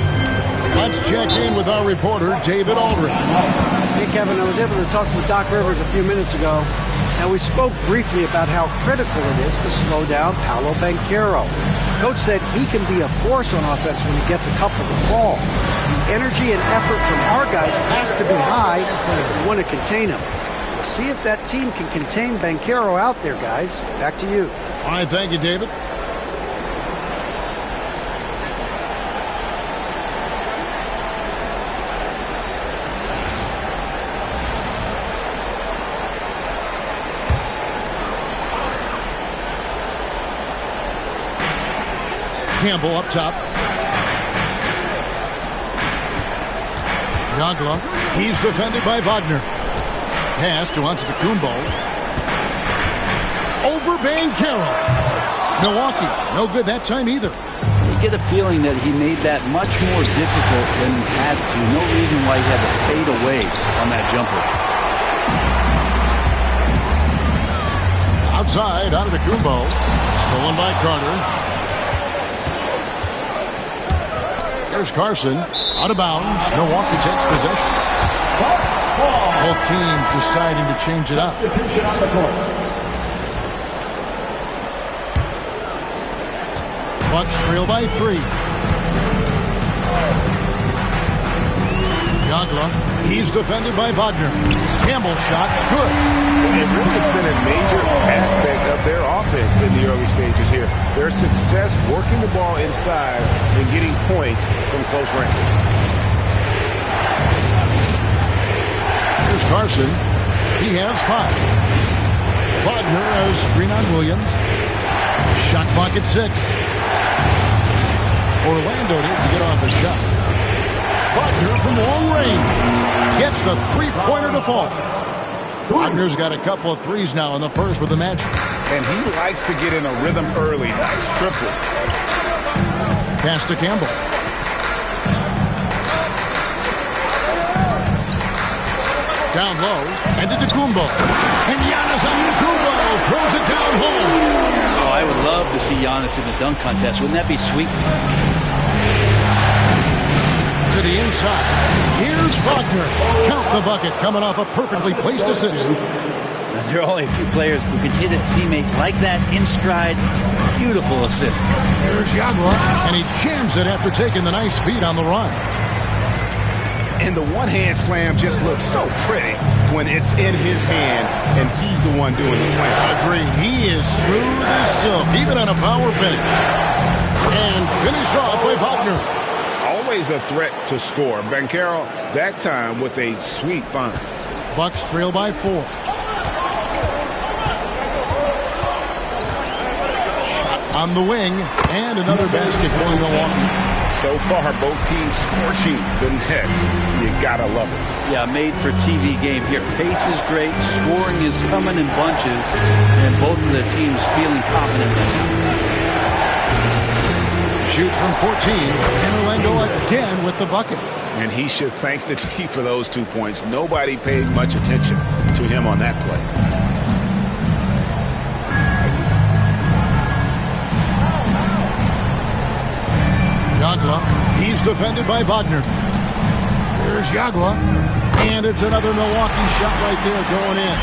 Let's check in with our reporter, David Aldridge. Hey, Kevin, I was able to talk with Doc Rivers a few minutes ago, and we spoke briefly about how critical it is to slow down Paolo Banchero. Coach said he can be a force on offense when he gets a couple to fall. The energy and effort from our guys has to be high if we want to contain him. We'll see if that team can contain Banchero out there, guys. Back to you. All right, thank you, David. Campbell up top. Yagla. He's defended by Wagner. Pass to Antetokounmpo. Over Banchero. Milwaukee. No good that time either. You get a feeling that he made that much more difficult than he had to. No reason why he had to fade away on that jumper. Outside, Antetokounmpo. Stolen by Carter. There's Carson, out of bounds. Milwaukee takes possession. Both teams deciding to change it up. Bucks trail by 3. Yagla, he's defended by Wagner. Campbell shot's good. And really, it's been a major aspect of their offense in the early stages here. Their success working the ball inside and getting points from close range. Here's Carson. He has 5. Wagner has screen on Williams. Shot clock at 6. Orlando needs to get off a shot. Wagner from long range gets the three-pointer to fall. Wagner's got a couple of threes now in the first with the match. And he likes to get in a rhythm early. Nice triple. Pass to Campbell. Down low, and to Antetokounmpo. And Giannis Antetokounmpo throws it down home. Oh, I would love to see Giannis in the dunk contest. Wouldn't that be sweet? To the inside. Here's Wagner. Count the bucket coming off a perfectly placed assist. There are only a few players who can hit a teammate like that in stride. Beautiful assist. Here's Yagla, and he jams it after taking the nice feed on the run. And the one-hand slam just looks so pretty when it's in his hand and he's the one doing the slam. Agreed. He is smooth as silk, even on a power finish. And finished off by Wagner. Always a threat to score. Banchero, that time with a sweet find. Bucks trail by 4. Shot on the wing, and another basket for Milwaukee. So far, both teams scorching the nets. You gotta love it. Yeah, made for TV game here. Pace is great, scoring is coming in bunches, and both of the teams feeling confident. Shoots from 14, and Orlando again with the bucket. And he should thank the team for those 2 points. Nobody paid much attention to him on that play. Yagla, he's defended by Wagner. Here's Yagla, and it's another Milwaukee shot right there going in.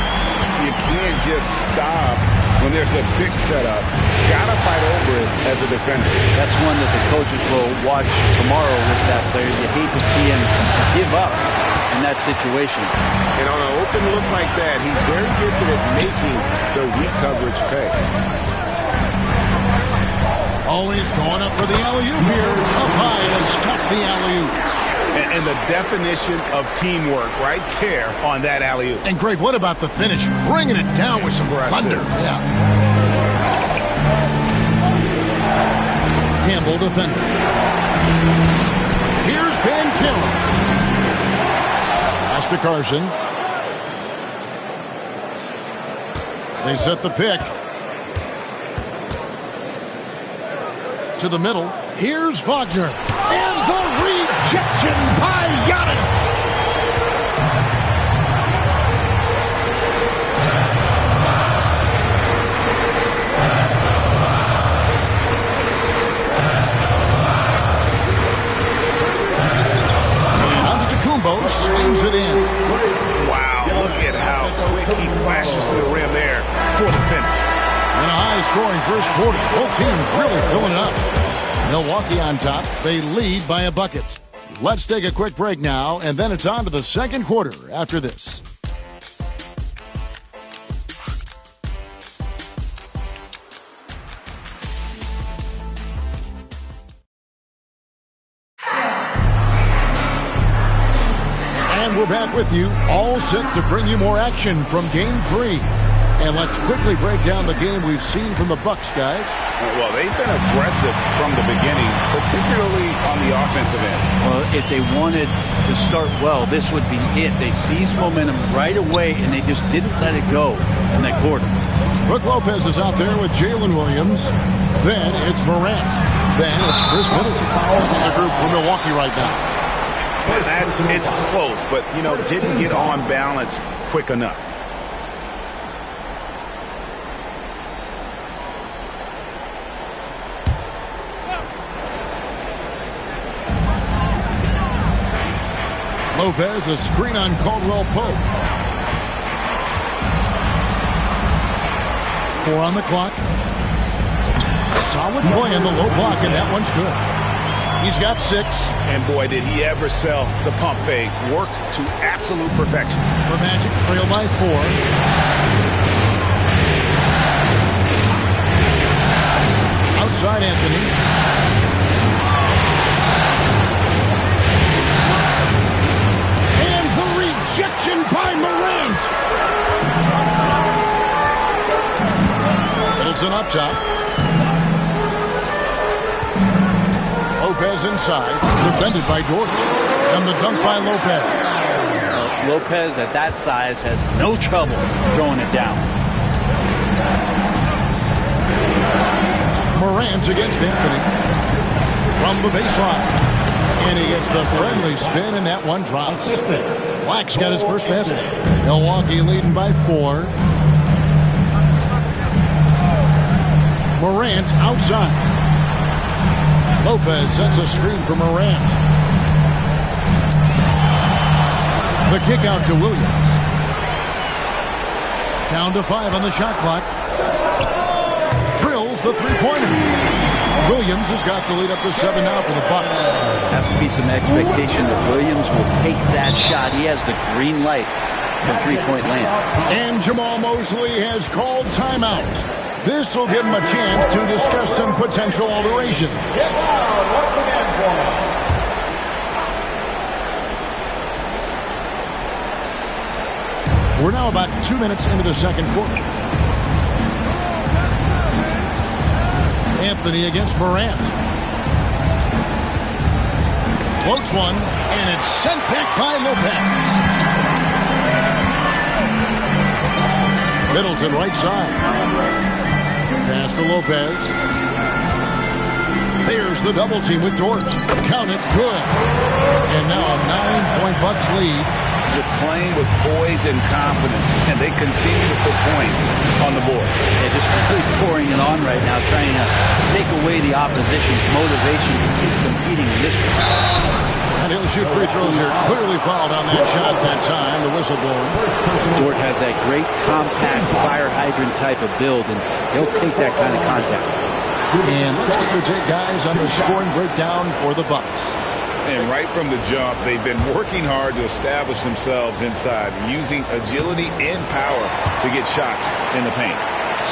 You can't just stop when there's a big setup. Gotta fight over it as a defender. That's one that the coaches will watch tomorrow with that player. You hate to see him give up in that situation. And on an open look like that, he's very gifted at making the weak coverage pay. Always going up for the alley-oop here. Up high to stuff the alley-oop. And the definition of teamwork right there on that alley-oop. And Greg, what about the finish? Bringing it down with some thunder. Yeah. Campbell defender. Here's Banchero. Pass to Carson. They set the pick. To the middle. Here's Wagner. And the rejection by Giannis. close to the rim there for the finish. In a high-scoring first quarter, both teams really filling it up. Milwaukee on top. They lead by a bucket. Let's take a quick break now, and then it's on to the second quarter after this. And we're back with you, all set to bring you more action from Game 3. And let's quickly break down the game we've seen from the Bucks, guys. Well, they've been aggressive from the beginning, particularly on the offensive end. Well, if they wanted to start well, this would be it. They seized momentum right away, and they just didn't let it go in that quarter. Brook Lopez is out there with Jalen Williams. Then it's Morant. Then it's Chris Middleton. That's the group for Milwaukee right now. It's close, but, didn't get on balance quick enough. Lopez, a screen on Caldwell Pope. 4 on the clock. Solid play in the low block, and that one's good. He's got 6. And boy, did he ever sell the pump fake. Worked to absolute perfection. The Magic trail by 4. Outside Anthony. And the rejection by Morant. Middleton up top. Lopez inside, defended by Dort. And the dunk by Lopez. Lopez at that size has no trouble throwing it down. Morant against Anthony. From the baseline. And he gets the friendly spin, and that one drops. Black's got his first basket. Milwaukee leading by 4. Morant outside. Lopez sets a screen for Morant. The kick out to Williams. Down to 5 on the shot clock. Drills the three-pointer. Williams has got the lead up to 7 now for the Bucks. Has to be some expectation that Williams will take that shot. He has the green light for three-point land. And Jamal Mosley has called timeout. This will give him a chance to discuss some potential alterations. We're now about 2 minutes into the second quarter. Anthony against Morant. Floats one, and it's sent back by Lopez. Middleton right side. Pass to Lopez. There's the double team with Dort. Count it, good. And now a 9-point Bucks lead. Just playing with poise and confidence, and they continue to put points on the board. Yeah, just really pouring it on right now, trying to take away the opposition's motivation to keep competing in this one. And he'll shoot free throws here. Clearly fouled on that shot that time. The whistle blowing. Dort has that great compact fire hydrant type of build, and he'll take that kind of contact. And let's get your take, guys, on the scoring breakdown for the Bucks. And right from the jump, they've been working hard to establish themselves inside, using agility and power to get shots in the paint.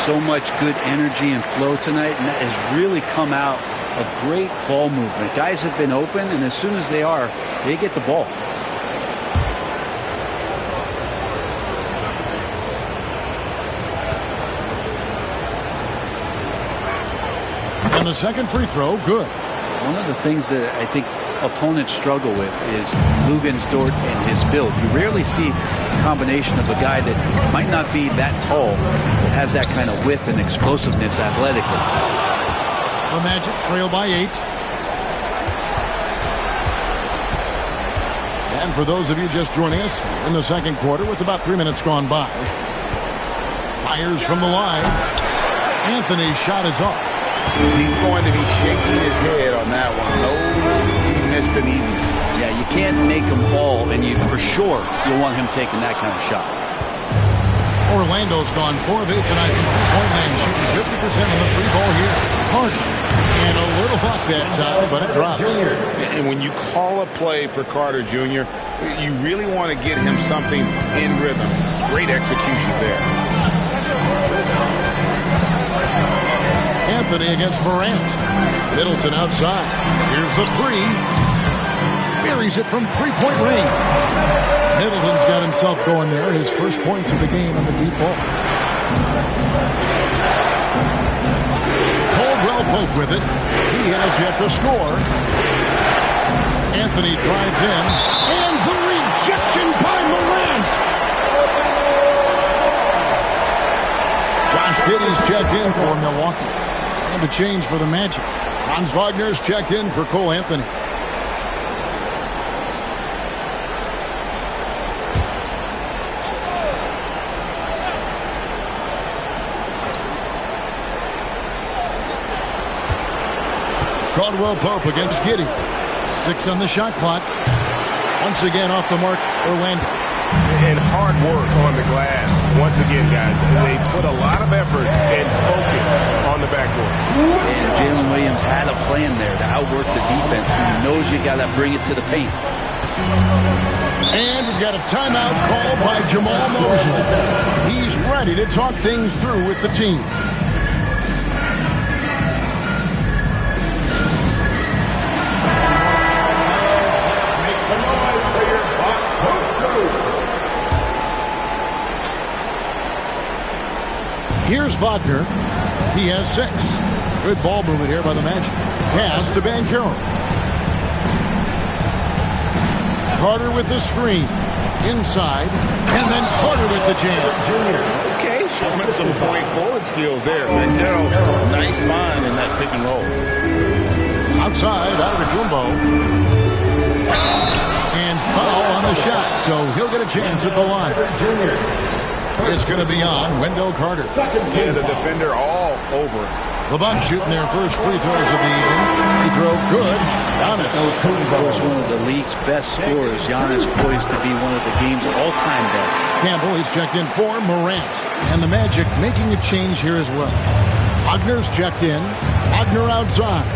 So much good energy and flow tonight, and that has really come out of great ball movement. Guys have been open, and as soon as they are, they get the ball. And the second free throw, good. One of the things that I think opponents struggle with is Luguentz Dort and his build. You rarely see a combination of a guy that might not be that tall, but has that kind of width and explosiveness athletically. The Magic trail by 8. And for those of you just joining us, we're in the second quarter with about 3 minutes gone by. Fires from the line. Anthony's shot is off. He's going to be shaking his head on that one. No, he missed an easy one. Yeah, you can't make them all, and for sure you'll want him taking that kind of shot. Orlando's gone 4 of 8 tonight from three-point land, shooting 50% on the free ball here. Hard. And a little luck that time, but it drops. And when you call a play for Carter Jr., you really want to get him something in rhythm. Great execution there. Anthony against Morant. Middleton outside. Here's the three. Buries it from three-point range. Middleton's got himself going there. His first points of the game on the deep ball. Caldwell Pope with it. He has yet to score. Anthony drives in. And the rejection by Morant. Josh Giddey's checked in for Milwaukee. And a change for the Magic. Franz Wagner's checked in for Cole Anthony. Caldwell Pope against Giddey. 6 on the shot clock. Once again off the mark, Orlando. And hard work on the glass. Once again, guys, they put a lot of effort and focus on the backboard. And Jalen Williams had a plan there to outwork the defense. He knows you got to bring it to the paint. And we've got a timeout called by Jamal Mosley. He's ready to talk things through with the team. Here's Wagner. He has 6. Good ball movement here by the Magic. Pass to Banchero. Carter with the screen. Inside. And then Carter with the jam. Okay, showing some point forward skills there. Banchero, nice find in that pick and roll. Outside, out of the Jumbo. And foul on the shot, so he'll get a chance at the line. It's going to be on Wendell Carter. And the defender all over. LeBron shooting their first free throws of the evening. Free throw good. Giannis. Of course, one of the league's best scorers. Giannis poised to be one of the game's all-time best. Campbell, he's checked in for Morant. And the Magic making a change here as well. Wagner's checked in. Wagner outside.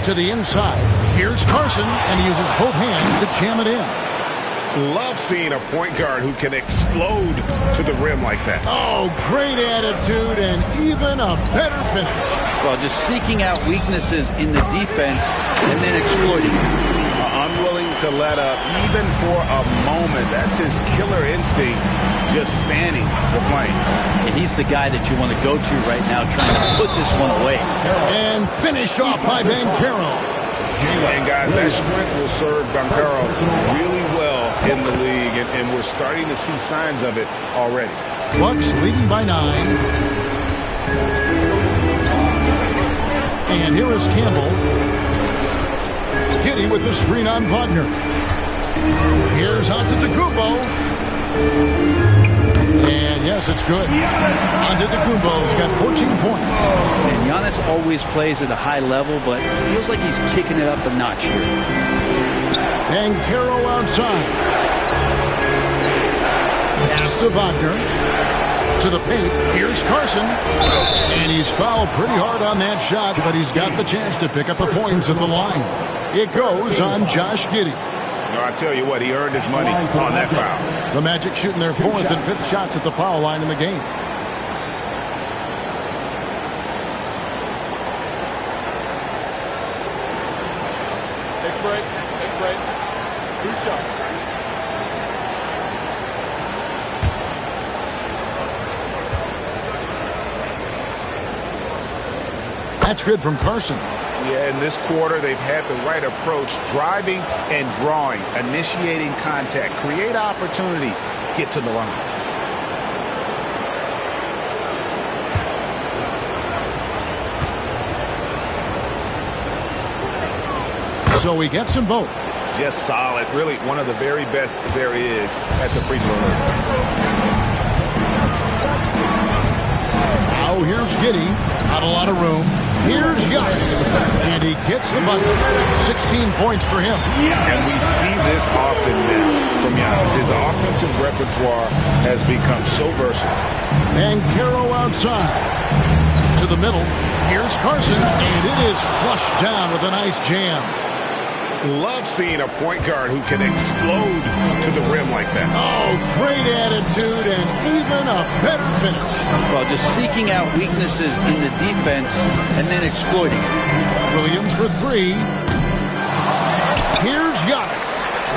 To the inside. Here's Carson, and he uses both hands to jam it in. Love seeing a point guard who can explode to the rim like that. Oh, great attitude and even a better finish. Well, just seeking out weaknesses in the defense and then exploiting it. Unwilling to let up even for a moment. That's his killer instinct, just fanning the flame. And he's the guy that you want to go to right now trying to put this one away. And finished off by Banchero. And guys, that strength will serve Banchero really well in the league, and we're starting to see signs of it already. Bucks leading by 9. And here is Campbell. Giddey with the screen on Wagner. Here's Antetokounmpo. And yes, it's good. Antetokounmpo's got 14 points. And Giannis always plays at a high level, but it feels like he's kicking it up a notch here. Banchero outside. Pass to Wagner. To the paint. Here's Carson. And he's fouled pretty hard on that shot, but he's got the chance to pick up the points at the line. It goes on Josh Giddey. No, I tell you what, he earned his money on that foul. The Magic shooting their 4th and 5th shots at the foul line in the game. Take a break. Take a break. 2 shots. That's good from Carson. Yeah, in this quarter, they've had the right approach, driving and drawing, initiating contact, create opportunities, get to the line. So he gets them both. Just solid. Really one of the very best there is at the free throw line. Now here's Giddey. Not a lot of room. Here's Giannis, and he gets the bucket. 16 points for him. And we see this often now from Giannis. His offensive repertoire has become so versatile. And Caro outside. To the middle. Here's Carson, and it is flushed down with a nice jam. Love seeing a point guard who can explode to the rim like that. Oh, great attitude and even a better finish. Well, just seeking out weaknesses in the defense and then exploiting it. Williams for three. Here's Giannis.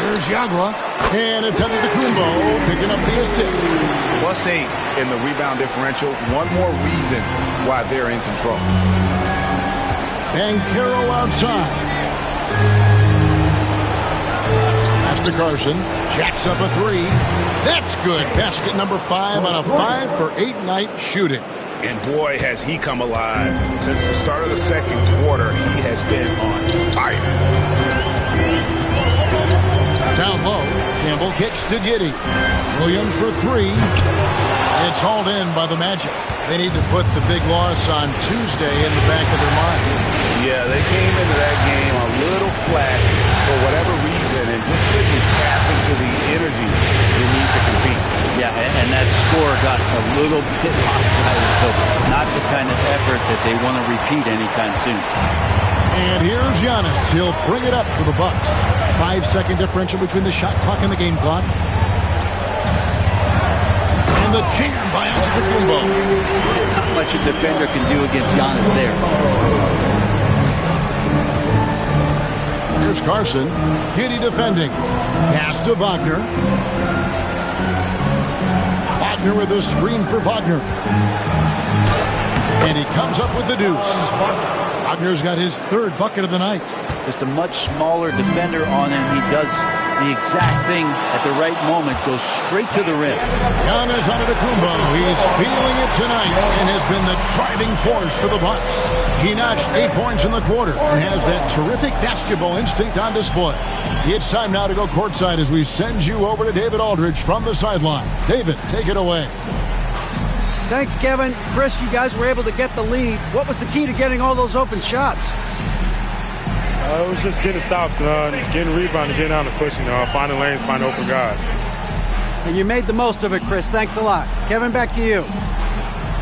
Here's Yagla. And it's Antetokounmpo picking up the assist. +8 in the rebound differential. One more reason why they're in control. And Caro outside. To Carson, jacks up a three. That's good. Basket number 5 on a 5-for-8 night shooting. And boy, has he come alive. Since the start of the second quarter, he has been on fire. Down low, Campbell kicks to Giddey. Williams for three. It's hauled in by the Magic. They need to put the big loss on Tuesday in the back of their mind. Yeah, they came into that game a little flat for whatever reason and just couldn't tap into the energy they need to compete. Yeah, and that score got a little bit lopsided, so not the kind of effort that they want to repeat anytime soon. And here's Giannis. He'll bring it up for the Bucks. 5-second differential between the shot clock and the game clock. And the jam by Antetokounmpo. Not much a defender can do against Giannis there. Here's Carson. Giddey defending. Pass to Wagner. Wagner with a screen for Wagner. And he comes up with the deuce. Wagner's got his third bucket of the night. Just a much smaller defender on him. He does the exact thing at the right moment. Goes straight to the rim. Giannis Antetokounmpo. He's feeling it tonight and has been the driving force for the Bucks. He notched 8 points in the quarter and has that terrific basketball instinct on display. It's time now to go courtside as we send you over to David Aldridge from the sideline. David, take it away. Thanks, Kevin. Chris, you guys were able to get the lead. What was the key to getting all those open shots? It was just getting stops, getting rebound, and getting out and pushing, finding lanes, finding open guys. And you made the most of it, Chris. Thanks a lot. Kevin, back to you.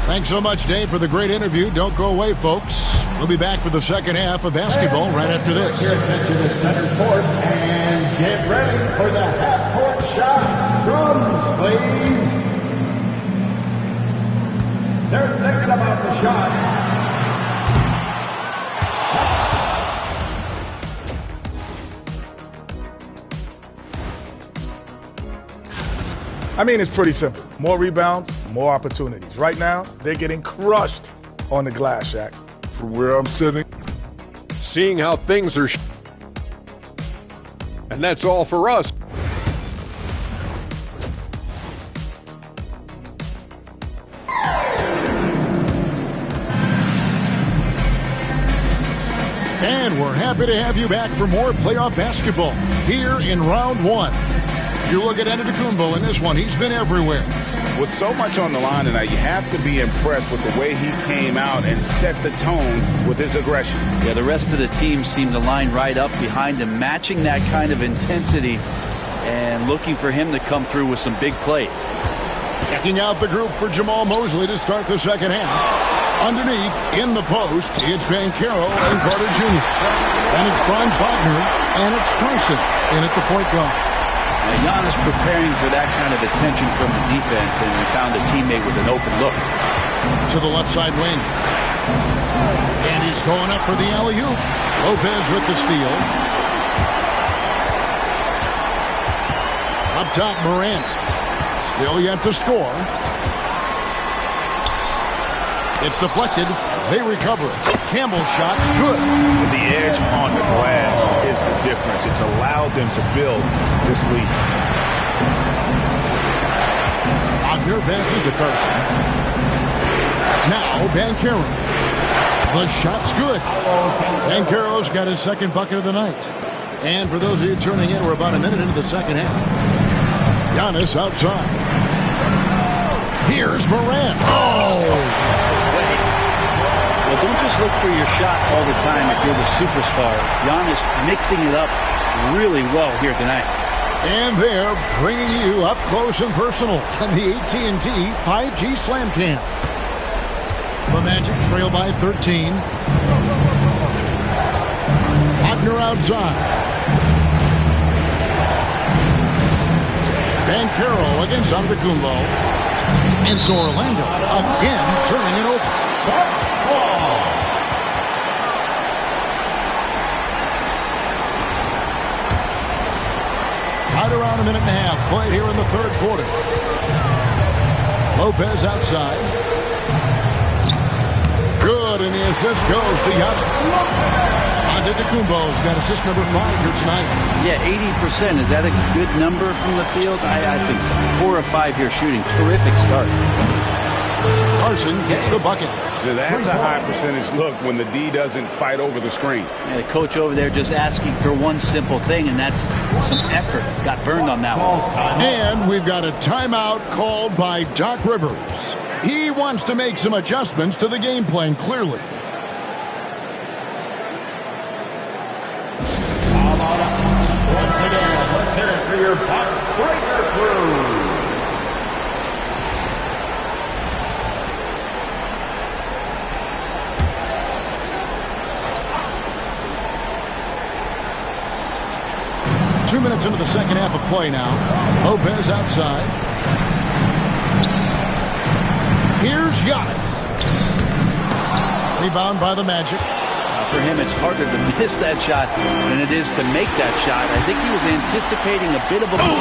Thanks so much, Dave, for the great interview. Don't go away, folks. We'll be back for the second half of basketball right after this. Your attention to center court and get ready for the half-court shot. Drums, please. They're thinking about the shot. I mean, it's pretty simple. More rebounds, more opportunities. Right now, they're getting crushed on the glass, Shaq. From where I'm sitting, seeing how things are, and that's all for us. And we're happy to have you back for more playoff basketball here in round one. You look at Antetokounmpo in this one. He's been everywhere. With so much on the line tonight, you have to be impressed with the way he came out and set the tone with his aggression. Yeah, the rest of the team seemed to line right up behind him, matching that kind of intensity and looking for him to come through with some big plays. Checking out the group for Jamal Mosley to start the second half. Underneath, in the post, it's Banchero and Carter Jr. And it's Franz Wagner, and it's Carson in at the point guard. Giannis preparing for that kind of attention from the defense, and he found a teammate with an open look. To the left side wing. And he's going up for the alley-oop. Lopez with the steal. Up top, Morant. Still yet to score. It's deflected. They recover. Campbell's shot's good. The edge on the glass is the difference. It's allowed them to build this lead. Wagner passes to Carson. Now Banchero. The shot's good. Banchero's got his second bucket of the night. And for those of you tuning in, we're about a minute into the second half. Giannis outside. Here's Morant. Oh! Well, don't just look for your shot all the time if you're the superstar. Giannis mixing it up really well here tonight. And they're bringing you up close and personal on the AT&T 5G Slam Cam. The Magic trail by 13. Wagner outside. Banchero against Antetokounmpo. And so Orlando again turning it over. Right around a minute and a half played here in the third quarter. Lopez outside. Good, and the assist goes to Giannis. Antetokounmpo's got assist number 5 here tonight. Yeah, 80%. Is that a good number from the field? I think so. 4 of 5 here shooting. Terrific start. Carson gets the bucket. So that's a high percentage look when the D doesn't fight over the screen. Yeah, the coach over there just asking for one simple thing, and that's some effort. Got burned on that one. And we've got a timeout called by Doc Rivers. He wants to make some adjustments to the game plan, clearly. Once again, let's hear it for your Bucks Breaker crew. Two minutes into the second half of play now. Lopez outside. Here's Giannis. Rebound by the Magic. For him, it's harder to miss that shot than it is to make that shot. I think he was anticipating a bit of a move.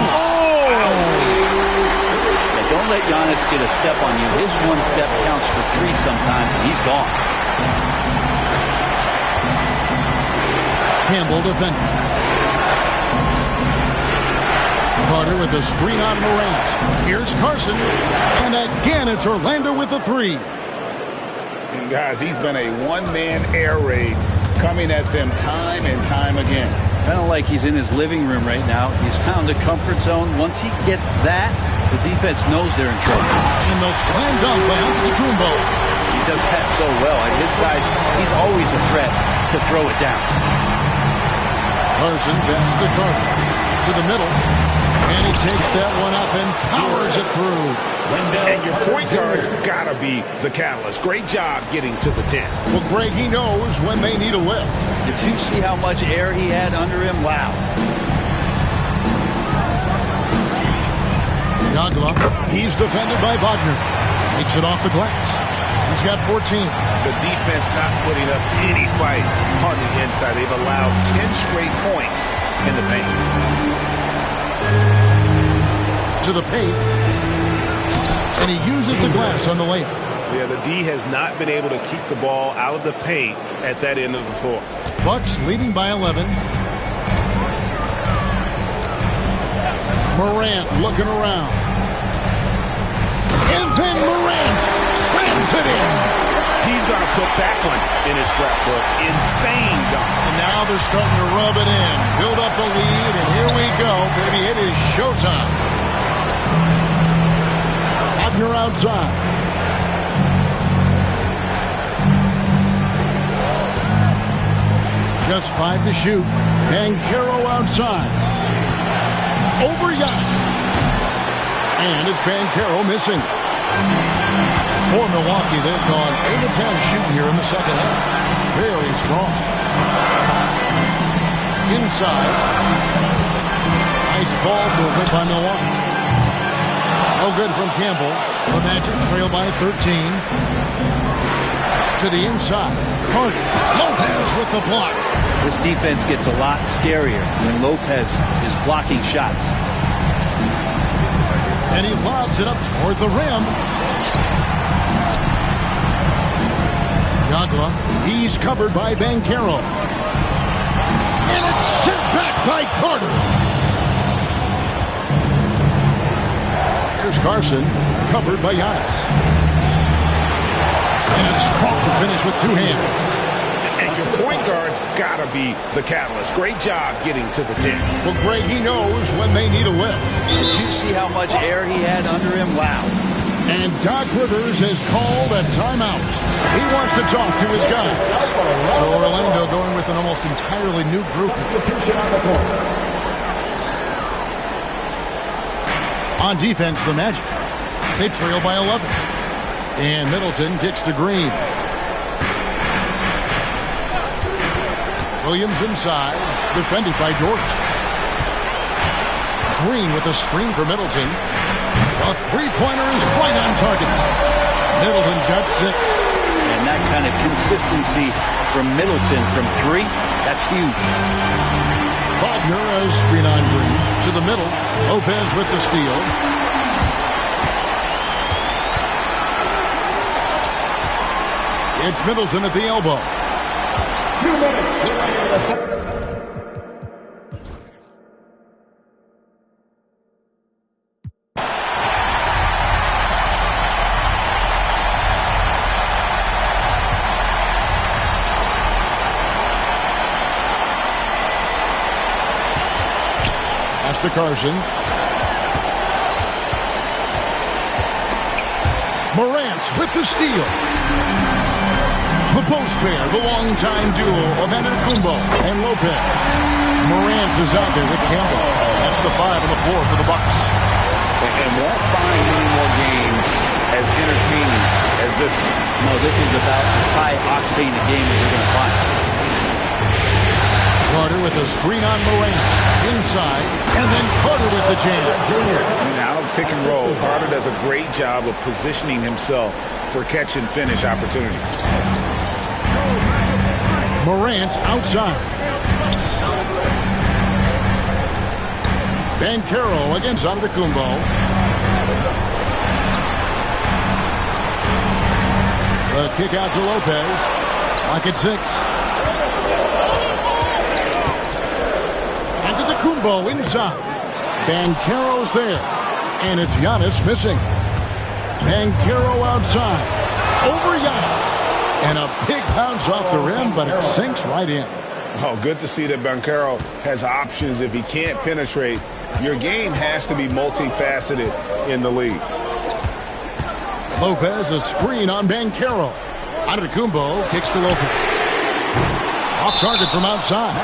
Yeah, don't let Giannis get a step on you. His one step counts for 3 sometimes, and he's gone. Campbell defending. Carter with a screen on Morant. Here's Carson. And again, it's Orlando with the 3. And guys, he's been a one-man air raid coming at them time and time again. Kind of like he's in his living room right now. He's found a comfort zone. Once he gets that, the defense knows they're in trouble. And the slam dunk by Antetokounmpo. He does that so well. At his size, he's always a threat to throw it down. Carson backs to Carter. To the middle. And he takes that one up and powers it through. And your point guard's got to be the catalyst. Great job getting to the 10. Well, Greg, he knows when they need a lift. Did you see how much air he had under him? Wow. Yagla, he's defended by Wagner. Makes it off the glass. He's got 14. The defense not putting up any fight on the inside. They've allowed 10 straight points in the paint. To the paint. And he uses the glass on the layup. Yeah, the D has not been able to keep the ball out of the paint at that end of the floor. Bucks leading by 11. Morant looking around. And then Morant slams it in. He's going to put that one in his scrapbook. Insane dunk. And now they're starting to rub it in. Build up the lead, and here we go, baby. It is showtime. Wagner outside. Just 5 to shoot. Banchero outside. Over Giannis. And it's Banchero missing. For Milwaukee, they've gone 8 of 10 shooting here in the second half. Very strong. Inside. Nice ball movement by Milwaukee. No good from Campbell. The Magic trail by 13. To the inside. Carter. Lopez with the block. This defense gets a lot scarier when Lopez is blocking shots. And he lobs it up toward the rim. Yagla. He's covered by Banchero. And it's sent back by Carter. Here's Carson, covered by Giannis. And a strong finish with 2 hands. And your point guard's got to be the catalyst. Great job getting to the 10. Well, Greg, he knows when they need a lift. Did you see how much air he had under him? Wow. And Doc Rivers has called a timeout. He wants to talk to his guys. So Orlando going with an almost entirely new group. On defense, the Magic. They trail by 11. And Middleton kicks to Green. Williams inside, defended by Dort. Green with a screen for Middleton. A three-pointer is right on target. Middleton's got 6. And that kind of consistency from Middleton from 3, that's huge. Wagner as screen on Green. To the middle. Lopez with the steal. It's Middleton at the elbow. 2 minutes remaining in the third. To Carson. Morant with the steal. The post pair, the longtime duo of Antetokounmpo and Lopez. Morant is out there with Campbell. That's the 5 on the floor for the Bucks. And won't find many more games as entertaining as this one. No, this is about as high octane a game as you're going to find. Carter with a screen on Morant. Inside, and then Carter with the jam. Now pick and roll. Carter does a great job of positioning himself for catch and finish opportunities. Morant outside. Banchero against Antetokounmpo. The kick out to Lopez. Lock at 6. Antetokounmpo inside. Banchero's there. And it's Giannis missing. Banchero outside. Over Giannis. And a big bounce off the rim, but it sinks right in. Oh, good to see that Banchero has options if he can't penetrate. Your game has to be multifaceted in the league. Lopez, a screen on Banchero. Antetokounmpo kicks to Lopez. Off target from outside.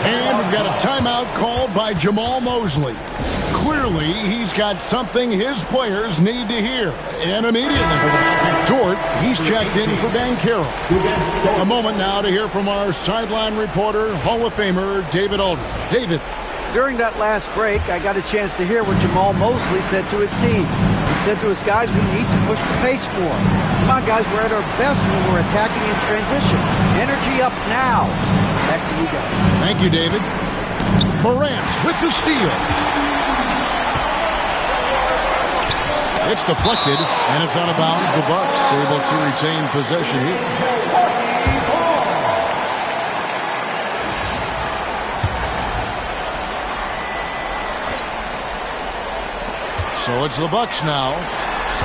And we've got a timeout called by Jamal Mosley. Clearly, he's got something his players need to hear. And immediately, Dort, he's checked in for Banchero. A moment now to hear from our sideline reporter, Hall of Famer David Aldridge. David. During that last break, I got a chance to hear what Jamal Mosley said to his team. He said to his guys, we need to push the pace more. Come on, guys, we're at our best when we're attacking in transition. Energy up now. Back to you guys. Thank you, David. Morant with the steal. It's deflected, and it's out of bounds. The Bucks able to retain possession here. So it's the Bucks now.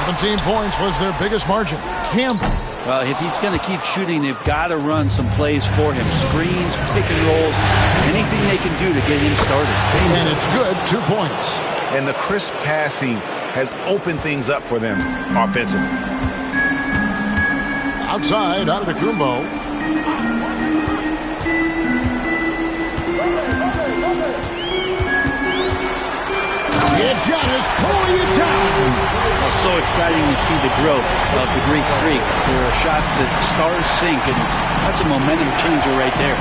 17 points was their biggest margin. Campbell. Well, if he's going to keep shooting, they've got to run some plays for him. Screens, pick and rolls, anything they can do to get him started. And it's good, 2 points. And the crisp passing has opened things up for them offensively. Outside, Antetokounmpo. It's Giannis pulling it down. It's so exciting to see the growth of the Greek Freak. There are shots that stars sink, and that's a momentum changer right there.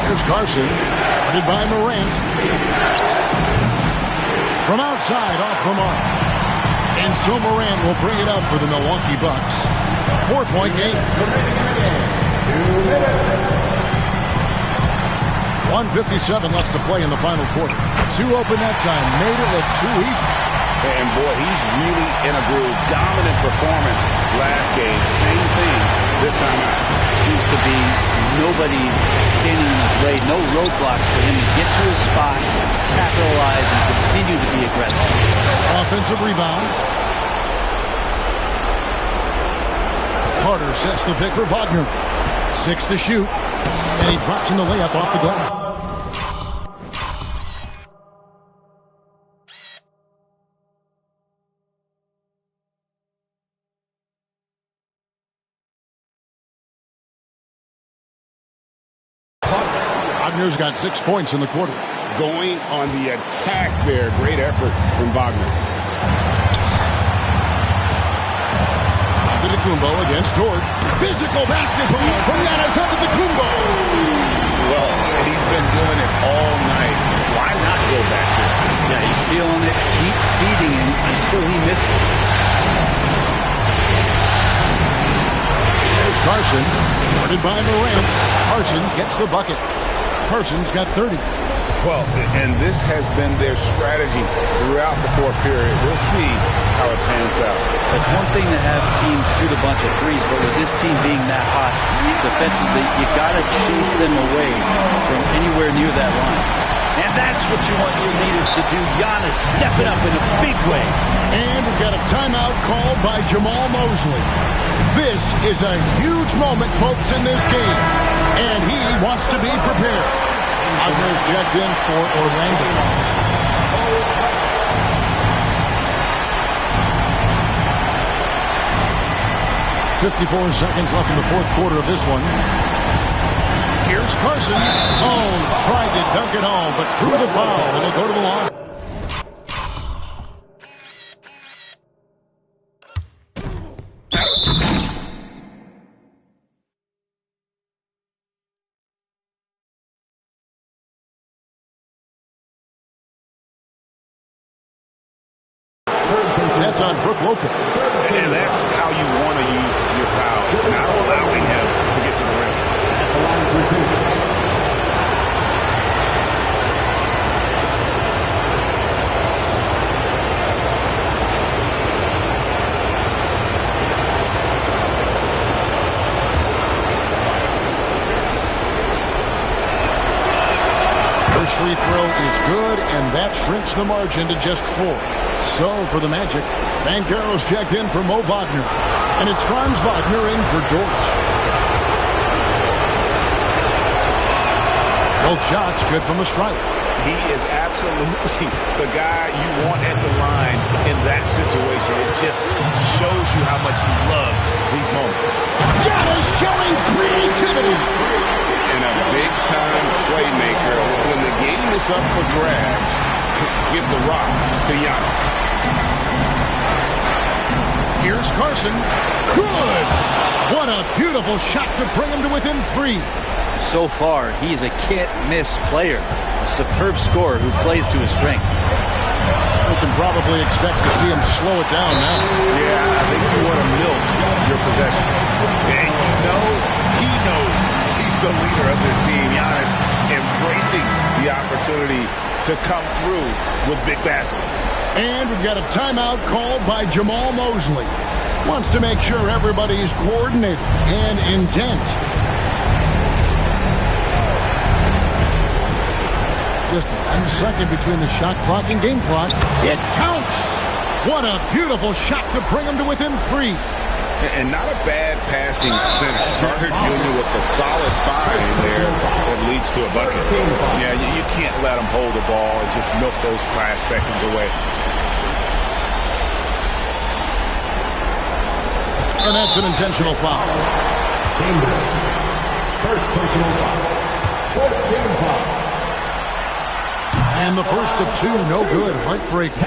Here's Carson, guarded by Morant. From outside, off the mark. And so Morant will bring it up for the Milwaukee Bucks. 4-point game. 1:57 left to play in the final quarter. 2 open that time. Made it look too easy. And boy, he's really in a groove. Dominant performance last game. Same thing this time out. Seems to be nobody standing in his way. No roadblocks for him to get to his spot, capitalize, and continue to be aggressive. Offensive rebound. Carter sets the pick for Wagner. 6 to shoot. And he drops in the layup off the glass. Wagner's got 6 points in the quarter. Going on the attack there. Great effort from Wagner. Antetokounmpo against Dort. Physical basketball from Giannis Antetokounmpo. Well, he's been doing it all night. Why not go back to it? Yeah, he's feeling it. Keep feeding him until he misses. There's Carson. Guarded by Morant. Carson gets the bucket. Carson's got 30. Well, and this has been their strategy throughout the fourth period. We'll see how it pans out. It's one thing to have teams shoot a bunch of threes, but with this team being that hot defensively, you got to chase them away from anywhere near that line. And that's what you want your leaders to do. Giannis stepping up in a big way. And we've got a timeout called by Jamal Mosley. This is a huge moment, folks, in this game. And he wants to be prepared. Wagner's checked in for Orlando. 54 seconds left in the fourth quarter of this one. Here's Carson. Oh, tried to dunk it home, but drew the foul. It'll go to the line. That's on Brook Lopez. And that's how you want to use your fouls, not allowing him to get to the rim. At the line for two. First free throw is good, and that shrinks the margin to just 4. So for the Magic, Banchero's checked in for Mo Wagner. And it's Franz Wagner in for Dort. Both shots good from the stripe. He is absolutely the guy you want at the line in that situation. It just shows you how much he loves these moments. Giannis showing creativity. And a big-time playmaker. When the game is up for grabs, give the rock to Giannis. Here's Carson. Good! What a beautiful shot to bring him to within 3. So far, he's a can't-miss player. A superb scorer who plays to his strength. We can probably expect to see him slow it down now. Yeah, I think you want to milk your possession. And you know, he knows he's the leader of this team. Giannis embracing the opportunity to come through with big baskets. And we've got a timeout called by Jamal Mosley. Wants to make sure everybody's coordinated and intent. Just 1 second between the shot clock and game clock. It counts! What a beautiful shot to bring him to within 3. And not a bad passing center. Carter Jr. with a solid 5 there that leads to a bucket. Yeah, you can't let him hold the ball and just milk those last seconds away. And that's an intentional foul. First personal foul. Fourth team foul. And the first of 2, no good. Heartbreaker.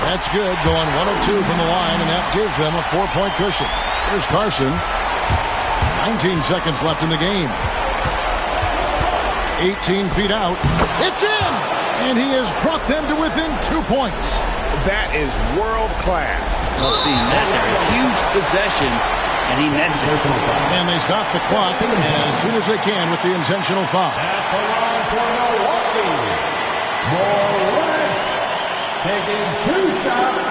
That's good, going 1 of 2 from the line, and that gives them a 4-point cushion. Here's Carson. 19 seconds left in the game. 18 feet out. It's in! And he has brought them to within 2 points. That is world class. Well, seeing that there, a huge possession, and he nets it. And they stop the clock as soon as they can with the intentional foul. At the line for Milwaukee, Morant taking 2 shots.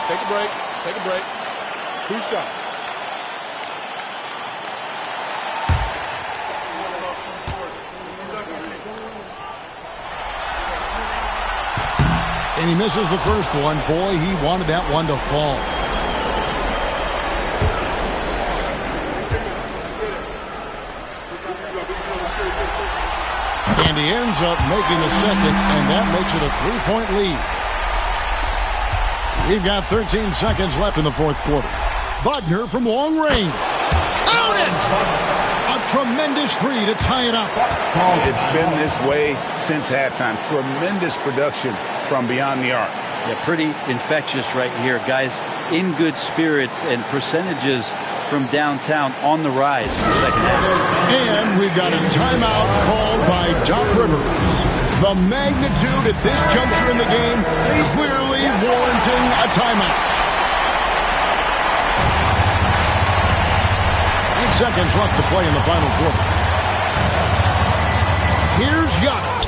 Take a break. Take a break. 2 shots. And he misses the first one. Boy, he wanted that one to fall. And he ends up making the second, and that makes it a 3-point lead. We've got 13 seconds left in the fourth quarter. Wagner from long range. Count it! A tremendous three to tie it up. It's been this way since halftime. Tremendous production from beyond the arc. Yeah, pretty infectious right here. Guys in good spirits and percentages from downtown on the rise in the second half. And we've got a timeout called by Doc Rivers. The magnitude at this juncture in the game clearly warranting a timeout. 8 seconds left to play in the final quarter. Here's Giannis.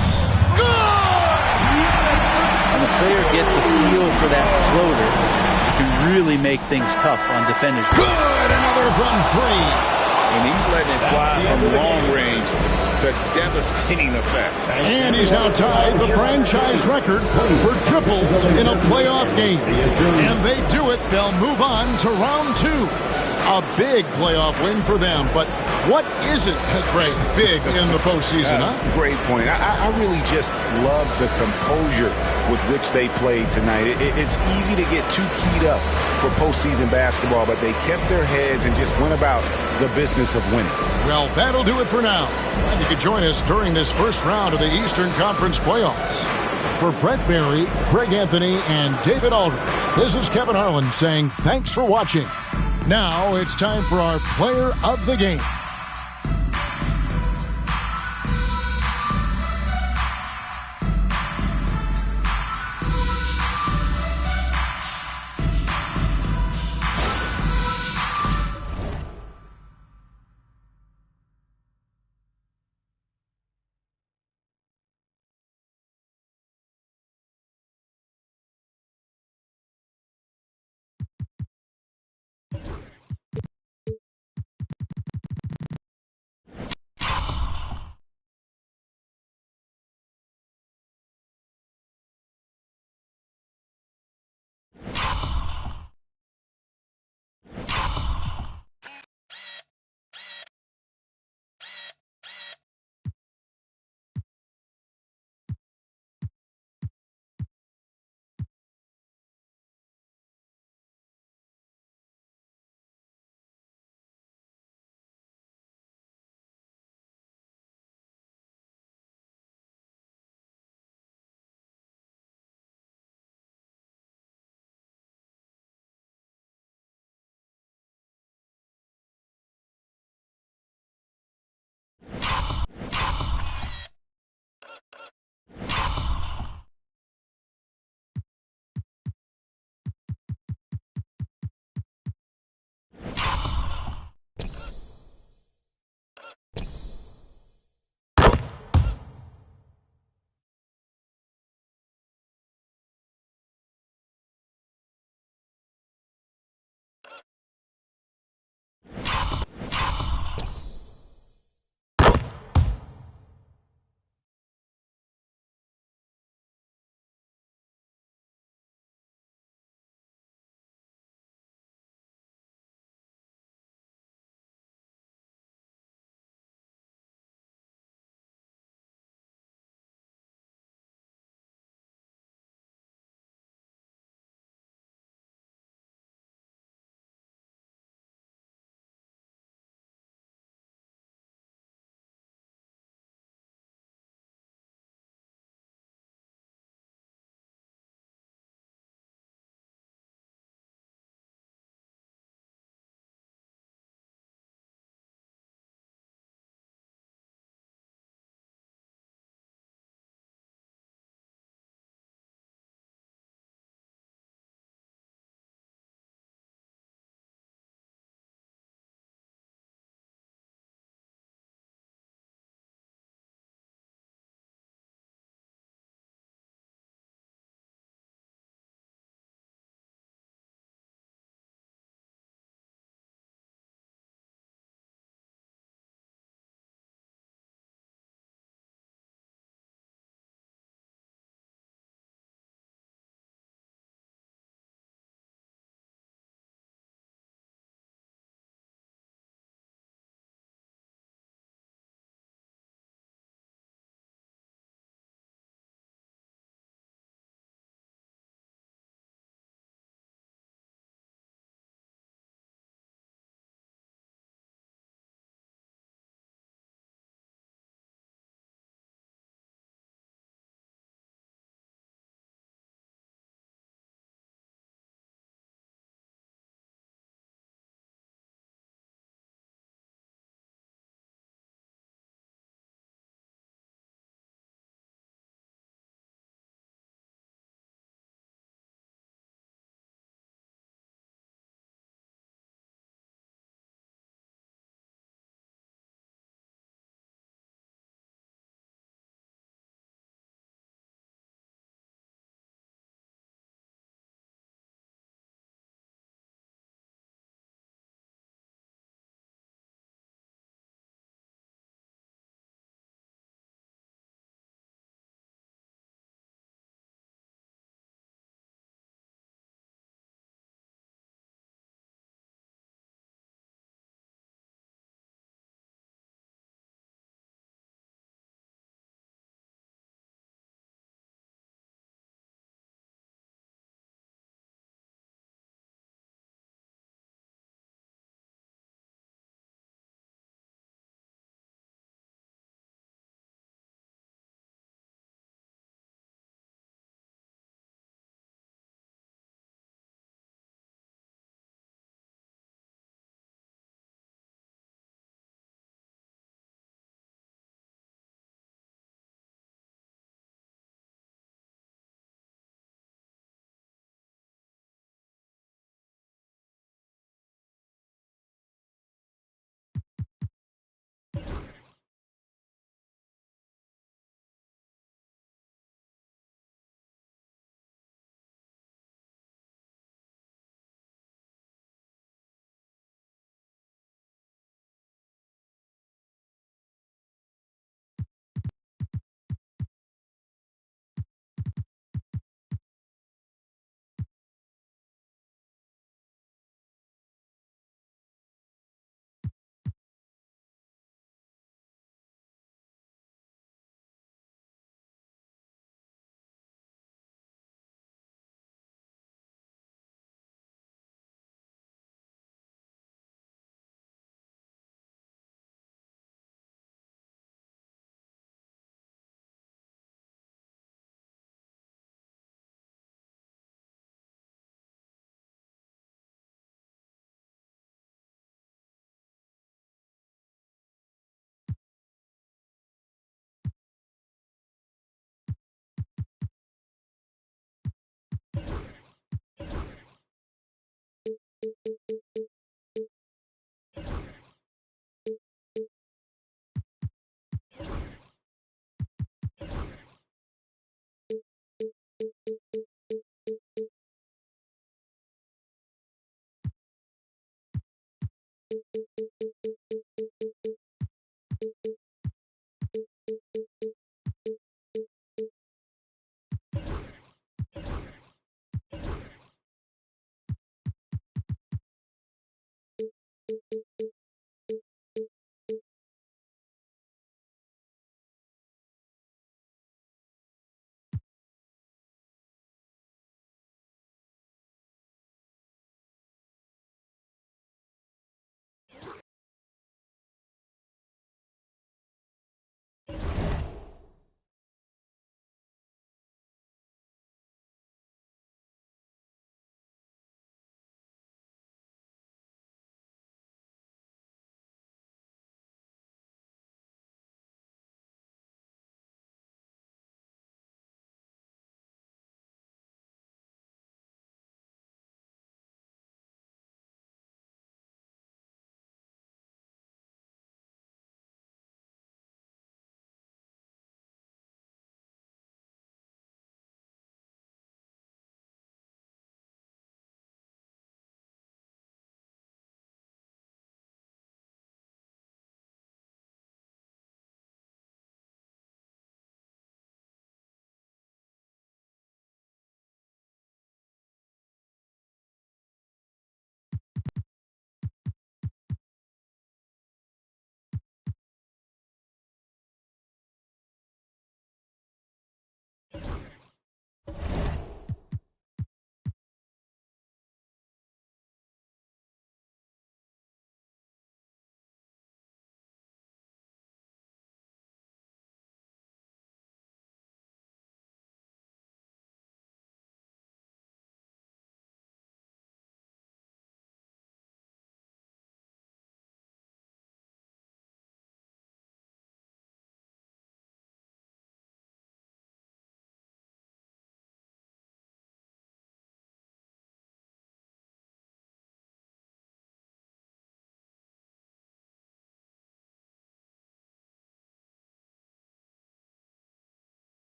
When the player gets a feel for that floater, it can really make things tough on defenders. Good! Another from three. And he's letting it fly from long range to devastating effect. And he's now tied the franchise record for triples in a playoff game. And they do it. They'll move on to round two. A big playoff win for them. But what isn't, Greg, big in the postseason, huh? Great point. I really just love the composure with which they played tonight. It's easy to get too keyed up for postseason basketball, but they kept their heads and just went about the business of winning. Well, that'll do it for now. Glad you could join us during this first round of the Eastern Conference playoffs. For Brett Barry, Greg Anthony, and David Aldridge, this is Kevin Harlan saying thanks for watching. Now it's time for our player of the game.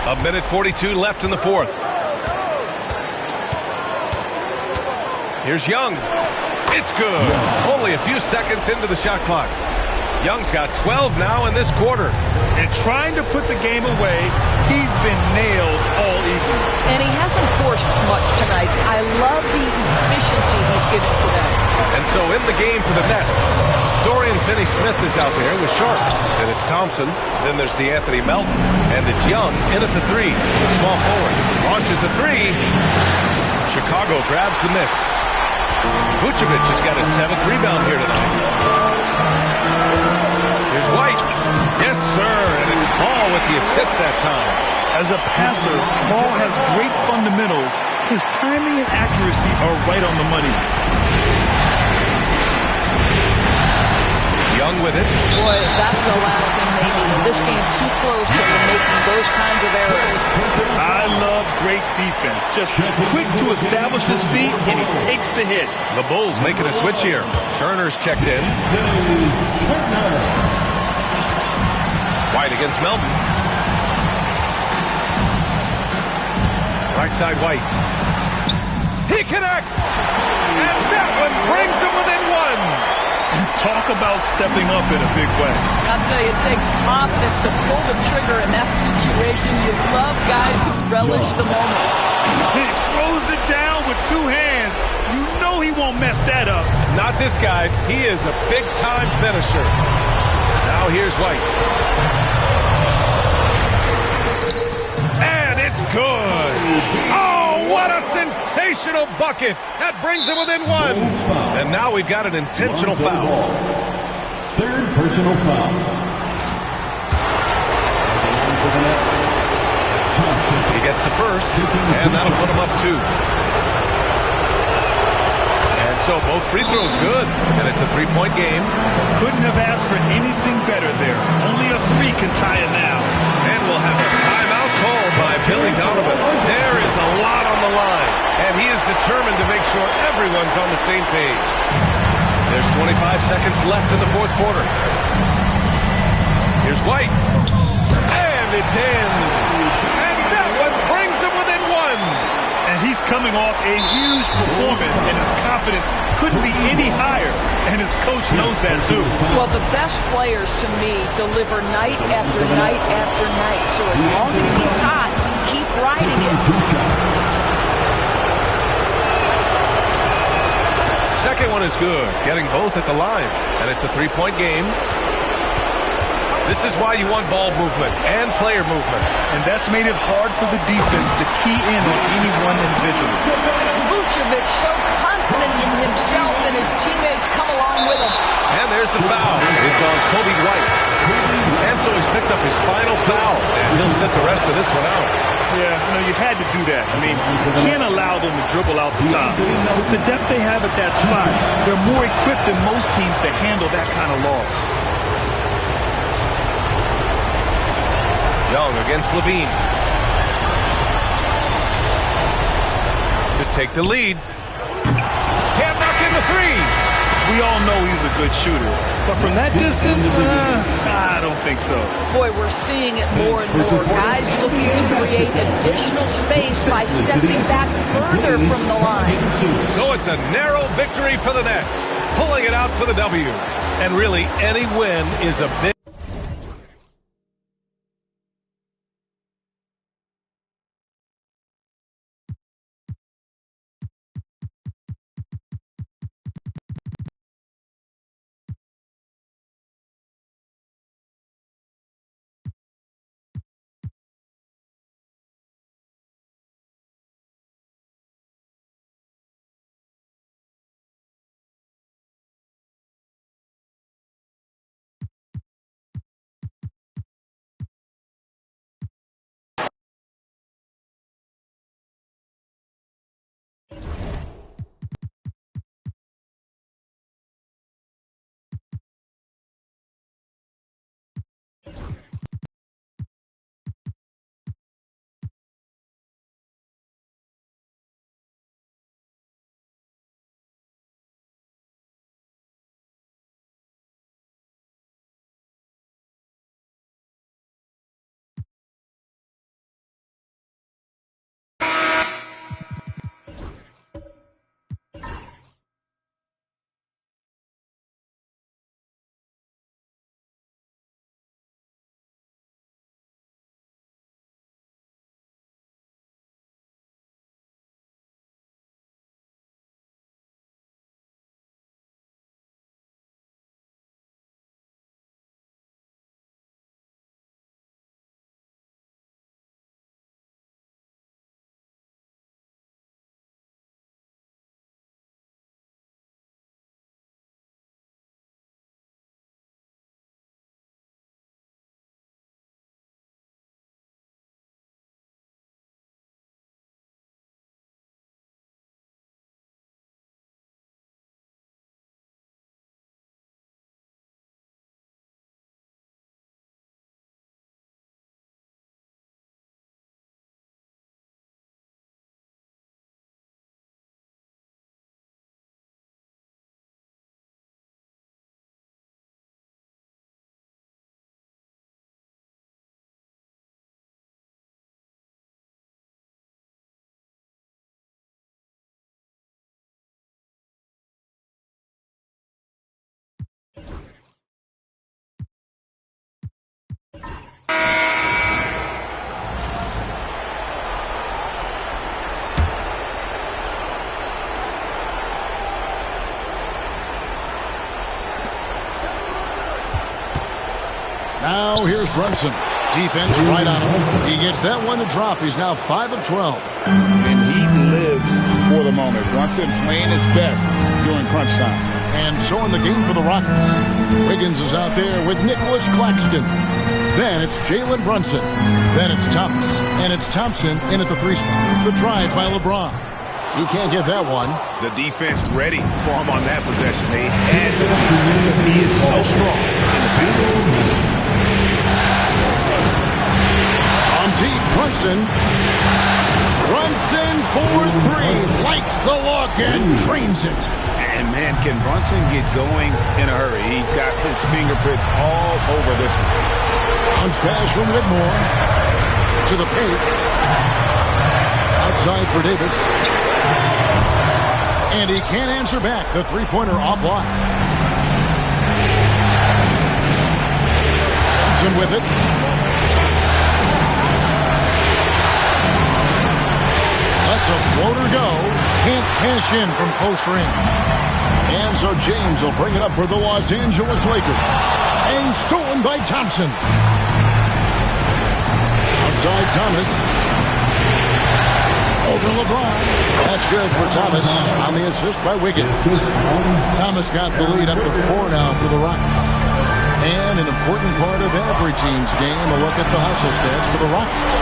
A minute 42 left in the fourth. Here's Young. It's good. Only a few seconds into the shot clock. Young's got 12 now in this quarter. And trying to put the game away, he's been nails all evening. And he hasn't forced much tonight. I love the efficiency he's given today. And so in the game for the Nets, Dorian Finney-Smith is out there with Sharp. And it's Thompson. Then there's DeAnthony Melton. And it's Young in at the three. The small forward launches a three. Chicago grabs the miss. Vucevic has got his 7th rebound here tonight. Here's White. Yes, sir. And it's Ball with the assist that time. As a passer, Ball has great fundamentals. His timing and accuracy are right on the money. Young with it. Boy, that's the last thing they need. This game too close to them making those kinds of errors. I love great defense. Just quick to establish his feet, and he takes the hit. The Bulls making a switch here. Turner's checked in. White against Melton. Right side White. He connects! And that one brings him within one! Talk about stepping up in a big way. I'll tell you, it takes confidence to pull the trigger in that situation. You love guys who relish the moment. He throws it down with two hands. You know he won't mess that up. Not this guy. He is a big-time finisher. Now here's White. And it's good. Oh, what a sensational bucket. That brings him within one. And now we've got an intentional foul. Third personal foul. He gets the first, and that'll put him up 2. And so both free throws good, and it's a 3-point game. Couldn't have asked for anything better there. Only a 3 can tie it now. And we'll have a timeout called by Billy Donovan. There is a lot on the line, and he is determined to make sure everyone's on the same page. There's 25 seconds left in the fourth quarter. Here's White. And it's in. And that one brings him within one. And he's coming off a huge performance, and his confidence couldn't be any higher. And his coach knows that, too. Well, the best players, to me, deliver night after night after night. So as long as he's hot, keep riding it. Second one is good, getting both at the line. And it's a 3-point game. This is why you want ball movement and player movement. And that's made it hard for the defense to key in on any one individual. Vucevic so confident in himself, and his teammates come along with him. And there's the foul. It's on Kobe White. And so he's picked up his final foul, and he'll sit the rest of this one out. Yeah, you had to do that. I mean, you can't allow them to dribble out the top. With the depth they have at that spot, they're more equipped than most teams to handle that kind of loss. Young against Levine. To take the lead. Can't knock in the 3. We all know he's a good shooter. But from that distance, I don't think so. Boy, we're seeing it more and more. Guys looking to create additional space by stepping back further from the line. So it's a narrow victory for the Nets, pulling it out for the W. And really, any win is a big Now here's Brunson. Defense right on him. He gets that one to drop. He's now 5 of 12. And he lives for the moment. Brunson playing his best during crunch time. And so in the game for the Rockets, Wiggins is out there with Nicholas Claxton. Then it's Jalen Brunson. Then it's Thomas. And it's Thompson in at the 3 spot. The drive by LeBron. He can't get that one. The defense ready for him on that possession. They had to be because he is so strong in the field. On deep, Brunson. Brunson for 3. Likes the look and drains it. And, man, can Brunson get going in a hurry? He's got his fingerprints all over this one. Bounce pass from Whitmore. To the paint. Outside for Davis. And he can't answer back. The three-pointer offline. Brunson with it. Lets a floater go. Can't cash in from close range. And so James will bring it up for the Los Angeles Lakers. And stolen by Thompson. Outside Thomas. Over LeBron. That's good for Thomas on the assist by Wiggins. Thomas got the lead up to 4 now for the Rockets. And an important part of every team's game, a look at the hustle stats for the Rockets.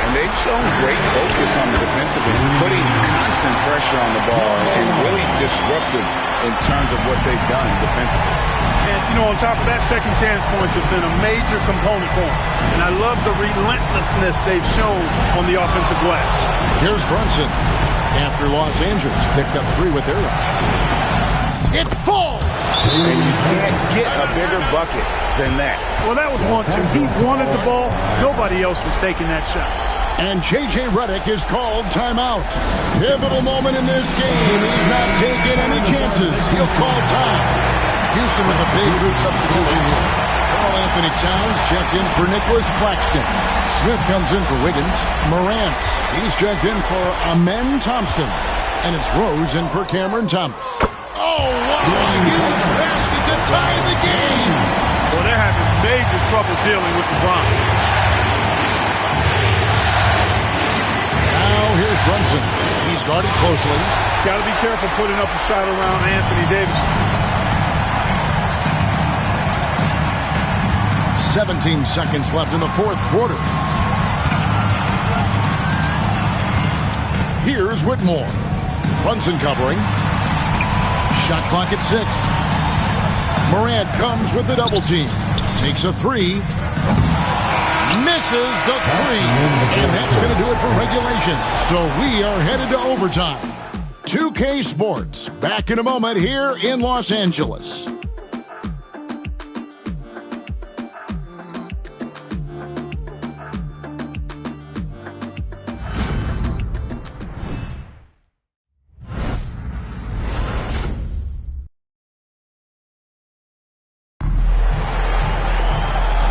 And they've shown great focus on the defensive end, putting constant pressure on the ball and really disruptive in terms of what they've done defensively. And, you know, on top of that, second chance points have been a major component for them. And I love the relentlessness they've shown on the offensive glass. Here's Brunson. After Los Angeles picked up 3 with their rush. It falls! And you can't get a bigger bucket than that. Well, that was 1-2. He wanted the ball. Nobody else was taking that shot. And J.J. Redick is called timeout. Pivotal moment in this game. He's not taking any chances. He'll call time. Houston with a big group substitution here. Carl Anthony Towns checked in for Nicholas Claxton. Smith comes in for Wiggins. Morant, he's checked in for Amen Thompson. And it's Rose in for Cameron Thomas. Oh, what a huge basket to tie the game. Well, they're having major trouble dealing with LeBron. Now here's Brunson. He's guarded closely. Got to be careful putting up a shot around Anthony Davis. 17 seconds left in the 4th quarter. Here's Whitmore. Brunson covering. Shot clock at 6. Morant comes with the double team. Takes a 3. Misses the 3. And that's going to do it for regulation. So we are headed to overtime. 2K Sports. Back in a moment here in Los Angeles.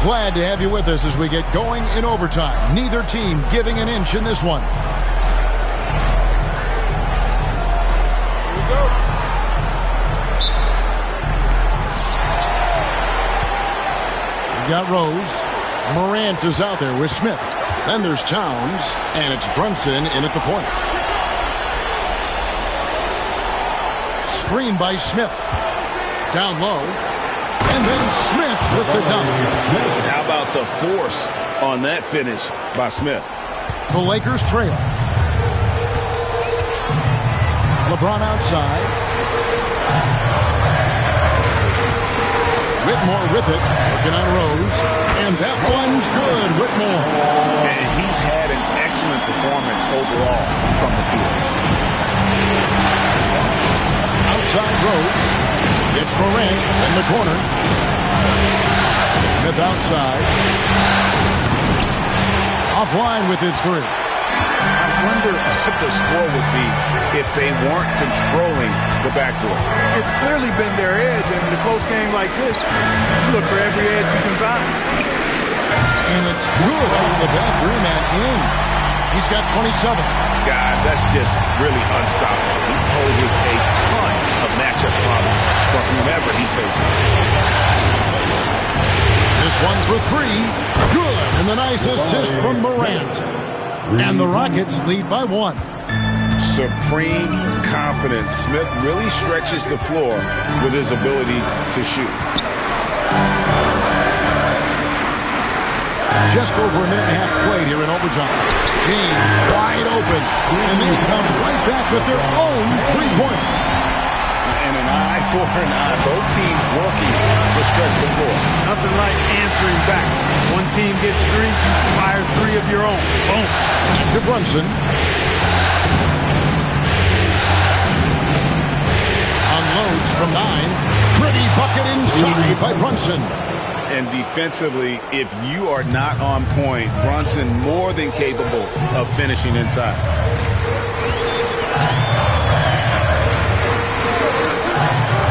Glad to have you with us as we get going in overtime. Neither team giving an inch in this one. Here we go. We got Rose. Morant is out there with Smith. Then there's Towns, and it's Brunson in at the point. Screen by Smith. Down low. And then Smith with the dunk. How about the force on that finish by Smith? The Lakers trail. LeBron outside. Whitmore with it. Looking on Rose. And that one's good. Whitmore. And he's had an excellent performance overall from the field. Outside Rose. Gets Morant in the corner. Smith outside. Offline with his 3. I wonder what the score would be if they weren't controlling the backboard. It's clearly been their edge, and in a close game like this, you look for every edge you can find. And it's good off the back rim and in. He's got 27. Guys, that's just really unstoppable. He poses a ton of matchup problems for whomever he's facing. This one for three. Good. And the nice assist from Morant. And the Rockets lead by 1. Supreme confidence. Smith really stretches the floor with his ability to shoot. Just over a minute and a half played here in overtime. James wide open. And they come right back with their own three-pointer. And an eye for an eye. Both teams working to stretch the floor. Nothing like answering back. One team gets 3, you fire 3 of your own. Boom. To Brunson. Unloads from 9. Pretty bucket inside by Brunson. And defensively, if you are not on point, Brunson more than capable of finishing inside.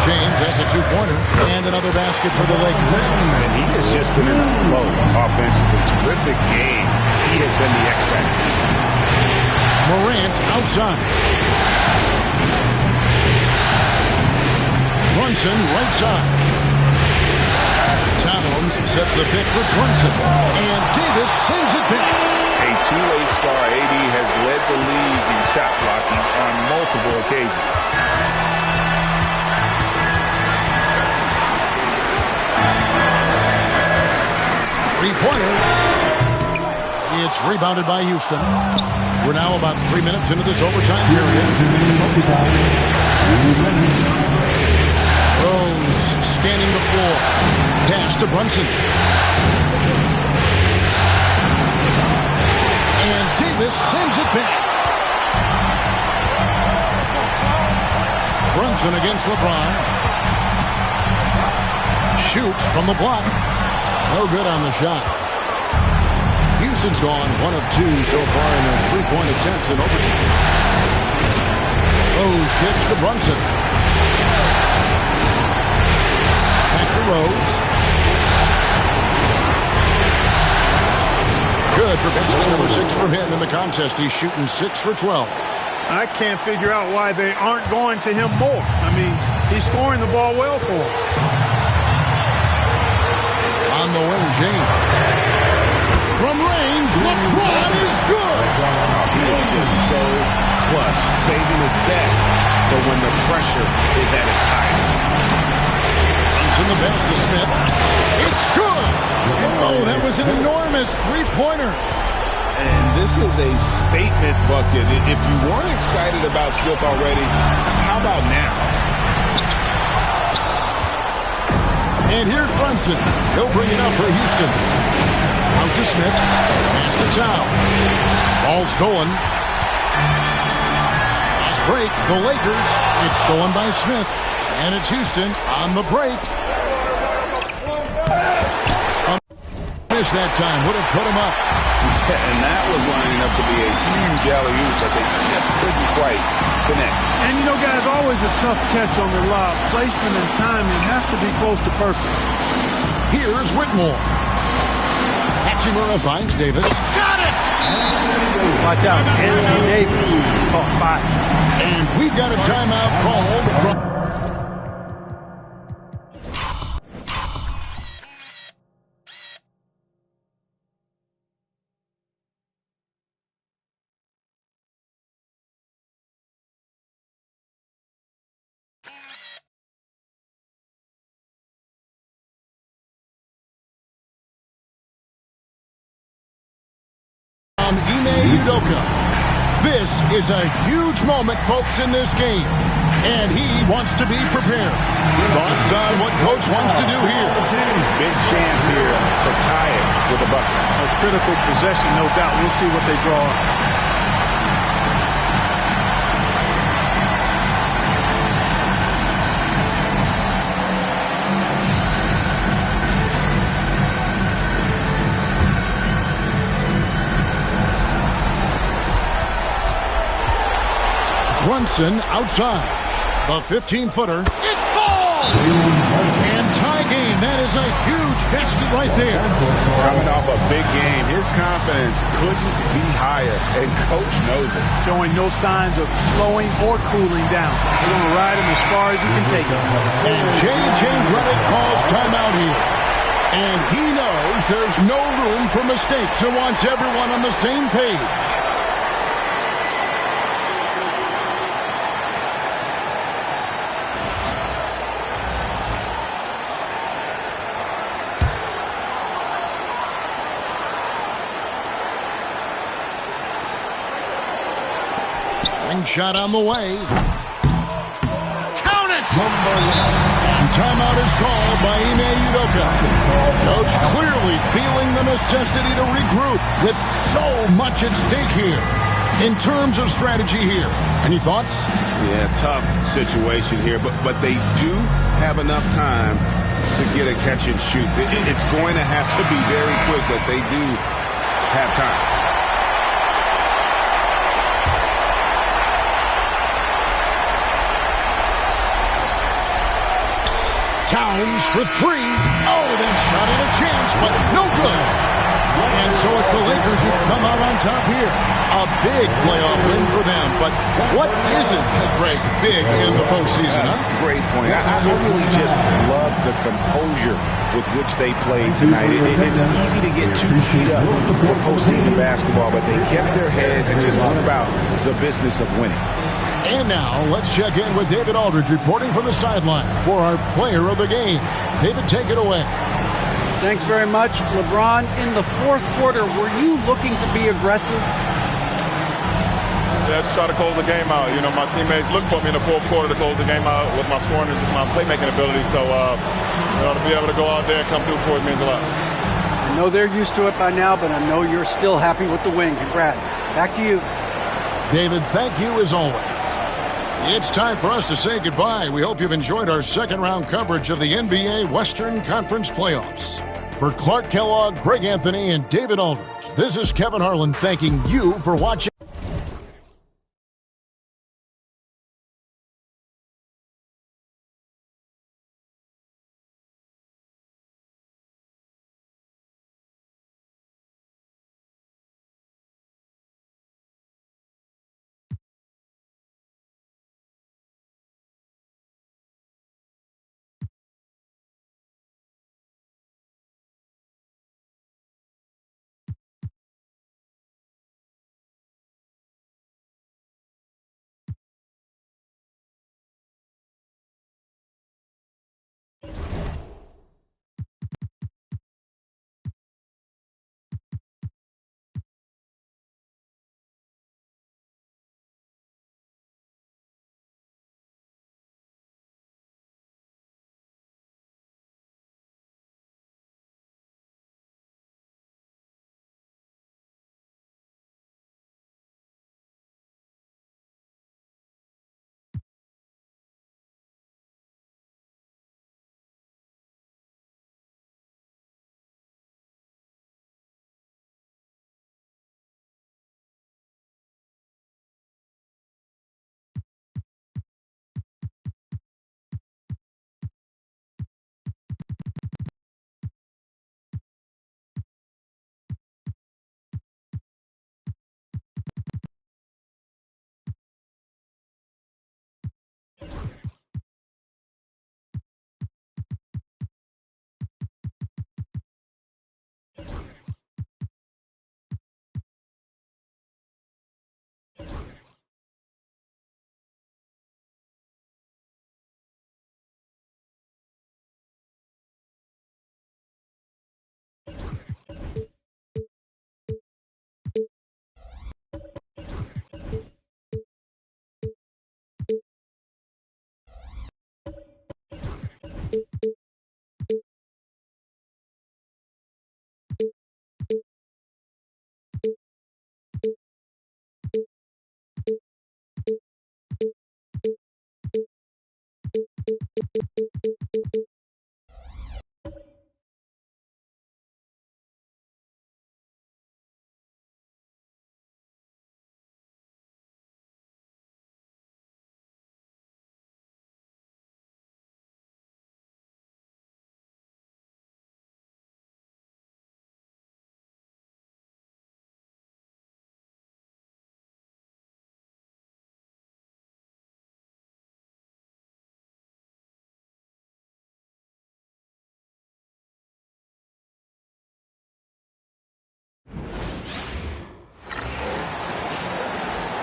James has a two-pointer and another basket for the Lakers. And he has just been in a flow offensively. Terrific game. He has been the X factor. Morant outside. Brunson right side. Towns sets the pick for Brunson. And Davis sends it back. A two-way star, AD has led the league in shot blocking on multiple occasions. Three-pointer. It's rebounded by Houston. We're now about 3 minutes into this overtime period. Rose scanning the floor. Pass to Brunson. And Davis sends it back. Brunson against LeBron. Shoots from the block. No good on the shot. Houston's gone 1 of 2 so far in their three-point attempts in overtime. Rose gets to Brunson. Back to Rose. Good for basket number 6 from him in the contest. He's shooting 6 for 12. I can't figure out why they aren't going to him more. I mean, he's scoring the ball well for him. On the wing, James. From range, LeBron is good. He is just so clutch, saving his best for when the pressure is at its highest. Runs in the pass to Smith. It's good. And oh, that was an enormous three-pointer. And this is a statement bucket. If you weren't excited about Smith already, how about now? And here's Brunson. He'll bring it up for Houston. Out to Smith. Pass to Towns. Ball stolen. Fast break. The Lakers. It's stolen by Smith. And it's Houston on the break. Missed that time. Would have put him up. And that was lining up to be a huge alley-oop, but they just couldn't quite connect. And, you know, guys, always a tough catch on the lob. Placement and timing have to be close to perfect. Here's Whitmore. Hachimura finds Davis. Got it! Watch out. Anthony Davis is caught 5. And we've got a timeout called from... Ime Udoka. This is a huge moment, folks, in this game. And he wants to be prepared. Thoughts on what Coach wants to do here? Big chance here to tie it with a bucket. A critical possession, no doubt. We'll see what they draw up. Brunson outside. The 15-footer. It falls! And tie game. That is a huge basket right there. Coming off a big game, his confidence couldn't be higher, and Coach knows it. Showing no signs of slowing or cooling down. He's going to ride him as far as he can take him. And J.J. Redick calls timeout here. And he knows there's no room for mistakes and wants everyone on the same page. Shot on the way. Count it! And timeout is called by Ime Udoka. Coach clearly feeling the necessity to regroup with so much at stake here. In terms of strategy here, any thoughts? Yeah, tough situation here, but they do have enough time to get a catch and shoot. It's going to have to be very quick, but they do have time. Towns for three. Oh, that shot had a chance, but no good. And so it's the Lakers who come out on top here. A big playoff win for them. But what isn't, Greg, big in the postseason, huh? Great point. I really just love the composure with which they played tonight. It's easy to get too keyed up for postseason basketball, but they kept their heads and just went about the business of winning. And now, let's check in with David Aldridge reporting from the sideline for our player of the game. David, take it away. Thanks very much. LeBron, in the fourth quarter, were you looking to be aggressive? Yeah, just try to close the game out. You know, my teammates looked for me in the fourth quarter to close the game out with my scoring and just my playmaking ability. So, to be able to go out there and come through for it means a lot. I know they're used to it by now, but I know you're still happy with the win. Congrats. Back to you. David, thank you as always. It's time for us to say goodbye. We hope you've enjoyed our second-round coverage of the NBA Western Conference Playoffs. For Clark Kellogg, Greg Anthony, and David Aldridge, this is Kevin Harlan thanking you for watching.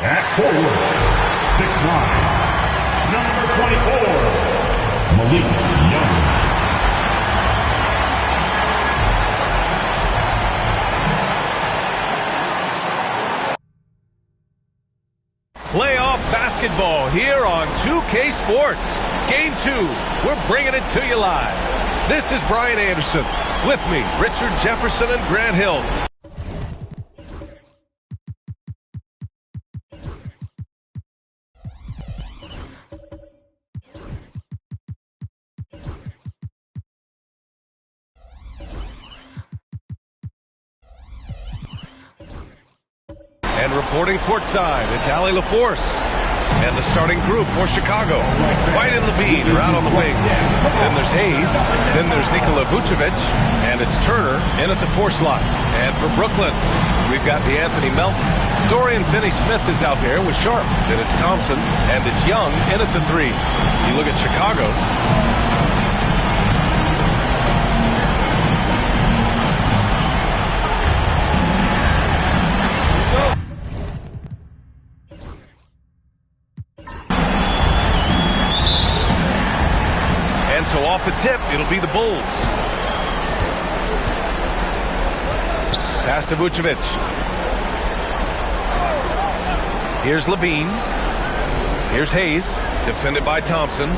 At forward, 6'9", number 24, Malik Young. Playoff basketball here on 2K Sports. Game 2, we're bringing it to you live. This is Brian Anderson. With me, Richard Jefferson and Grant Hill. And reporting courtside, it's Allie LaForce. And the starting group for Chicago. White and Levine are out on the wings. Then there's Hayes. Then there's Nikola Vucevic. And it's Turner in at the 4 slot. And for Brooklyn, we've got DeAnthony Melton. Dorian Finney-Smith is out there with Sharp. Then it's Thompson. And it's Young in at the 3. You look at Chicago. So off the tip, it'll be the Bulls. Pass to Vucevic. Here's Levine. Here's Hayes. Defended by Thompson.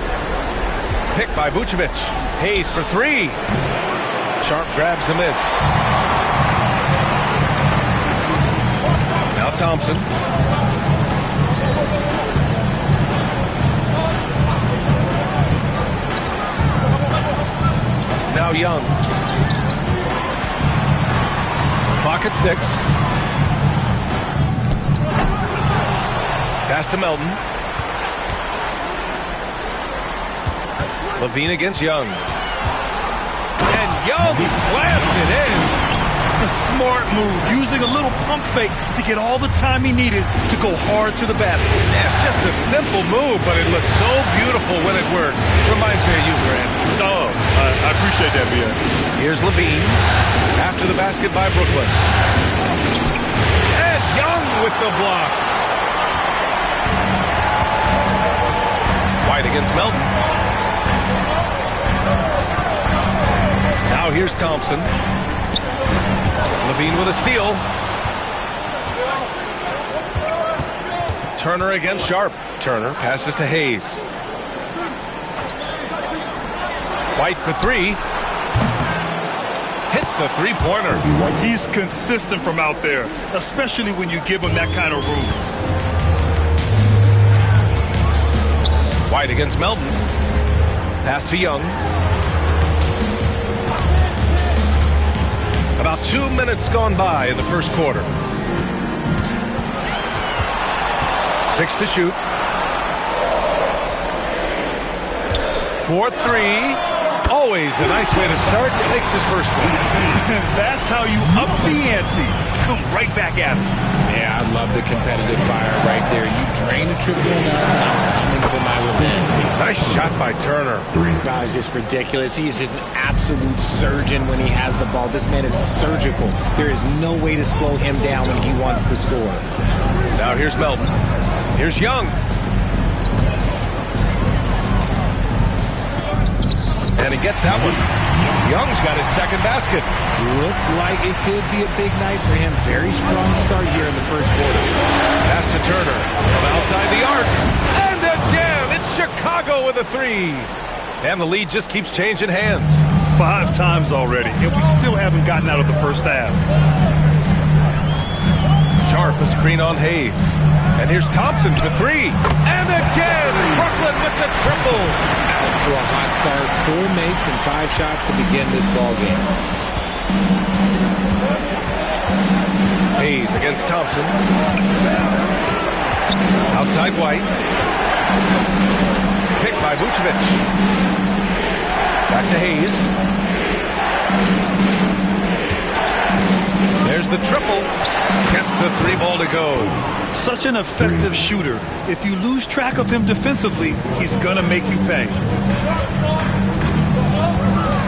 Picked by Vucevic. Hayes for 3. Sharp grabs the miss. Now Thompson. Now Young. Clock at 6. Pass to Melton. Levine against Young. And Young slams it in. A smart move, using a little pump fake to get all the time he needed to go hard to the basket. Yeah, it's just a simple move, but it looks so beautiful when it works. Reminds me of you, Grant. Oh, I appreciate that, B.A. Here's Levine. After the basket by Brooklyn. And Young with the block. White against Melton. Now here's Thompson. Levine with a steal. Turner against Sharp. Turner passes to Hayes. White for 3. Hits a 3-pointer. He's consistent from out there, especially when you give him that kind of room. White against Melton. Pass to Young. About 2 minutes gone by in the first quarter. 6 to shoot. 4-3. Always a nice way to start. Makes his first one. That's how you up the ante. Come right back at him. Yeah, I love the competitive fire right there. You drain a triple on us, and I'm coming for my revenge. Nice shot by Turner. That is just ridiculous. He's just an absolute surgeon when he has the ball. This man is surgical. There is no way to slow him down when he wants to score. Now here's Melton. Here's Young. And he gets that one. Young's got his second basket. Looks like it could be a big night for him. Very strong start here in the first quarter. Pass to Turner from outside the arc. And again, it's Chicago with a 3. And the lead just keeps changing hands. 5 times already, and we still haven't gotten out of the first half. Sharp a screen on Hayes. And here's Thompson for 3. And again, Brooklyn with the triple. Out to a hot start. 4 makes and 5 shots to begin this ball game. Hayes against Thompson. Outside White. Picked by Vucevic. Back to Hayes. There's the triple. Gets the 3 ball to go. Such an effective shooter. If you lose track of him defensively, he's gonna make you pay.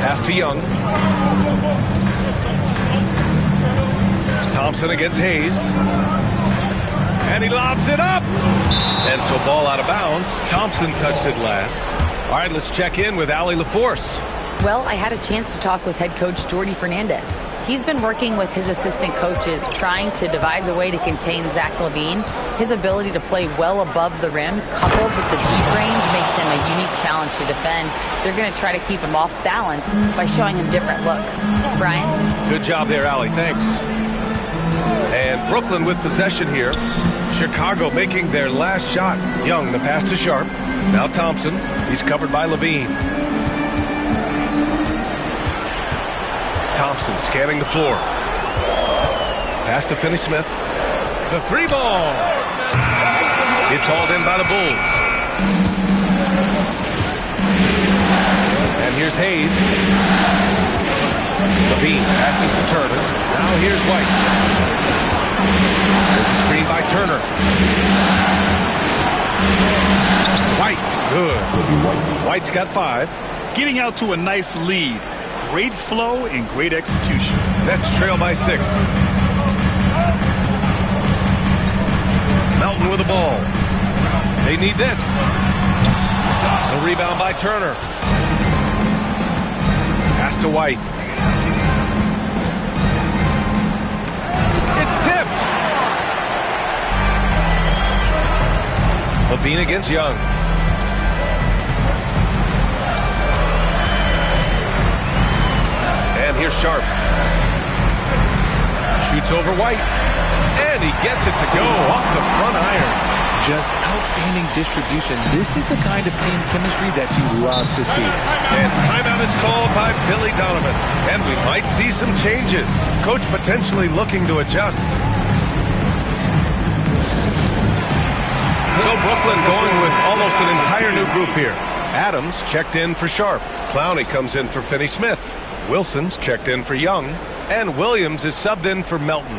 Pass to Young. Thompson against Hayes. And he lobs it up. And so ball out of bounds. Thompson touched it last. All right, let's check in with Allie LaForce. Well, I had a chance to talk with head coach Jordy Fernandez. He's been working with his assistant coaches trying to devise a way to contain Zach LaVine. His ability to play well above the rim, coupled with the deep range, makes him a unique challenge to defend. They're going to try to keep him off balance by showing him different looks. Brian? Good job there, Allie. Thanks. And Brooklyn with possession here. Chicago making their last shot. Young, the pass to Sharp. Now Thompson. He's covered by LaVine. Thompson scanning the floor. Pass to Finney-Smith. The three ball. It's hauled in by the Bulls. And here's Hayes. LaVine passes to Turner. Now here's White. There's a screen by Turner. White, good. White's got 5. Getting out to a nice lead. Great flow and great execution. Nets trail by 6. Melton with the ball. They need this. The rebound by Turner. Pass to White. It's tipped. LaVine against Young. And here's Sharp. Shoots over White. And he gets it to go off the front iron. Just outstanding distribution. This is the kind of team chemistry that you love to see. And timeout is called by Billy Donovan. And we might see some changes. Coach potentially looking to adjust. So Brooklyn going with almost an entire new group here. Adams checked in for Sharp. Clowney comes in for Finney-Smith. Wilson's checked in for Young, and Williams is subbed in for Melton.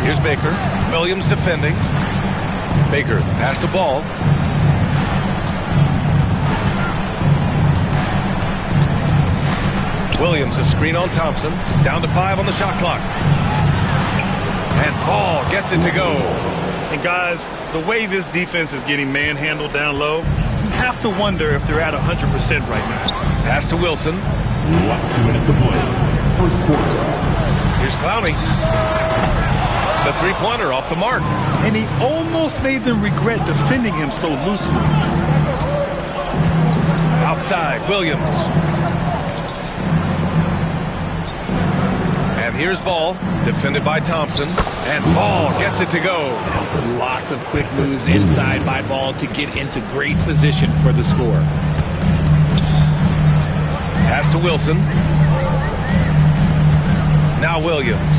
Here's Baker. Williams defending. Baker pass to Ball. Williams, a screen on Thompson. Down to 5 on the shot clock. And Ball gets it to go. And guys, the way this defense is getting manhandled down low, you have to wonder if they're at 100% right now. Pass to Wilson. Last 2 minutes to play. First quarter. Here's Clowney. The three-pointer off the mark. And he almost made them regret defending him so loosely. Outside, Williams. And here's Ball, defended by Thompson. And Ball gets it to go. Lots of quick moves inside by Ball to get into great position for the score. Pass to Wilson. Now Williams.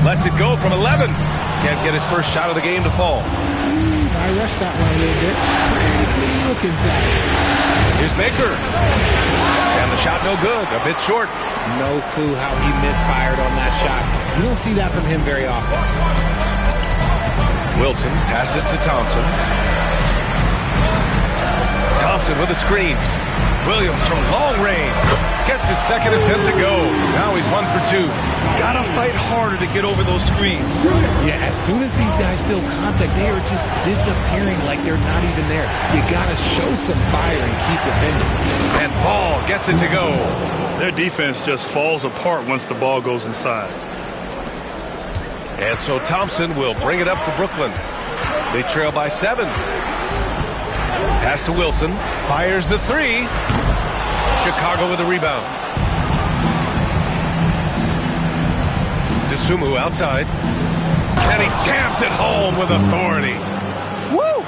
Lets it go from 11. Can't get his first shot of the game to fall. I rushed that one a little bit. Frantically look inside. Here's Baker. And the shot no good. A bit short. No clue how he misfired on that shot. You don't see that from him very often. Wilson passes to Thompson. Thompson with a screen. Williams from long range. Gets his second attempt to go. Now he's 1 for 2. Gotta fight harder to get over those screens. Yeah, as soon as these guys feel contact, they are just disappearing like they're not even there. You gotta show some fire and keep defending. And Ball gets it to go. Their defense just falls apart once the ball goes inside. And so Thompson will bring it up for Brooklyn. They trail by 7. Pass to Wilson. Fires the 3. Chicago with a rebound. DeSumo outside. And he jams it home with authority. Woo!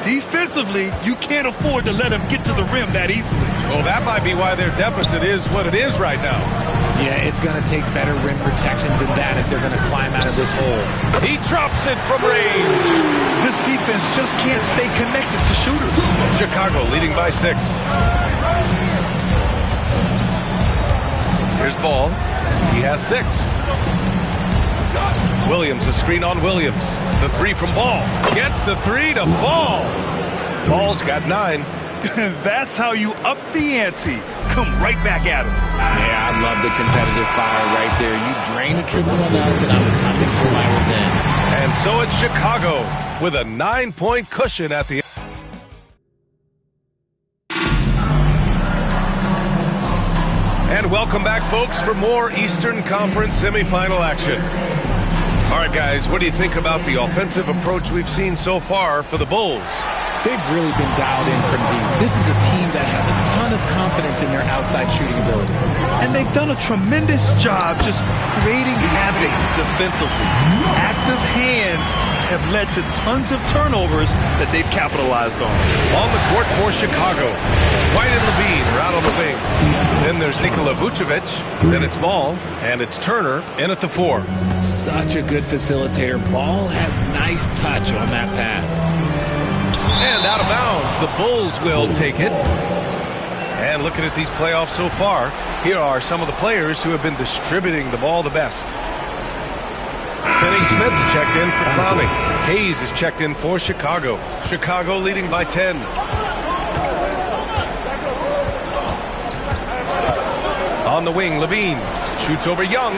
Defensively, you can't afford to let him get to the rim that easily. Well, that might be why their deficit is what it is right now. Yeah, it's going to take better rim protection than that if they're going to climb out of this hole. He drops it from range. This defense just can't stay connected to shooters. Chicago leading by 6. Here's Ball. He has 6. Williams, a screen on Williams. The three from Ball. Gets the three to fall. Ball's got 9. That's how you up the ante. Come right back at him. Yeah, I love the competitive fire right there. You drain a triple on us, and I'm coming for my revenge. And so it's Chicago with a 9-point cushion at the end. And welcome back, folks, for more Eastern Conference semifinal action. All right, guys, what do you think about the offensive approach we've seen so far for the Bulls? They've really been dialed in from deep. This is a team that has a ton of confidence in their outside shooting ability. And they've done a tremendous job just creating havoc defensively. Active hands have led to tons of turnovers that they've capitalized on. On the court for Chicago, White and Levine are out on the wing. Then there's Nikola Vucevic. Then it's Ball, and it's Turner in at the 4. Such a good facilitator. Ball has nice touch on that pass. And out of bounds, the Bulls will take it. And looking at these playoffs so far, here are some of the players who have been distributing the ball the best. Finney Smith checked in for Clowney. Hayes is checked in for Chicago. Chicago leading by 10. On the wing, Levine shoots over Young.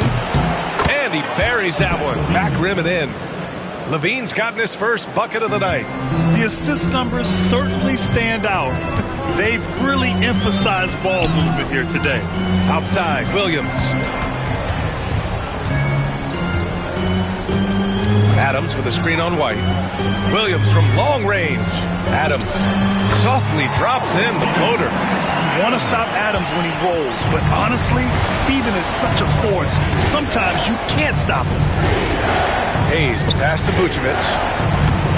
And he buries that one. Back rim and in. Levine's gotten his first bucket of the night. The assist numbers certainly stand out. They've really emphasized ball movement here today. Outside, Williams. Adams with a screen on White. Williams from long range. Adams softly drops in the floater. You want to stop Adams when he rolls, but honestly, Steven is such a force. Sometimes you can't stop him. Hayes, the pass to Vucevic.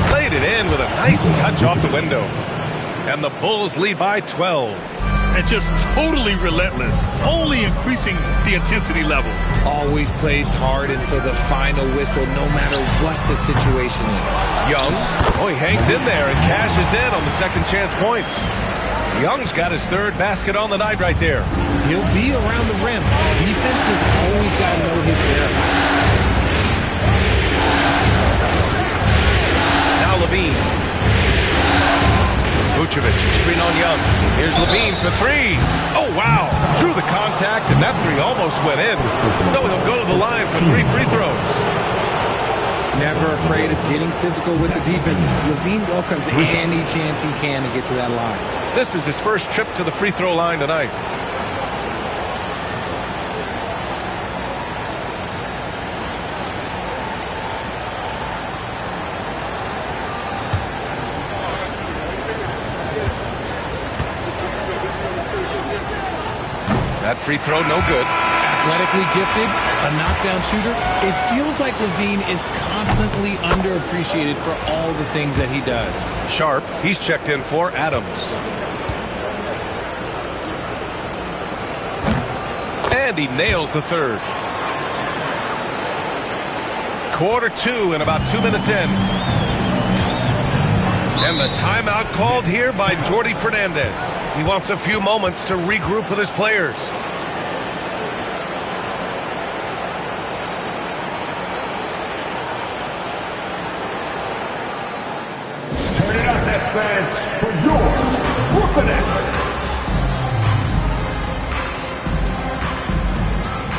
Played it in with a nice touch off the window. And the Bulls lead by 12. And just totally relentless, only increasing the intensity level. Always plays hard until the final whistle, no matter what the situation is. Young, he hangs in there and cashes in on the second chance points. Young's got his 3rd basket on the night right there. He'll be around the rim. Defense has always got to know his whereabouts. Now Levine. Vucevic, screen on Young. Here's Levine for 3. Oh, wow. Drew the contact, and that 3 almost went in. So he'll go to the line for 3 free throws. Never afraid of getting physical with the defense. Levine welcomes any chance he can to get to that line. This is his first trip to the free throw line tonight. That free throw, no good. Athletically gifted, a knockdown shooter. It feels like Levine is constantly underappreciated for all the things that he does. Sharp, he's checked in for Adams. And he nails the 3rd. Quarter 2 and about 2 minutes in. And the timeout called here by Jordi Fernandez. He wants a few moments to regroup with his players. Turn it up, Nets fans, for your Brooklyn Nets.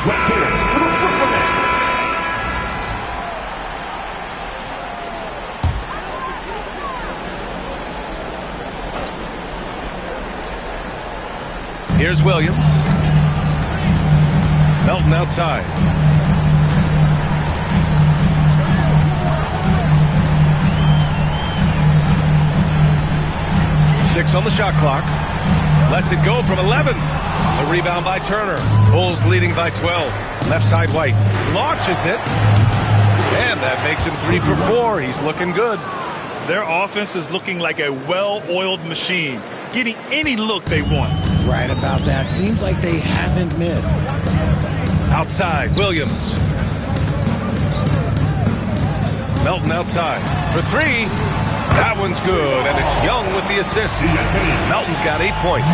Let's hear it for the Brooklyn Nets. Here's Williams. Melton outside. Six on the shot clock. Lets it go from 11. The rebound by Turner. Bulls leading by 12. Left side White. Launches it. And that makes him 3 for 4. He's looking good. Their offense is looking like a well-oiled machine, getting any look they want. Right about that. Seems like they haven't missed. Outside, Williams. Melton outside for 3. That one's good, and it's Young with the assist. Melton's got 8 points.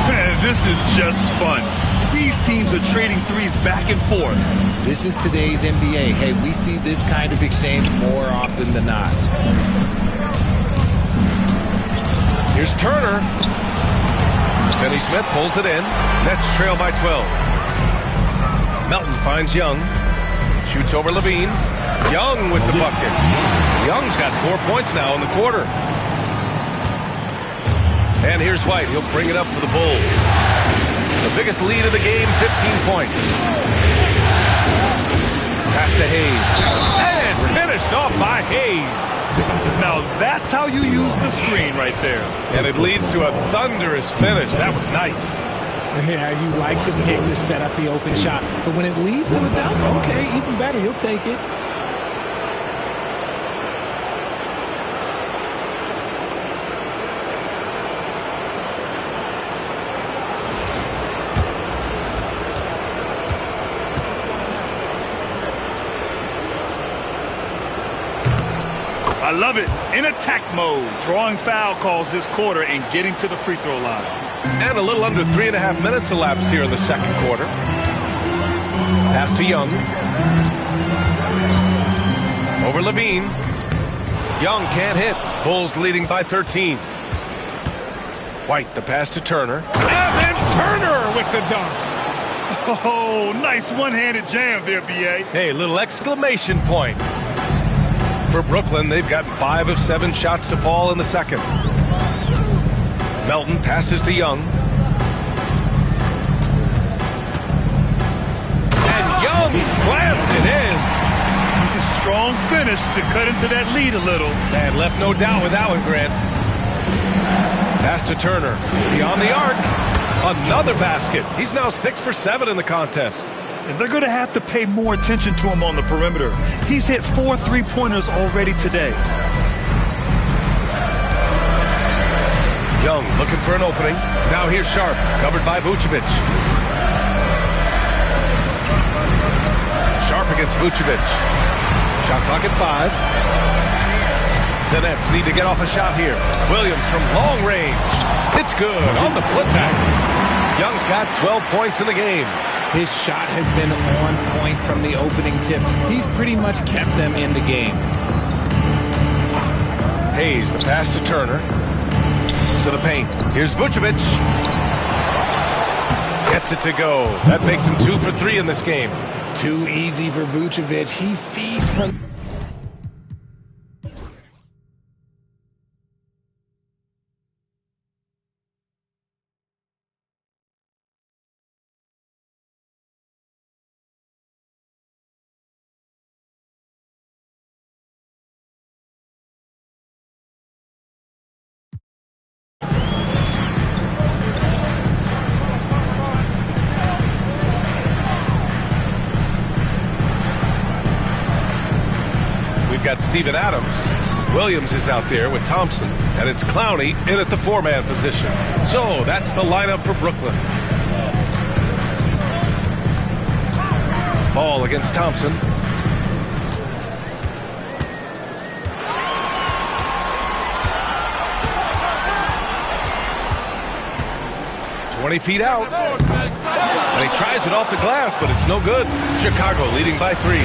Man, this is just fun. These teams are trading threes back and forth. This is today's NBA. Hey, we see this kind of exchange more often than not. Here's Turner. Finney Smith pulls it in. Nets trail by 12. Melton finds Young. Shoots over Levine. Young with the bucket. Young's got 4 points now in the quarter. And here's White. He'll bring it up for the Bulls. The biggest lead of the game, 15 points. Pass to Hayes. And finished off by Hayes. Now that's how you use the screen right there. And it leads to a thunderous finish. That was nice. Yeah, you like the pick to set up the open shot. But when it leads to a dunk, okay, even better. You'll take it. I love it. In attack mode. Drawing foul calls this quarter and getting to the free throw line. And a little under 3.5 minutes elapsed here in the second quarter. Pass to Young. Over Levine. Young can't hit. Bulls leading by 13. White, the pass to Turner. And then Turner with the dunk. Oh, nice one-handed jam there, B.A. Hey, little exclamation point. For Brooklyn, they've got 5 of 7 shots to fall in the second. Melton passes to Young. And Young slams it in. Strong finish to cut into that lead a little. And left no doubt with that one, Grant. Pass to Turner. Beyond the arc. Another basket. He's now 6 for 7 in the contest. And they're going to have to pay more attention to him on the perimeter. He's hit 4 3-pointers already today. Young looking for an opening. Now here's Sharp, covered by Vucevic. Sharp against Vucevic. Shot clock at 5. The Nets need to get off a shot here. Williams from long range. It's good on the putback. Young's got 12 points in the game. His shot has been on point from the opening tip. He's pretty much kept them in the game. Hayes, the pass to Turner. To the paint. Here's Vucevic. Gets it to go. That makes him 2 for 3 in this game. Too easy for Vucevic. He feasts from... We've got Steven Adams. Williams is out there with Thompson. And it's Clowney in at the 4-man position. So that's the lineup for Brooklyn. Ball against Thompson. "20 feet out. And he tries it off the glass, but it's no good. Chicago leading by 3.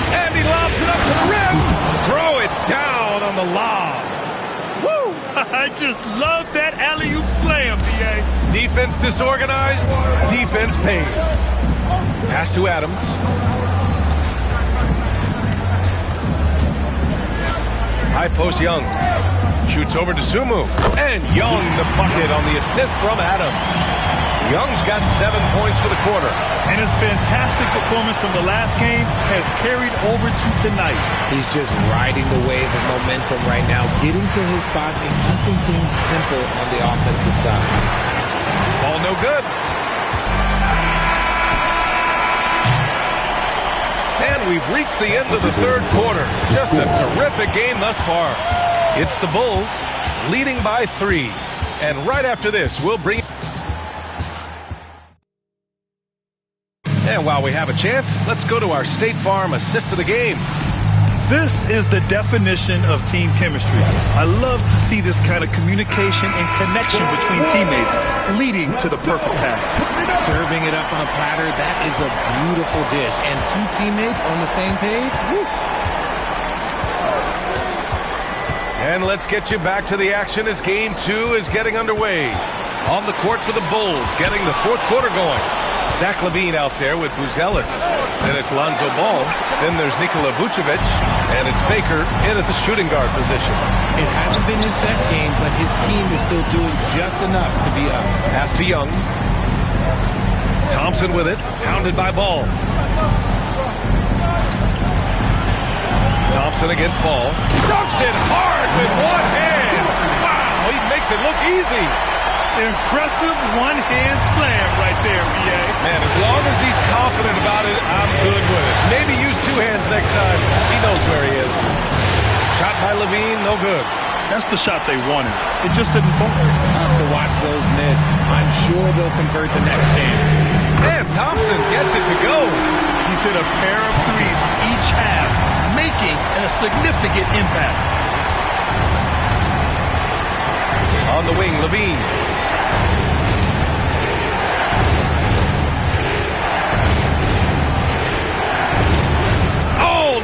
And he lobs it up to the rim. Throw it down on the lob. Woo! I just love that alley-oop slam, B.A. Defense disorganized. Defense pays. Pass to Adams. High post Young. Shoots over to Sumu. And Young the bucket on the assist from Adams. Young's got 7 points for the quarter. And his fantastic performance from the last game has carried over to tonight. He's just riding the wave of momentum right now, getting to his spots and keeping things simple on the offensive side. Ball no good. And we've reached the end of the third quarter. Just a terrific game thus far. It's the Bulls leading by 3. And right after this, we'll bring... And while we have a chance, let's go to our State Farm assist of the game. This is the definition of team chemistry. I love to see this kind of communication and connection between teammates leading to the perfect pass. Serving it up on a platter, that is a beautiful dish. And two teammates on the same page. Woo. And let's get you back to the action as Game 2 is getting underway. On the court for the Bulls, getting the fourth quarter going. Zach LaVine out there with Buzelis. Then it's Lonzo Ball. Then there's Nikola Vucevic. And it's Baker in at the shooting guard position. It hasn't been his best game, but his team is still doing just enough to be up. Pass to Young. Thompson with it. Hounded by Ball. Thompson against Ball. Dunks it hard with one hand. Wow, he makes it look easy. Impressive one-hand slam right there, B.A. Man, as long as he's confident about it, I'm good with it. Maybe use two hands next time. He knows where he is. Shot by LaVine, no good. That's the shot they wanted. It just didn't fall. Tough to watch those miss. I'm sure they'll convert the next chance. Man, Thompson gets it to go. He's hit a pair of threes each half, making a significant impact. On the wing, LaVine.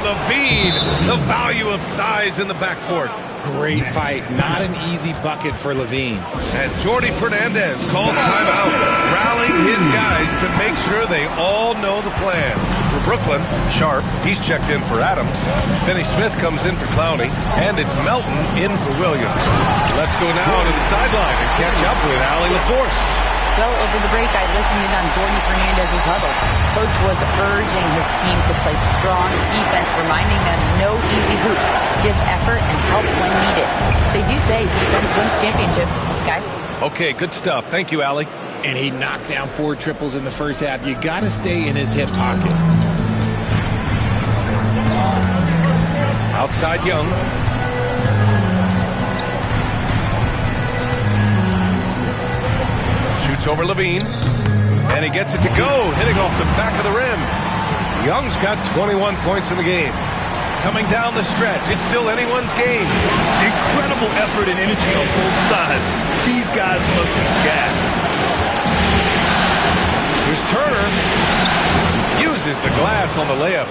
LaVine, the value of size in the backcourt. Great fight. Not an easy bucket for LaVine. And Jordi Fernandez calls timeout, rallying his guys to make sure they all know the plan. For Brooklyn, Sharp, he's checked in for Adams. Finney Smith comes in for Clowney, and it's Melton in for Williams. Let's go now to the sideline and catch up with Allie LaForce. Well, over the break, I listened in on Jordi Fernandez's huddle. Coach was urging his team to play strong defense, reminding them no easy hoops, give effort, and help when needed. They do say defense wins championships, guys. Okay, good stuff. Thank you, Allie. And he knocked down 4 triples in the first half. You got to stay in his hip pocket. Outside Young. Shoots over LaVine. And he gets it to go, hitting off the back of the rim. Young's got 21 points in the game. Coming down the stretch, it's still anyone's game. Incredible effort and energy on both sides. These guys must be gassed. Here's Turner. Uses the glass on the layup.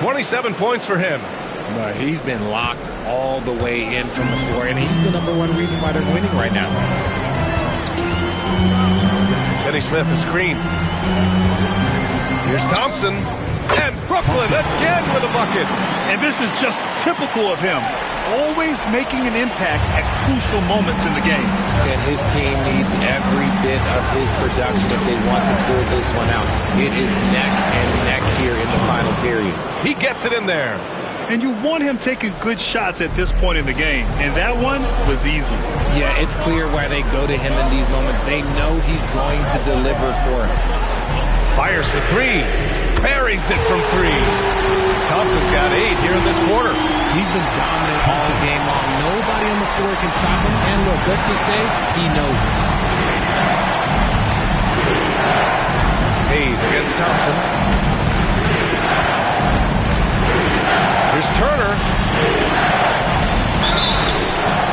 27 points for him. No, he's been locked all the way in from the floor, and he's the #1 reason why they're winning right now. Finney Smith, a screen. Here's Thompson. And Brooklyn again with a bucket. And this is just typical of him. Always making an impact at crucial moments in the game. And his team needs every bit of his production if they want to pull this one out. It is neck and neck here in the final period. He gets it in there. And you want him taking good shots at this point in the game. And that one was easy. Yeah, it's clear why they go to him in these moments. They know he's going to deliver for him. Fires for 3. Buries it from 3. Thompson's got 8 here in this quarter. He's been dominant all game long. Nobody on the floor can stop him. And look, let's just say he knows it. Hayes against Thompson. Here's Turner.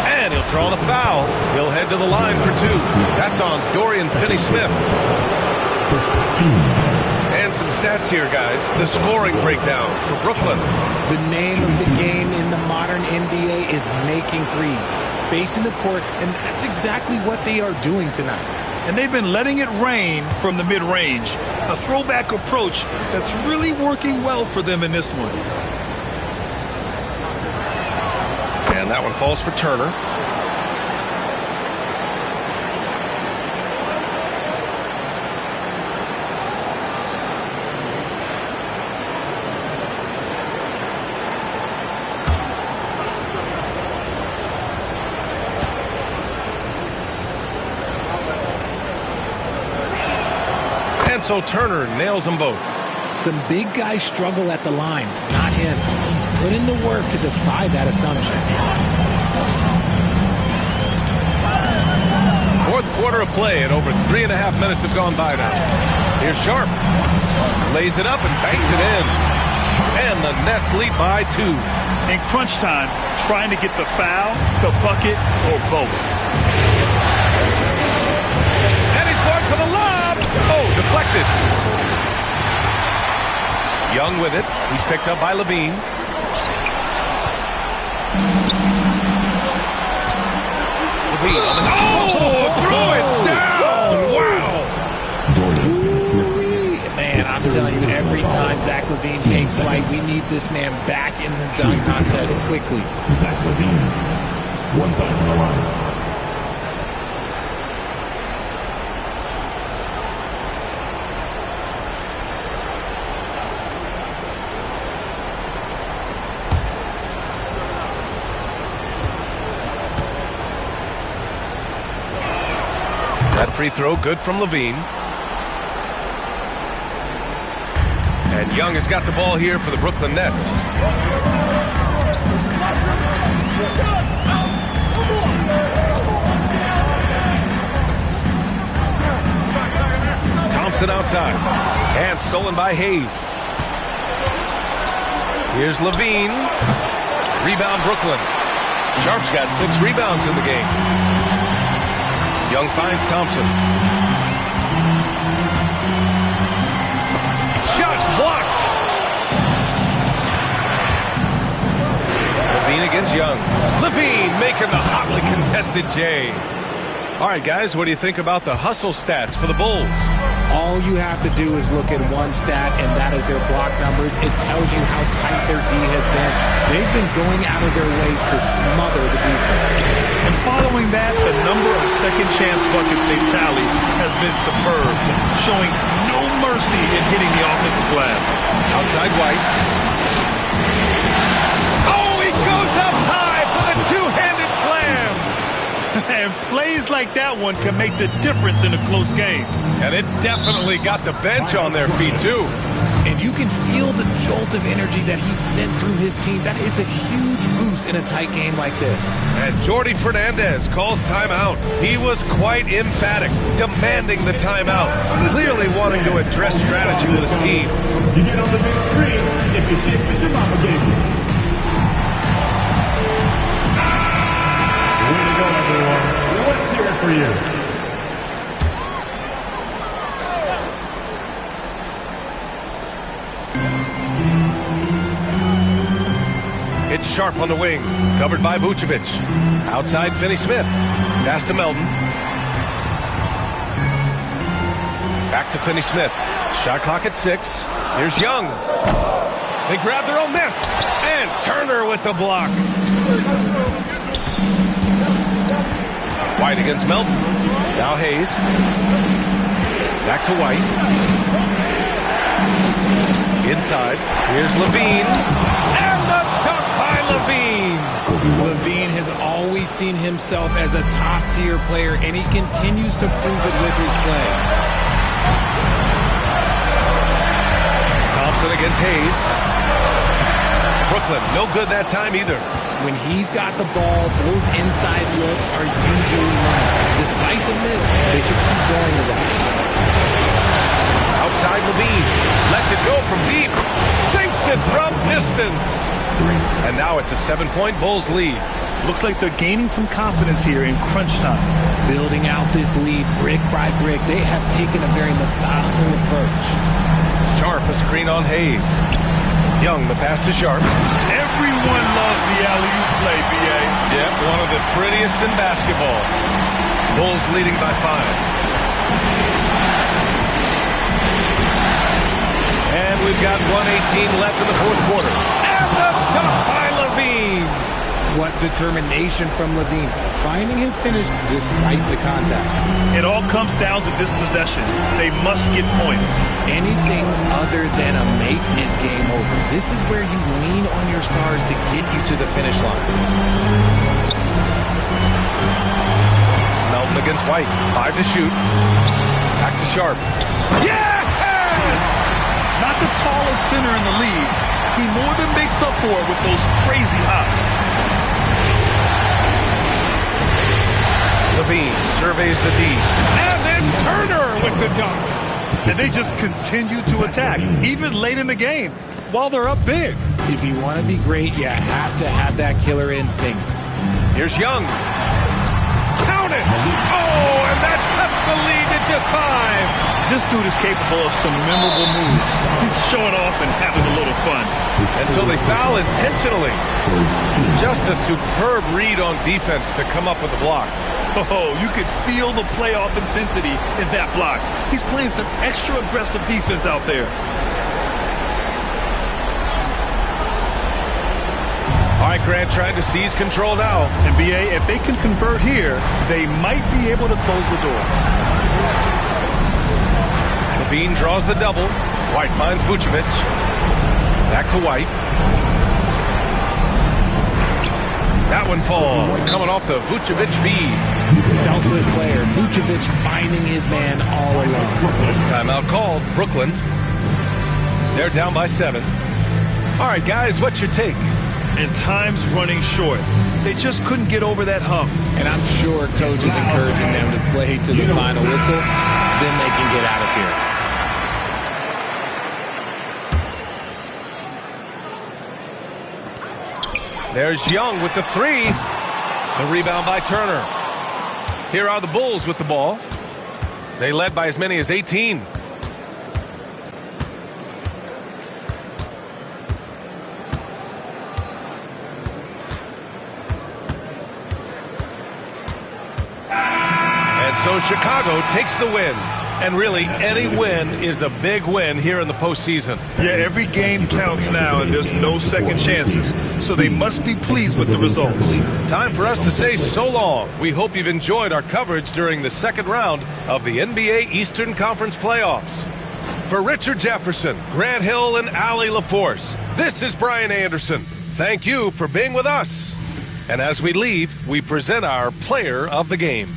And he'll draw the foul. He'll head to the line for 2. That's on Dorian Finney-Smith. And some stats here, guys. The scoring breakdown for Brooklyn. The name of the game in the modern NBA is making threes. Spacing the court, and that's exactly what they are doing tonight. And they've been letting it rain from the mid-range. A throwback approach that's really working well for them in this one. And that one falls for Turner. And so Turner nails them both. Some big guys struggle at the line, not him. He's put in the work to defy that assumption. Fourth quarter of play, and over 3.5 minutes have gone by now. Here's Sharp. Lays it up and banks it in. And the Nets lead by 2. In crunch time, trying to get the foul, the bucket, or both. And he's going for the lob. Oh, deflected. Young with it. He's picked up by Levine. Levine on the... Oh, throw it down. Wow. Man, I'm telling you, every time Zach Levine takes flight, we need this man back in the dunk contest quickly. Zach Levine, 1 time on the line. That free throw good from Levine. And Young has got the ball here for the Brooklyn Nets. Thompson outside. And stolen by Hayes. Here's Levine. Rebound Brooklyn. Sharp's got 6 rebounds in the game. Young finds Thompson. Shot blocked. Levine against Young. Levine making the hotly contested J. All right, guys, what do you think about the hustle stats for the Bulls? All you have to do is look at one stat, and that is their block numbers. It tells you how tight their D has been. They've been going out of their way to smother the defense. And following that, the number of second chance buckets they tally has been superb, showing no mercy in hitting the offensive glass. Outside White. Oh, he goes up high for the two-handed slam. And plays like that one can make the difference in a close game. And it definitely got the bench on their feet, too. And you can feel the jolt of energy that he sent through his team. That is a huge boost in a tight game like this. And Jordi Fernandez calls timeout. He was quite emphatic, demanding the timeout, clearly wanting to address strategy with his team. You get on the big screen if you see what your mama gave you. Way to go, everyone. Let's hear it for you. It's Sharp on the wing, covered by Vucevic. Outside, Finney-Smith. Pass to Melton. Back to Finney-Smith. Shot clock at 6. Here's Young. They grab their own miss. And Turner with the block. White against Melton. Now Hayes. Back to White. Inside. Here's Levine. And the dunk by Levine. Levine has always seen himself as a top-tier player, and he continues to prove it with his play. Thompson against Hayes. Brooklyn, no good that time either. When he's got the ball, those inside looks are usually money. Despite the miss, they should keep going with that. Outside Levine. Lets it go from deep. Sinks it from distance. And now it's a 7-point Bulls lead. Looks like they're gaining some confidence here in crunch time. Building out this lead brick by brick, they have taken a very methodical approach. Sharp a screen on Hayes. Young, the pass to Sharp. Everyone loves the alley-oop play, B.A. Yep, one of the prettiest in basketball. Bulls leading by 5. And we've got 1:18 left in the fourth quarter. And the dunk by Levine. What determination from Levine, finding his finish despite the contact. It all comes down to this possession. They must get points. Anything other than a make is game over. This is where you lean on your stars to get you to the finish line. Melton against White. 5 to shoot. Back to Sharp. Yes! Not the tallest center in the league. He more than makes up for it with those crazy hops. Levine surveys the D. And then Turner with the dunk. And they just continue to attack, even late in the game. while they're up big. If you want to be great, you have to have that killer instinct. Here's Young. Count it! Oh, and that cuts the lead to just 5. This dude is capable of some memorable moves. He's showing off and having a little fun. And so they foul intentionally. Just a superb read on defense to come up with the block. Oh, you could feel the playoff intensity in that block. He's playing some extra aggressive defense out there. All right, Grant trying to seize control now. And BA, if they can convert here, they might be able to close the door. Levine draws the double. White finds Vucevic. Back to White. That one falls, coming off the Vucevic feed. Selfless player. Vucevic finding his man all alone. Timeout called. Brooklyn. They're down by 7. All right, guys, what's your take? And time's running short. They just couldn't get over that hump. And I'm sure coach is encouraging them to play to the final whistle. Then they can get out of here. There's Young with the 3. The rebound by Turner. Here are the Bulls with the ball. They led by as many as 18. And so Chicago takes the win. And really, any win is a big win here in the postseason. Yeah, every game counts now, and there's no second chances. So they must be pleased with the results. Time for us to say so long. We hope you've enjoyed our coverage during the second round of the NBA Eastern Conference playoffs. For Richard Jefferson, Grant Hill, and Allie LaForce, this is Brian Anderson. Thank you for being with us. And as we leave, we present our player of the game.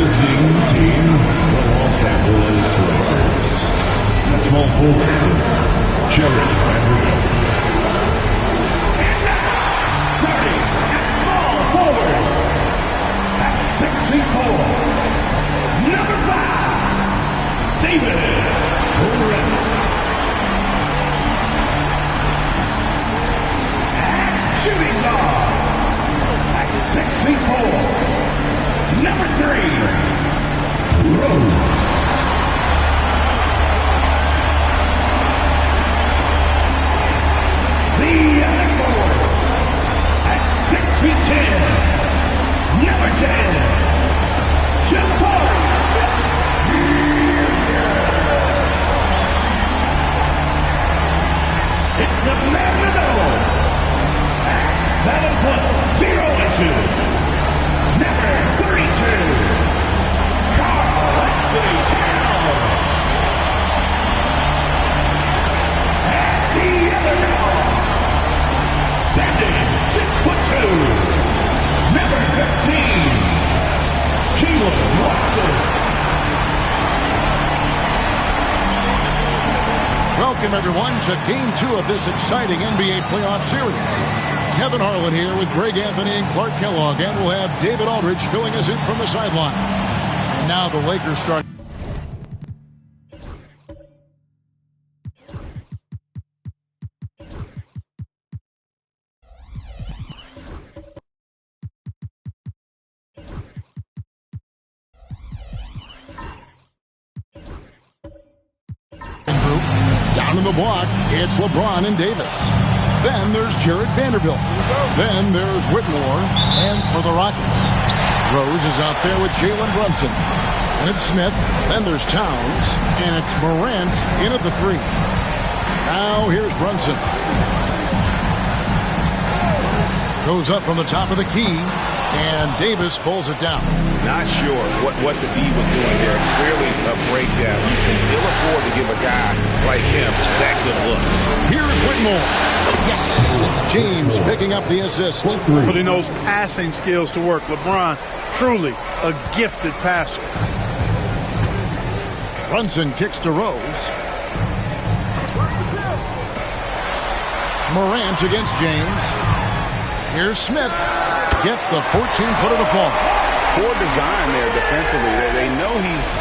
visiting team, the Los Angeles Lakers. At small forward, Jared Vanderbilt. And now, starting at small forward, at 6'4", number 5, David Morant. And shooting guard, at 6'4", number 3, Rose. The other forward, at 6'10", number 10, Jabari Smith Jr. It's the man in the middle, at 7'0", number 32, Karl-Anthony Towns. And the other guard, standing 6'2", number 15, Jalen Watson. Welcome, everyone, to Game 2 of this exciting NBA playoff series. Kevin Harlan here with Greg Anthony and Clark Kellogg, and we'll have David Aldridge filling us in from the sideline. And now the Lakers start. Down in the block, it's LeBron and Davis. Then there's Jared Vanderbilt. Then there's Whitmore. And for the Rockets, Rose is out there with Jalen Brunson. And it's Smith. Then there's Towns. And it's Morant in at the 3. Now here's Brunson. Goes up from the top of the key. And Davis pulls it down. Not sure what the D was doing there. Clearly a breakdown. You can ill afford to give a guy like him that good look. Here's Whitmore. Yes, it's James picking up the assist. Putting those passing skills to work. LeBron, truly a gifted passer. Brunson kicks to Rose. Morant against James. Here's Smith. Gets the 14-footer to fall. Poor design there defensively. They know he's...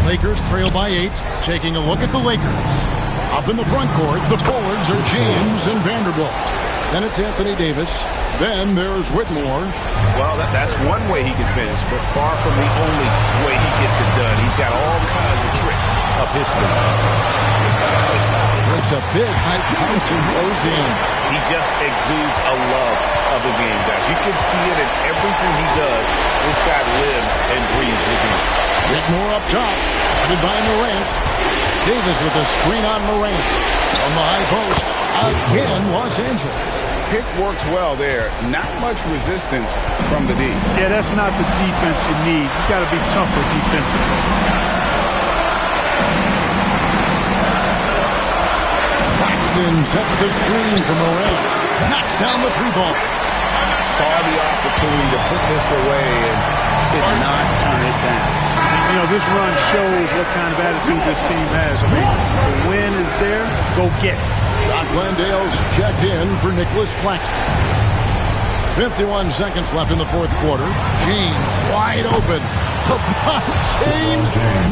Lakers trail by 8. Taking a look at the Lakers. Up in the front court, the forwards are James and Vanderbilt. Then it's Anthony Davis. Then there's Whitmore. Well, that's one way he can finish, but far from the only way he gets it done. He's got all kinds of tricks up his sleeve. Makes a big high bounce and goes in. He just exudes a love of the game, guys. You can see it in everything he does. This guy lives and breathes the game. Whitmore up top, guarded by Morant. Davis with a screen on Morant. On the high post, again, Los Angeles. Pick works well there. Not much resistance from the D. Yeah, that's not the defense you need. You got to be tougher defensively. Braxton sets the screen for Morant. Knocks down the 3-ball. Saw the opportunity to put this away and did not turn it down. You know, this run shows what kind of attitude this team has. I mean, the win is there, go get it. Doc Landale's checked in for Nicholas Claxton. 51 seconds left in the fourth quarter. James wide open. LeBron James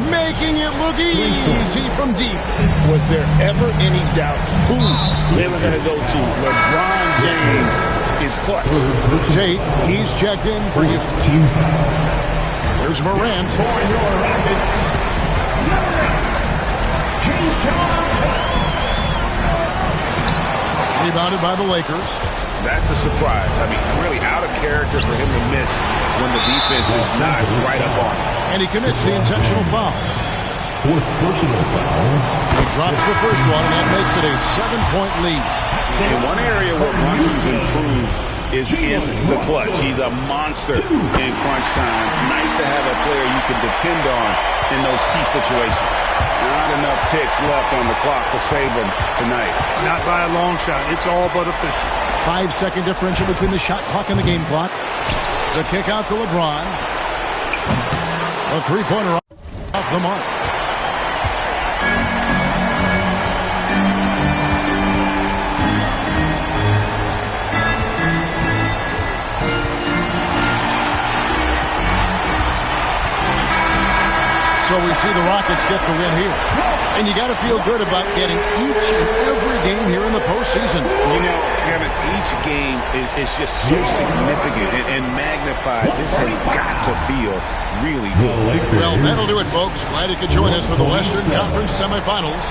making it look easy from deep. Was there ever any doubt who they were going to go to? LeBron James is clutch. Tate, he's checked in for Houston. There's Morant. Rebounded by the Lakers. That's a surprise. I mean, really out of character for him to miss when the defense is not right up on him. And he commits the intentional foul. Fourth personal foul. He drops the first one, and that makes it a 7-point lead. And one area where Brunson's improved is in the clutch. He's a monster in crunch time. Nice to have a player you can depend on in those key situations. Not enough ticks left on the clock to save him tonight. Not by a long shot. It's all but official. 5-second differential between the shot clock and the game clock. The kick out to LeBron. A three-pointer off the mark. So we see the Rockets get the win here. And you got to feel good about getting each and every game here in the postseason. You know, Kevin, each game is just so significant and magnified. This has got to feel really good. Well, that'll do it, folks. Glad you could join us for the Western Conference semifinals.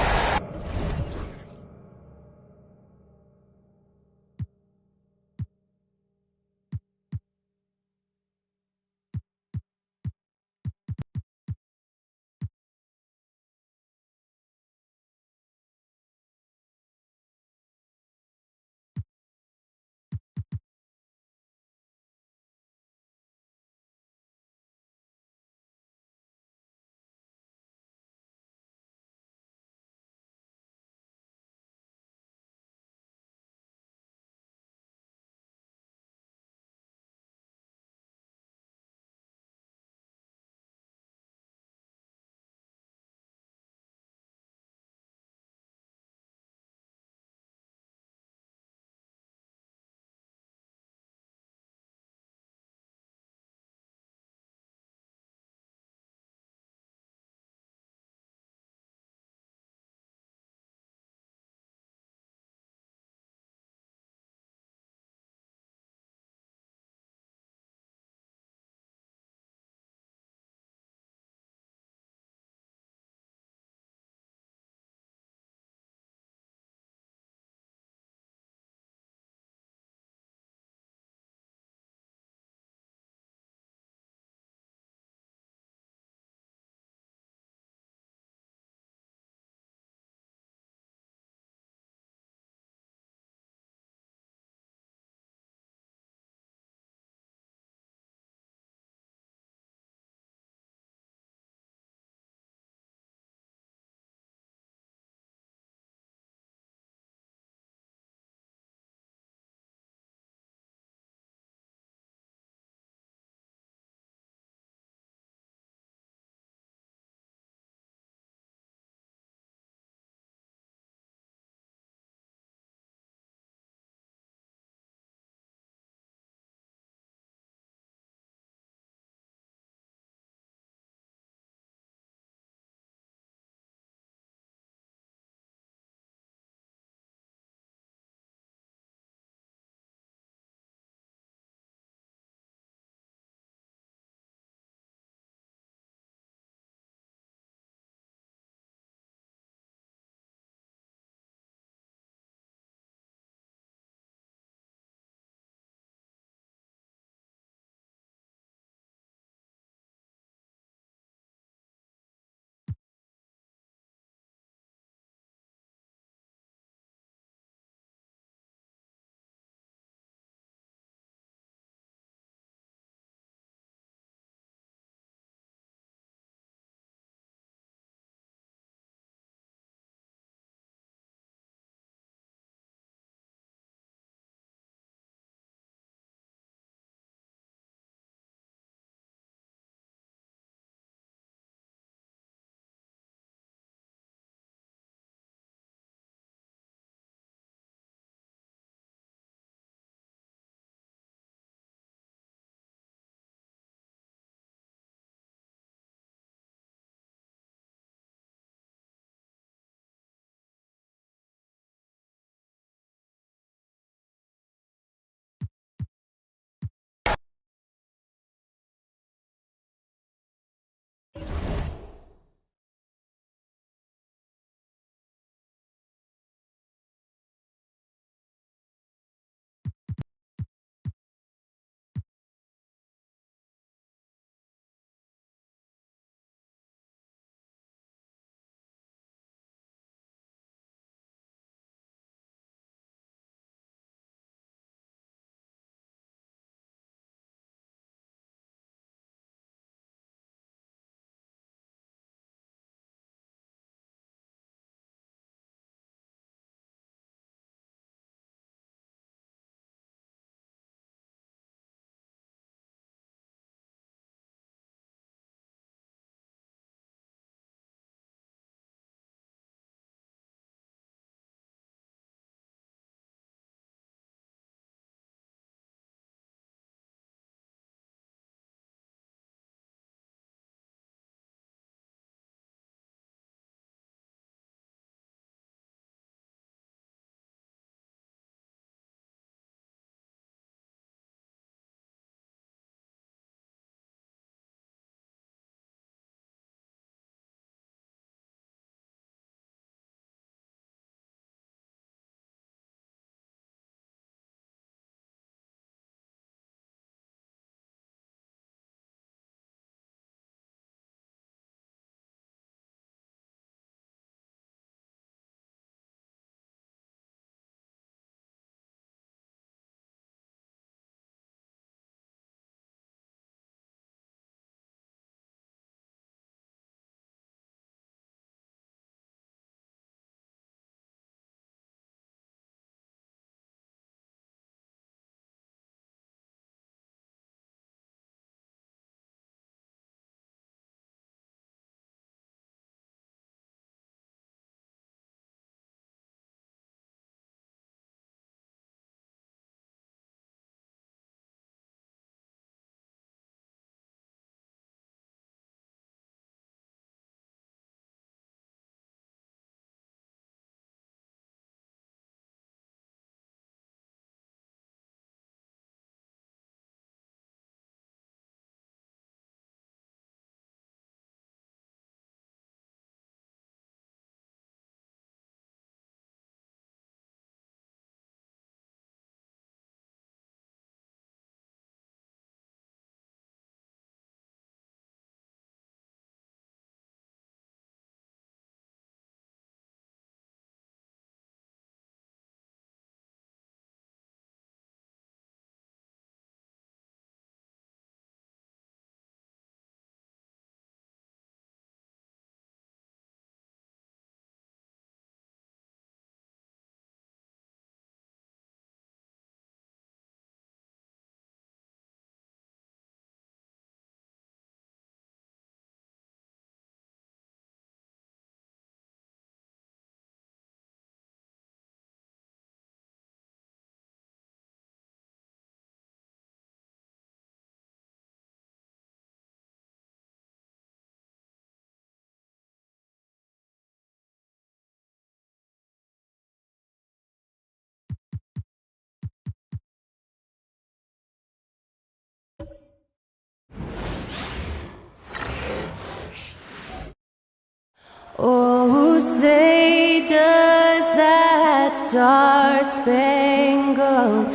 say does that star-spangled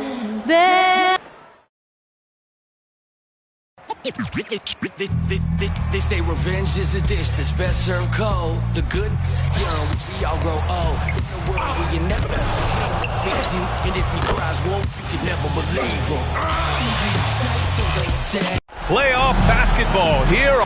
banner. They say revenge is a dish that's best served cold. The good, young, we all grow old. In a world where you never defeat you, and if he cries wolf, you can never believe him. Easy to say, so they say. Playoff basketball here.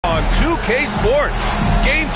On 2K Sports, game.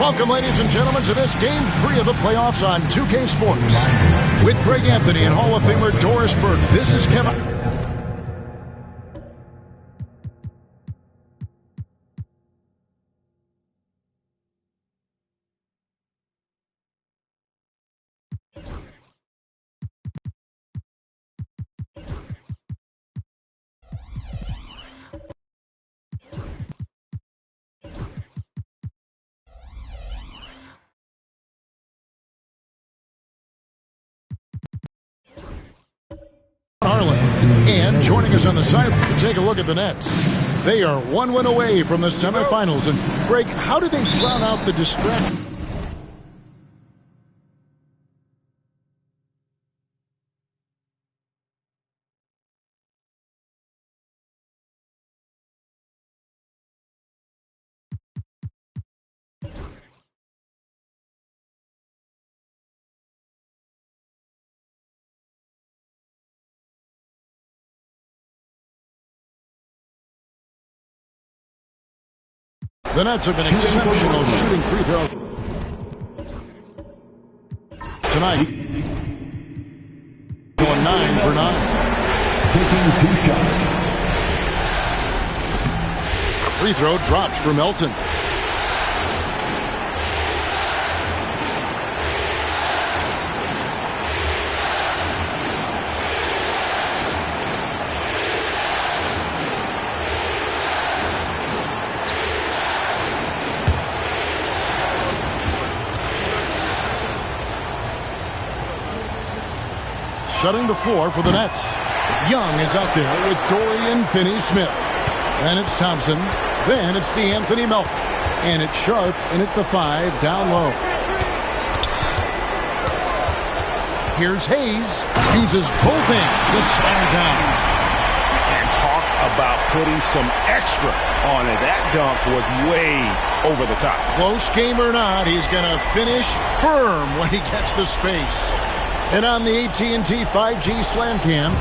Welcome, ladies and gentlemen, to this Game 3 of the playoffs on 2K Sports. With Greg Anthony and Hall of Famer Doris Burke, this is Kevin. Harlan. And joining us on the side to take a look at the Nets. They are one win away from the semifinals. And Greg, how do they drown out the distraction? The Nets have been exceptional shooting free throws tonight. Going 9 for 9. Taking 2 shots. Free throw drops for Melton. Shutting the floor for the Nets. Young is out there with Dorian Finney-Smith. Then it's Thompson. Then it's DeAnthony Melton. And it's Sharp in at the 5 down low. Here's Hayes. Uses both hands to slam it down. And talk about putting some extra on it. That dunk was way over the top. Close game or not, he's going to finish firm when he gets the space. And on the AT&T 5G Slam Cam,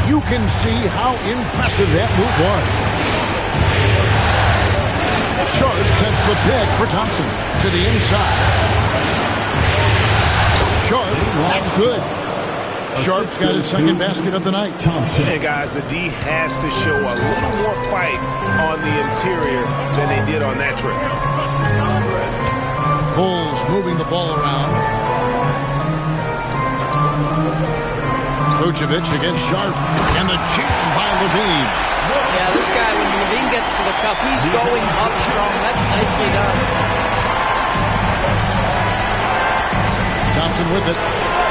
you can see how impressive that move was. Sharp sets the pick for Thompson to the inside. Sharp, that's good. Sharp's got his second basket of the night. And guys, the D has to show a little more fight on the interior than they did on that trip. Bulls moving the ball around. Vucevic against Sharp, and the jam by Levine. Yeah, this guy, when Levine gets to the cup, he's going up strong. That's nicely done. Thompson with it.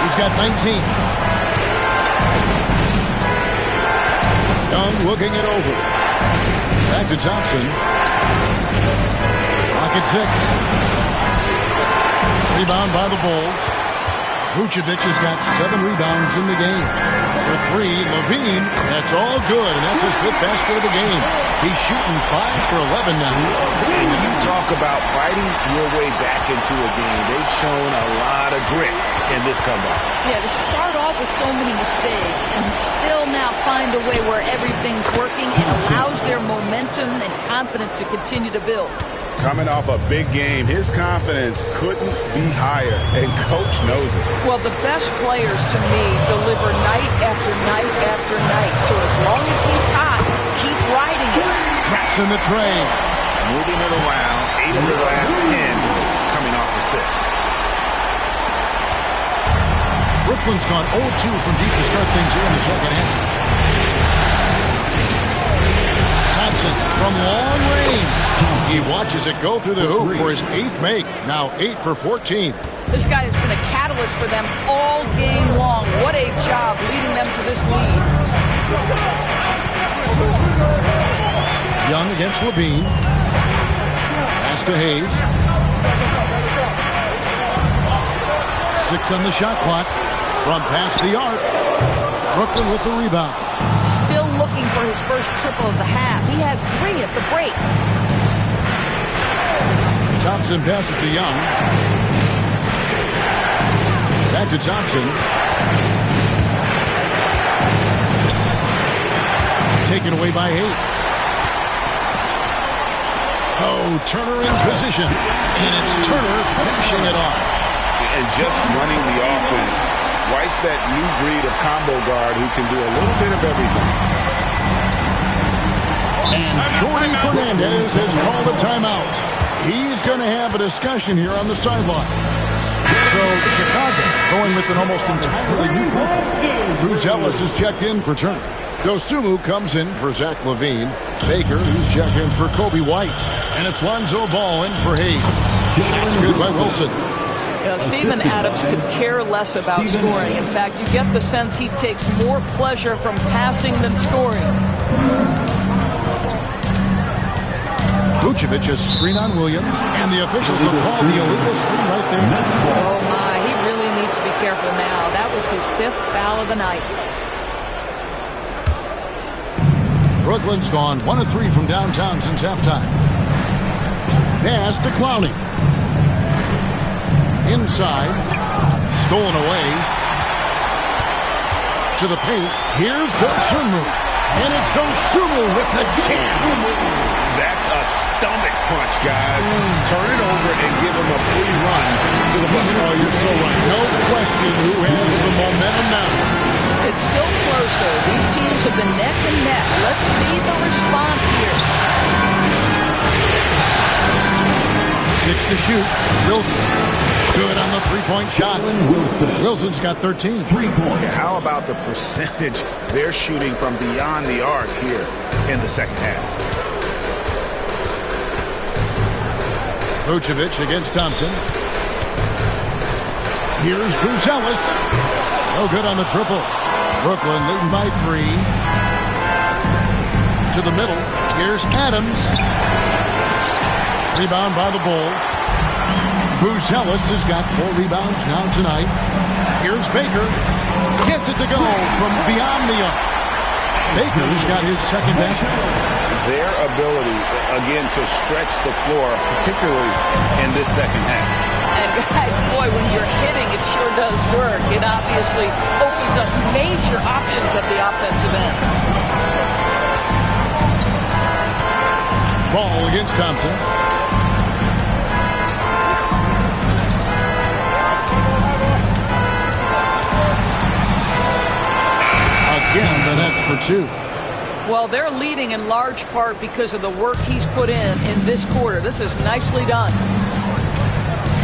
He's got 19. Young looking it over. Back to Thompson. Pocket 6. Rebound by the Bulls. Vucevic has got 7 rebounds in the game. For 3, Levine, that's all good, and that's his 5th basket of the game. He's shooting 5 for 11 now. And you talk about fighting your way back into a game. They've shown a lot of grit in this comeback. Yeah, to start off with so many mistakes and still now find a way where everything's working and allows their momentum and confidence to continue to build. Coming off a big game, his confidence couldn't be higher, and Coach knows it. Well, the best players, to me, deliver night after night after night. So as long as he's hot, keep riding it. Traps in the tray. Moving it around, 8 of the last 10 coming off assists. Brooklyn's gone 0-2 from deep to start things here in the second half. Thompson from long range. He watches it go through the hoop for his 8th make. Now 8 for 14. This guy has been a catalyst for them all game long. What a job leading them to this lead. Young against Levine. Pass to Hayes. 6 on the shot clock. From past the arc. Brooklyn with the rebound. Still looking for his first triple of the half. He had 3 at the break. Thompson passes to Young. Back to Thompson. Taken away by Hayes. Oh, Turner in position. And it's Turner finishing it off. And just running the offense. White's that new breed of combo guard who can do a little bit of everything. And Jordy Fernandez has called a timeout. He's going to have a discussion here on the sideline. So Chicago going with an almost entirely new group. Bruce Ellis is checked in for Turner. Dosumu comes in for Zach LaVine. Baker, who's checked in for Kobe White. And it's Lonzo Ball in for Hayes. Shots good by Wilson. Steven Adams could care less about scoring. In fact, you get the sense he takes more pleasure from passing than scoring. Vucevic's screen on Williams, and the officials have called the illegal screen right there. Oh, my. He really needs to be careful now. That was his 5th foul of the night. Brooklyn's gone 1 of 3 from downtown since halftime. Pass to Clowney. Inside. Stolen away. To the paint. Here's Dosumu. And it's Dosumu with the jam. That's a stomach punch, guys. Turn it over and give him a free run to the bucket. Oh, you're so right. No question who has the momentum now. It's still closer. These teams have been neck and neck. Let's see the response here. 6 to shoot. Wilson. Good on the three-point shot. Wilson's got 13. How about the percentage they're shooting from beyond the arc here in the second half? Vucevic against Thompson. Here's Bruce Ellis. No good on the triple. Brooklyn leading by 3. To the middle. Here's Adams. Rebound by the Bulls. Bruce Ellis has got 4 rebounds now tonight. Here's Baker. Gets it to go from beyond the arc. Baker's got his second basket. Their ability, again, to stretch the floor, particularly in this second half. And guys, boy, when you're hitting, it sure does work. It obviously opens up major options at the offensive end. Ball against Thompson. Again, the Nets for 2. Well, they're leading in large part because of the work he's put in this quarter. This is nicely done.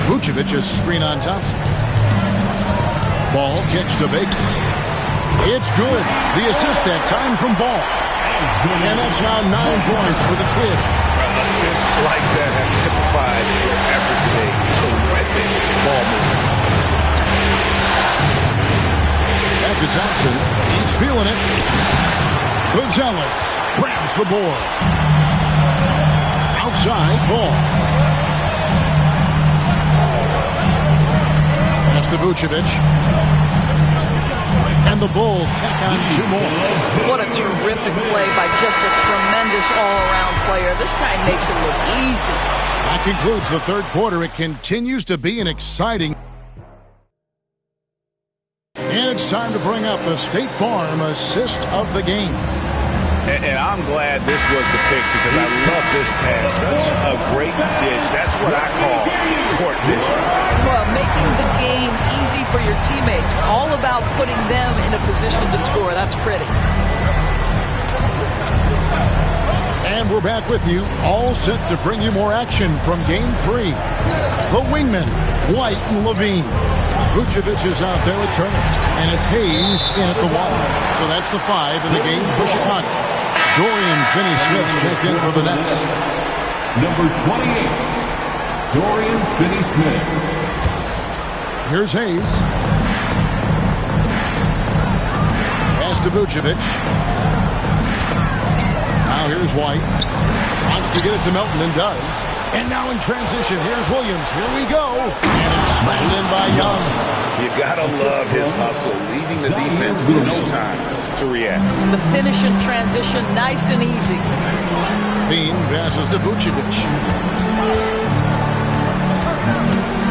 Vucevic's screen on Thompson. Ball kicks to Baker. It's good. The assist that time from Ball. And that's now 9 points for the kid. Assists like that have typified their effort today. Terrific ball movement. Back to Thompson. He's feeling it. Ellis grabs the board. Outside Ball. Pass to Vucevic. And the Bulls tack on 2 more. What a terrific play by just a tremendous all-around player. This guy makes it look easy. That concludes the third quarter. It continues to be an exciting. And it's time to bring up the State Farm assist of the game. And I'm glad this was the pick because I love this pass. Such a great dish. That's what I call court vision. Well, making the game easy for your teammates. All about putting them in a position to score. That's pretty. And we're back with you, all set to bring you more action from Game 3. The wingmen, White and LaVine. Vucevic is out there with Turner, and it's Hayes in at the 1. So that's the 5 in the game for Chicago. Dorian Finney-Smith checked in for the Nets. Number 28, Dorian Finney-Smith. Here's Hayes. Pass to Vucevic. Now here's White. Wants to get it to Melton and does. And now in transition, here's Williams. Here we go. And it's slammed in by Young. You gotta love his hustle, leaving the defense no time to react. The finish in transition, nice and easy. Bean passes to Vucevic.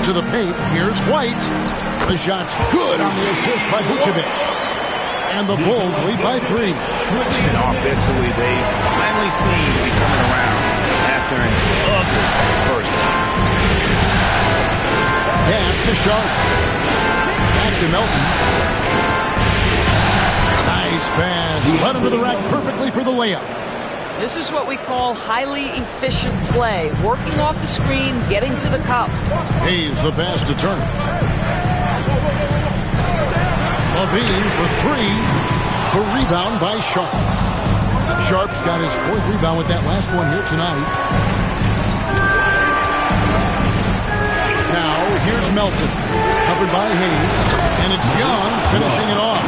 To the paint, here's White. The shot's good on the assist by Vucevic. And the Bulls lead by 3. And offensively, they finally seem to be coming around after an Sharp. Back to Melton. Nice pass. Led him to the rack perfectly for the layup. This is what we call highly efficient play. Working off the screen, getting to the cup. Hayes the pass to Turner. Levine for three. The rebound by Sharp. Sharp's got his fourth rebound with that last one here tonight. Now, here's Melton. Covered by Hayes. And it's Young finishing it off.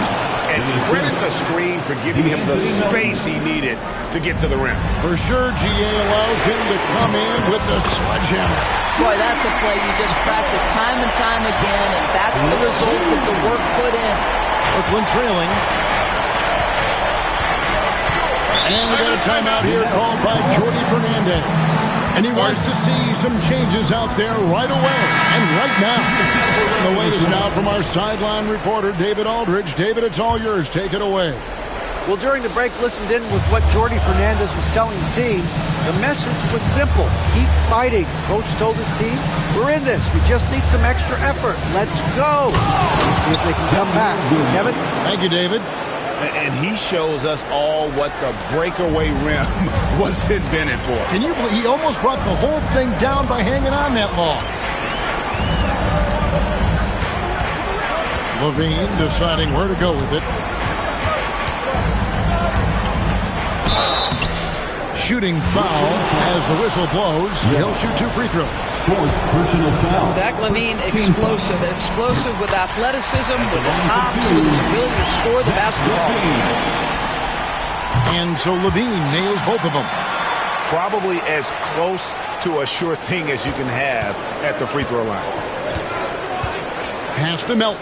And credit the screen for giving him the space he needed to get to the rim. For sure, GA allows him to come in with the sledgehammer. Boy, that's a play you just practice time and time again, and that's the result of the work put in. Brooklyn trailing. And we got a timeout here called by Jordi Fernandez. And he wants to see some changes out there right away and right now. The latest now from our sideline reporter, David Aldridge. David, it's all yours. Take it away. Well, during the break, listened in with what Jordi Fernandez was telling the team. The message was simple. Keep fighting. Coach told his team, we're in this. We just need some extra effort. Let's go. See if they can come back. Kevin? Thank you, David. And he shows us all what the breakaway rim was invented for. Can you believe he almost brought the whole thing down by hanging on that long? Levine deciding where to go with it. Shooting foul as the whistle blows. He'll shoot 2 free throws. Fourth personal foul. Zach Levine, explosive. Explosive with athleticism, with his hops, with his ability to score the basketball. And so Levine nails both of them. Probably as close to a sure thing as you can have at the free throw line. Pass to Melton.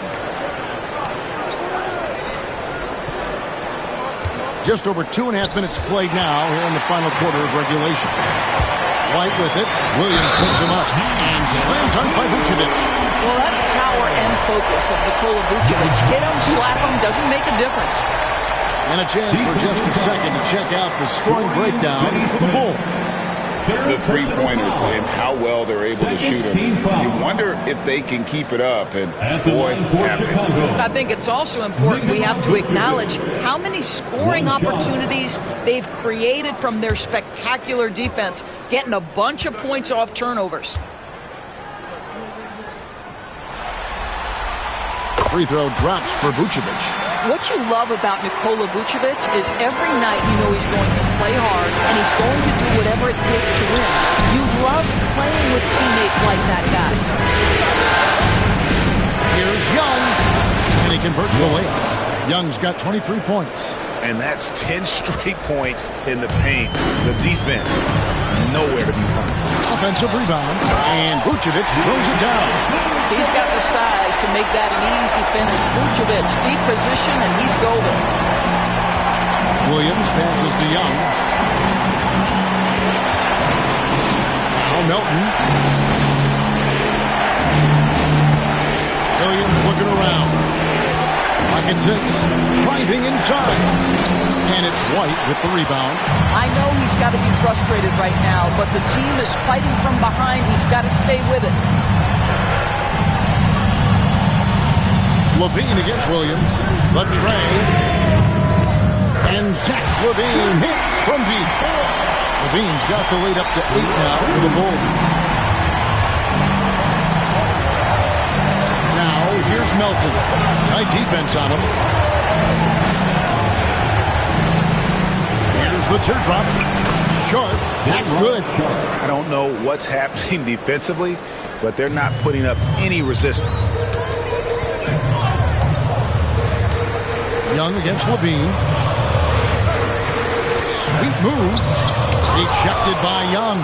Just over 2.5 minutes played now here in the final quarter of regulation. White with it. Williams picks him up. And slam dunk by Vucevic. Well, that's power and focus of Nikola Vucevic. Hit him, slap him, doesn't make a difference. And a chance for just a second to check out the scoring breakdown for the Bulls. The three-pointers and how well they're able to shoot them. You wonder if they can keep it up, and boy, have they. I think it's also important we have to acknowledge how many scoring opportunities they've created from their spectacular defense, getting a bunch of points off turnovers. Free throw drops for Vucevic. What you love about Nikola Vucevic is every night you know he's going to play hard and he's going to do whatever it takes to win. You love playing with teammates like that, guys. Here's Young, and he converts the layup. Young's got 23 points. And that's 10 straight points in the paint. The defense, nowhere to be found. Offensive rebound, and Vucevic throws it down. He's got the size to make that an easy finish. Vucevic, deep position, and he's golden. Williams passes to Young. Now Melton. Williams looking around. Pocket 6, driving inside. And it's White with the rebound. I know he's got to be frustrated right now, but the team is fighting from behind. He's got to stay with it. Levine against Williams. The tray. And Zach Levine hits from deep. Levine's got the lead up to 8 now for the Bulls. Now here's Melton. Tight defense on him. Here's the teardrop. Sharp. That's good. I don't know what's happening defensively, but they're not putting up any resistance. Young against Levine. Sweet move. Ejected by Young.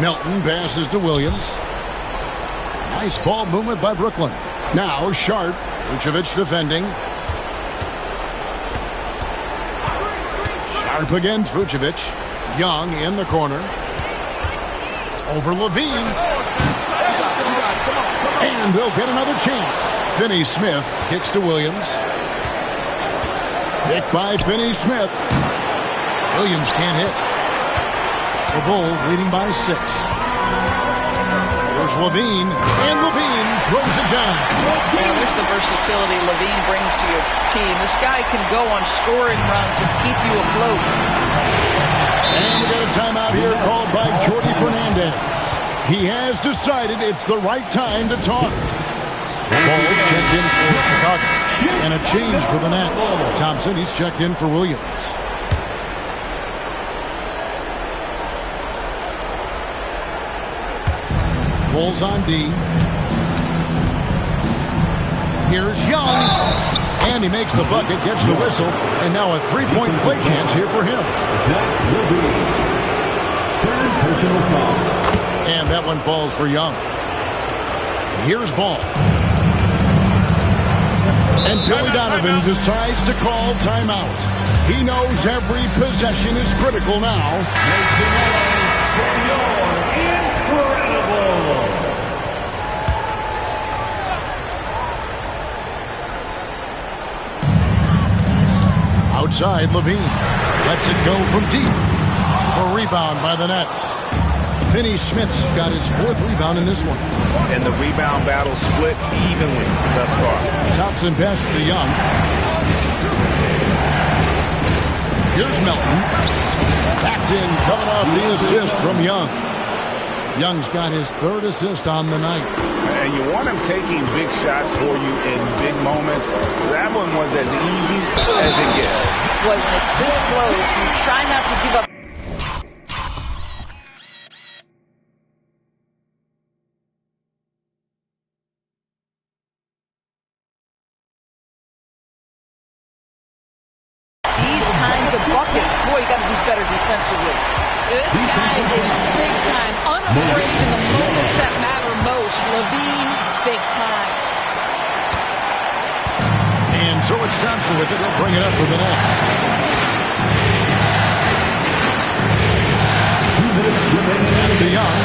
Melton passes to Williams. Nice ball movement by Brooklyn. Now Sharp. Vucevic defending. Sharp against Vucevic. Young in the corner. Over Levine. And they'll get another chance. Finney-Smith kicks to Williams. Picked by Finney-Smith. Williams can't hit. The Bulls leading by 6. LaVine, and LaVine throws it down. Yeah, there's the versatility LaVine brings to your team. This guy can go on scoring runs and keep you afloat. And we got a timeout here called by Jordi Fernandez. He has decided it's the right time to talk. Ball's checked in for Chicago. And a change for the Nets. Thompson, he's checked in for Williams. Bulls on D. Here's Young. And he makes the bucket, gets the whistle, and now a three-point play chance here for him. And that one falls for Young. Here's Ball. And Billy Donovan decides to call timeout. He knows every possession is critical now. Outside, LaVine lets it go from deep. A rebound by the Nets. Finney-Smith's got his fourth rebound in this one. And the rebound battle split evenly thus far. Thompson passes to Young. Here's Melton. That's in, coming off the assist from Young. Young's got his third assist on the night. And you want him taking big shots for you in big moments. That one was as easy as it gets. Boy, when it's this close, you try not to give up. These kinds of buckets, boy, you got to do better defensively. This guy is big time, unafraid in the moments that matter most. LaVine, big time. And so it's Thompson with it. He'll bring it up for the Nets. That's to Young.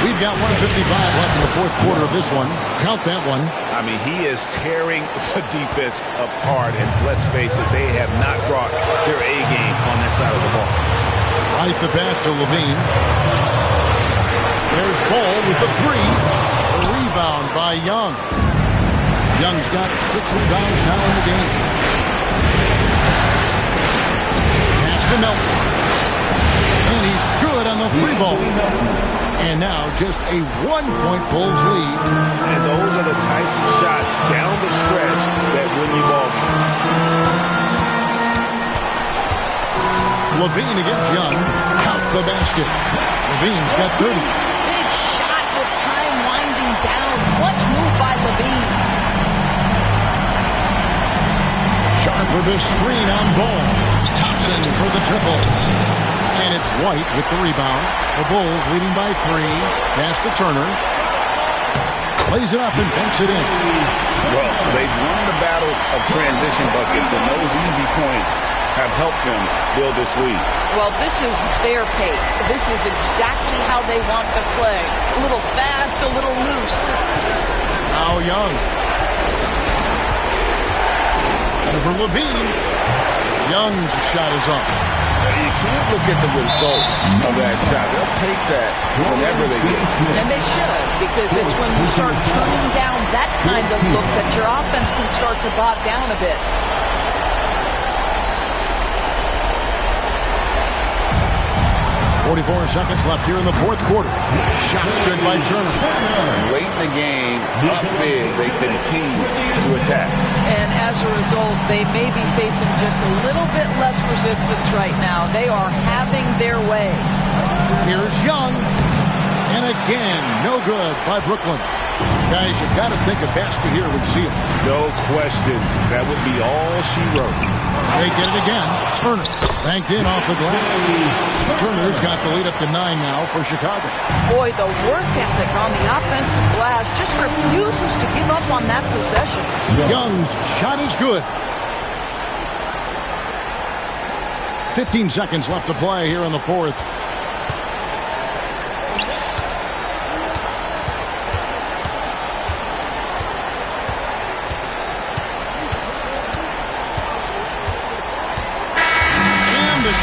We've got 1:55 left in the fourth quarter of this one. Count that one. I mean, he is tearing the defense apart, and let's face it, they have not brought their A game on that side of the ball. Right the pass to LaVine. There's Ball with the three. A rebound by Young. Young's got 6 rebounds now in the game. Pass to Melton. And he's good on the three ball. And now just a 1-point Bulls lead. And those are the types of shots down the stretch that win you ball. LaVine against Young. Count the basket. LaVine's got 30. Big shot with time winding down. Clutch move by LaVine. Sharp with the screen on Ball. Thompson for the triple. And it's White with the rebound. The Bulls leading by 3. Pass to Turner. Plays it up and banks it in. Well, they've won the battle of transition buckets, and those easy points have helped them build this lead. Well, this is their pace. This is exactly how they want to play. A little fast, a little loose. Now Young. Over LaVine. Young's shot is off. You can't look at the result of that shot. They'll take that whenever they get it. And they should, because it's when you start turning down that kind of look that your offense can start to bog down a bit. 44 seconds left here in the fourth quarter. Shots good by Turner. Late in the game, up big, they continue to attack. And as a result, they may be facing just a little bit less resistance right now. They are having their way. Here's Young. And again, no good by Brooklyn. Guys, you've got to think a basket here would seal. No question. That would be all she wrote. They get it again. Turner banked in off the glass. Turner's got the lead up to 9 now for Chicago. Boy, the work ethic on the offensive glass just refuses to give up on that possession. Young's shot is good. 15 seconds left to play here in the fourth.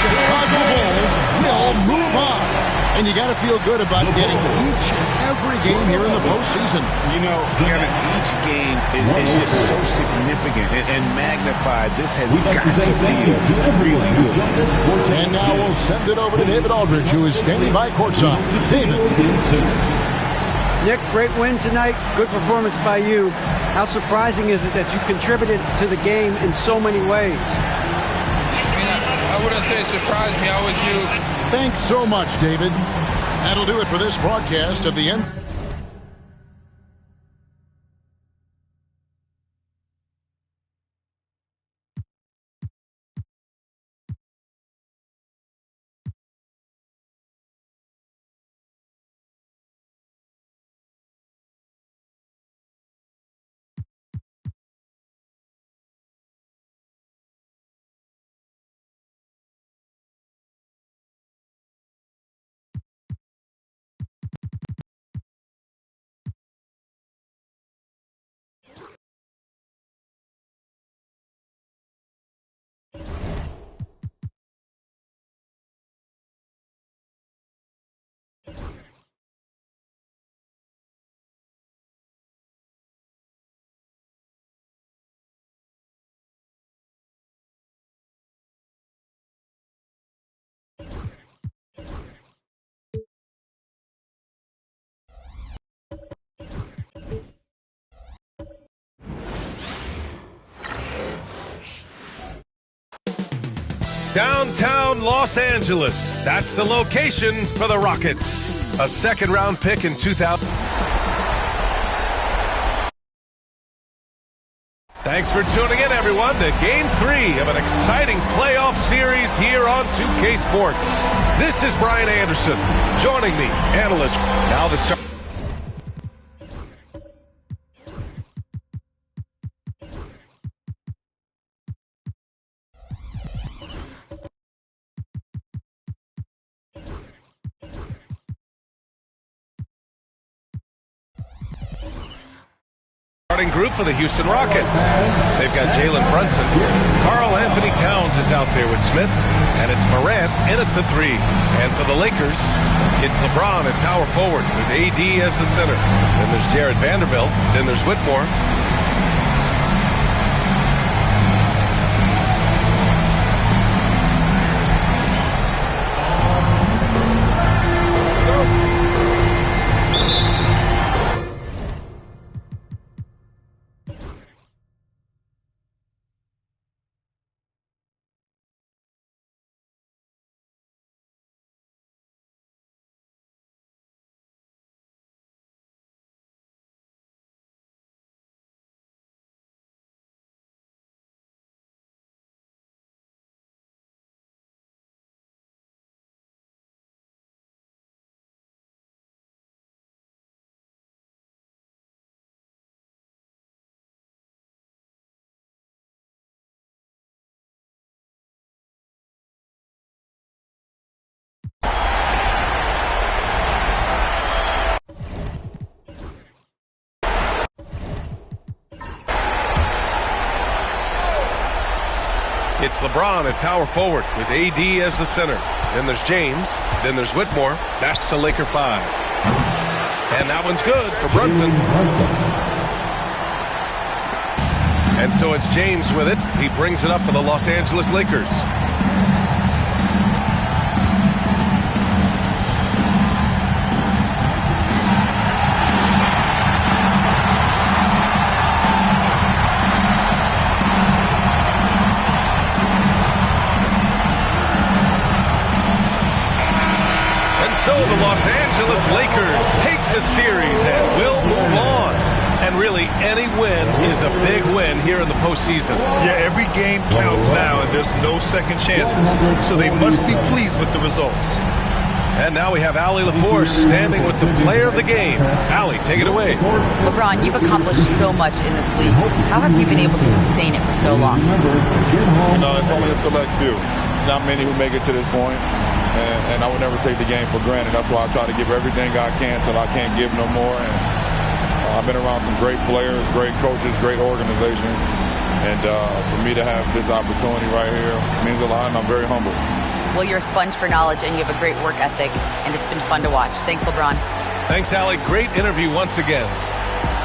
Chicago Bulls will move move on. And you got to feel good about getting each and every game here in the postseason. You know, Kevin, each game is just so significant and magnified. This has got to feel really good. And now we'll send it over to David Aldridge, who is standing by courtside. David. Nick, great win tonight. Good performance by you. How surprising is it that you contributed to the game in so many ways? I wouldn't say it surprised me. I always knew. Thanks so much, David. That'll do it for this broadcast of the end. Downtown Los Angeles. That's the location for the Rockets. A second-round pick in 2000. Thanks for tuning in, everyone, to Game 3 of an exciting playoff series here on 2K Sports. This is Brian Anderson. Joining me, analyst. Now the start. Starting group for the Houston Rockets. They've got Jalen Brunson. Karl Anthony Towns is out there with Smith. And it's Morant in at the 3. And for the Lakers, it's LeBron at power forward with AD as the center. Then there's Jared Vanderbilt. Then there's Whitmore. It's LeBron at power forward with AD as the center. Then there's James. Then there's Whitmore. That's the Laker 5. And that one's good for Brunson. And so it's James with it. He brings it up for the Los Angeles Lakers. So the Los Angeles Lakers take the series and will move on. And really, any win is a big win here in the postseason. Yeah, every game counts now, and there's no second chances. So they must be pleased with the results. And now we have Allie LaForce standing with the player of the game. Allie, take it away. LeBron, you've accomplished so much in this league. How have you been able to sustain it for so long? You know, it's only a select few. It's not many who make it to this point. And I would never take the game for granted. That's why I try to give everything I can till I can't give no more. And I've been around some great players, great coaches, great organizations. And for me to have this opportunity right here means a lot, and I'm very humble. Well, you're a sponge for knowledge, and you have a great work ethic, and it's been fun to watch. Thanks, LeBron. Thanks, Allie. Great interview once again.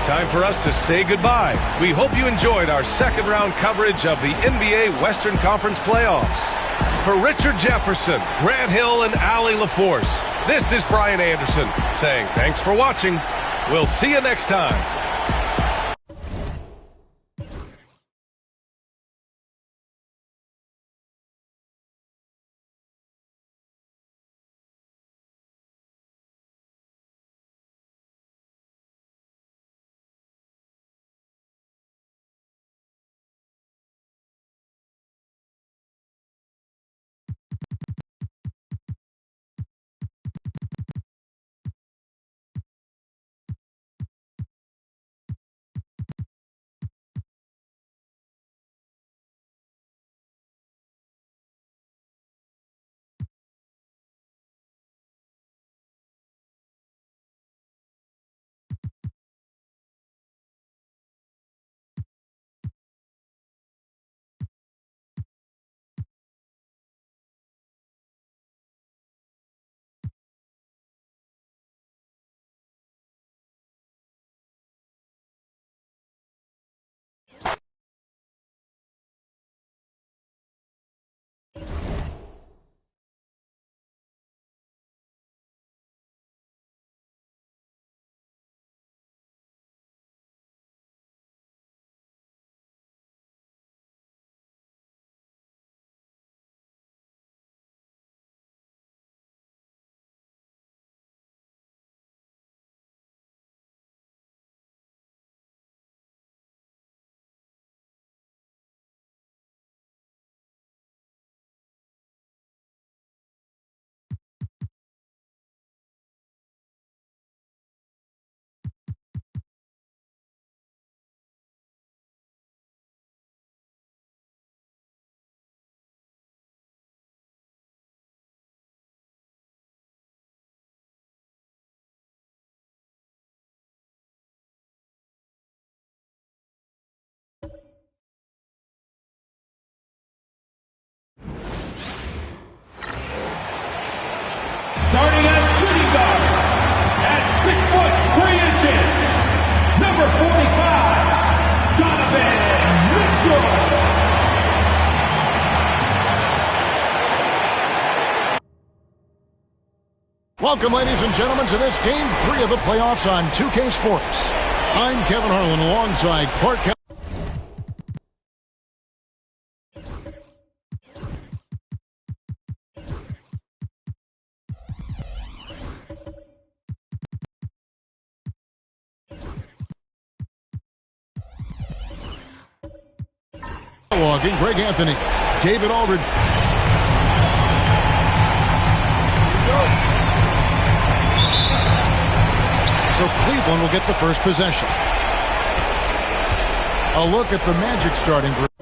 Time for us to say goodbye. We hope you enjoyed our second-round coverage of the NBA Western Conference playoffs. For Richard Jefferson, Grant Hill, and Allie LaForce, this is Brian Anderson saying thanks for watching. We'll see you next time. Starting at shooting guard, at 6'3" number 45, Donovan Mitchell. Welcome, ladies and gentlemen, to this Game 3 of the playoffs on 2K Sports. I'm Kevin Harlan alongside Clark Kelly. Walking, Greg Anthony, David Aldridge. So Cleveland will get the first possession. A look at the Magic starting group.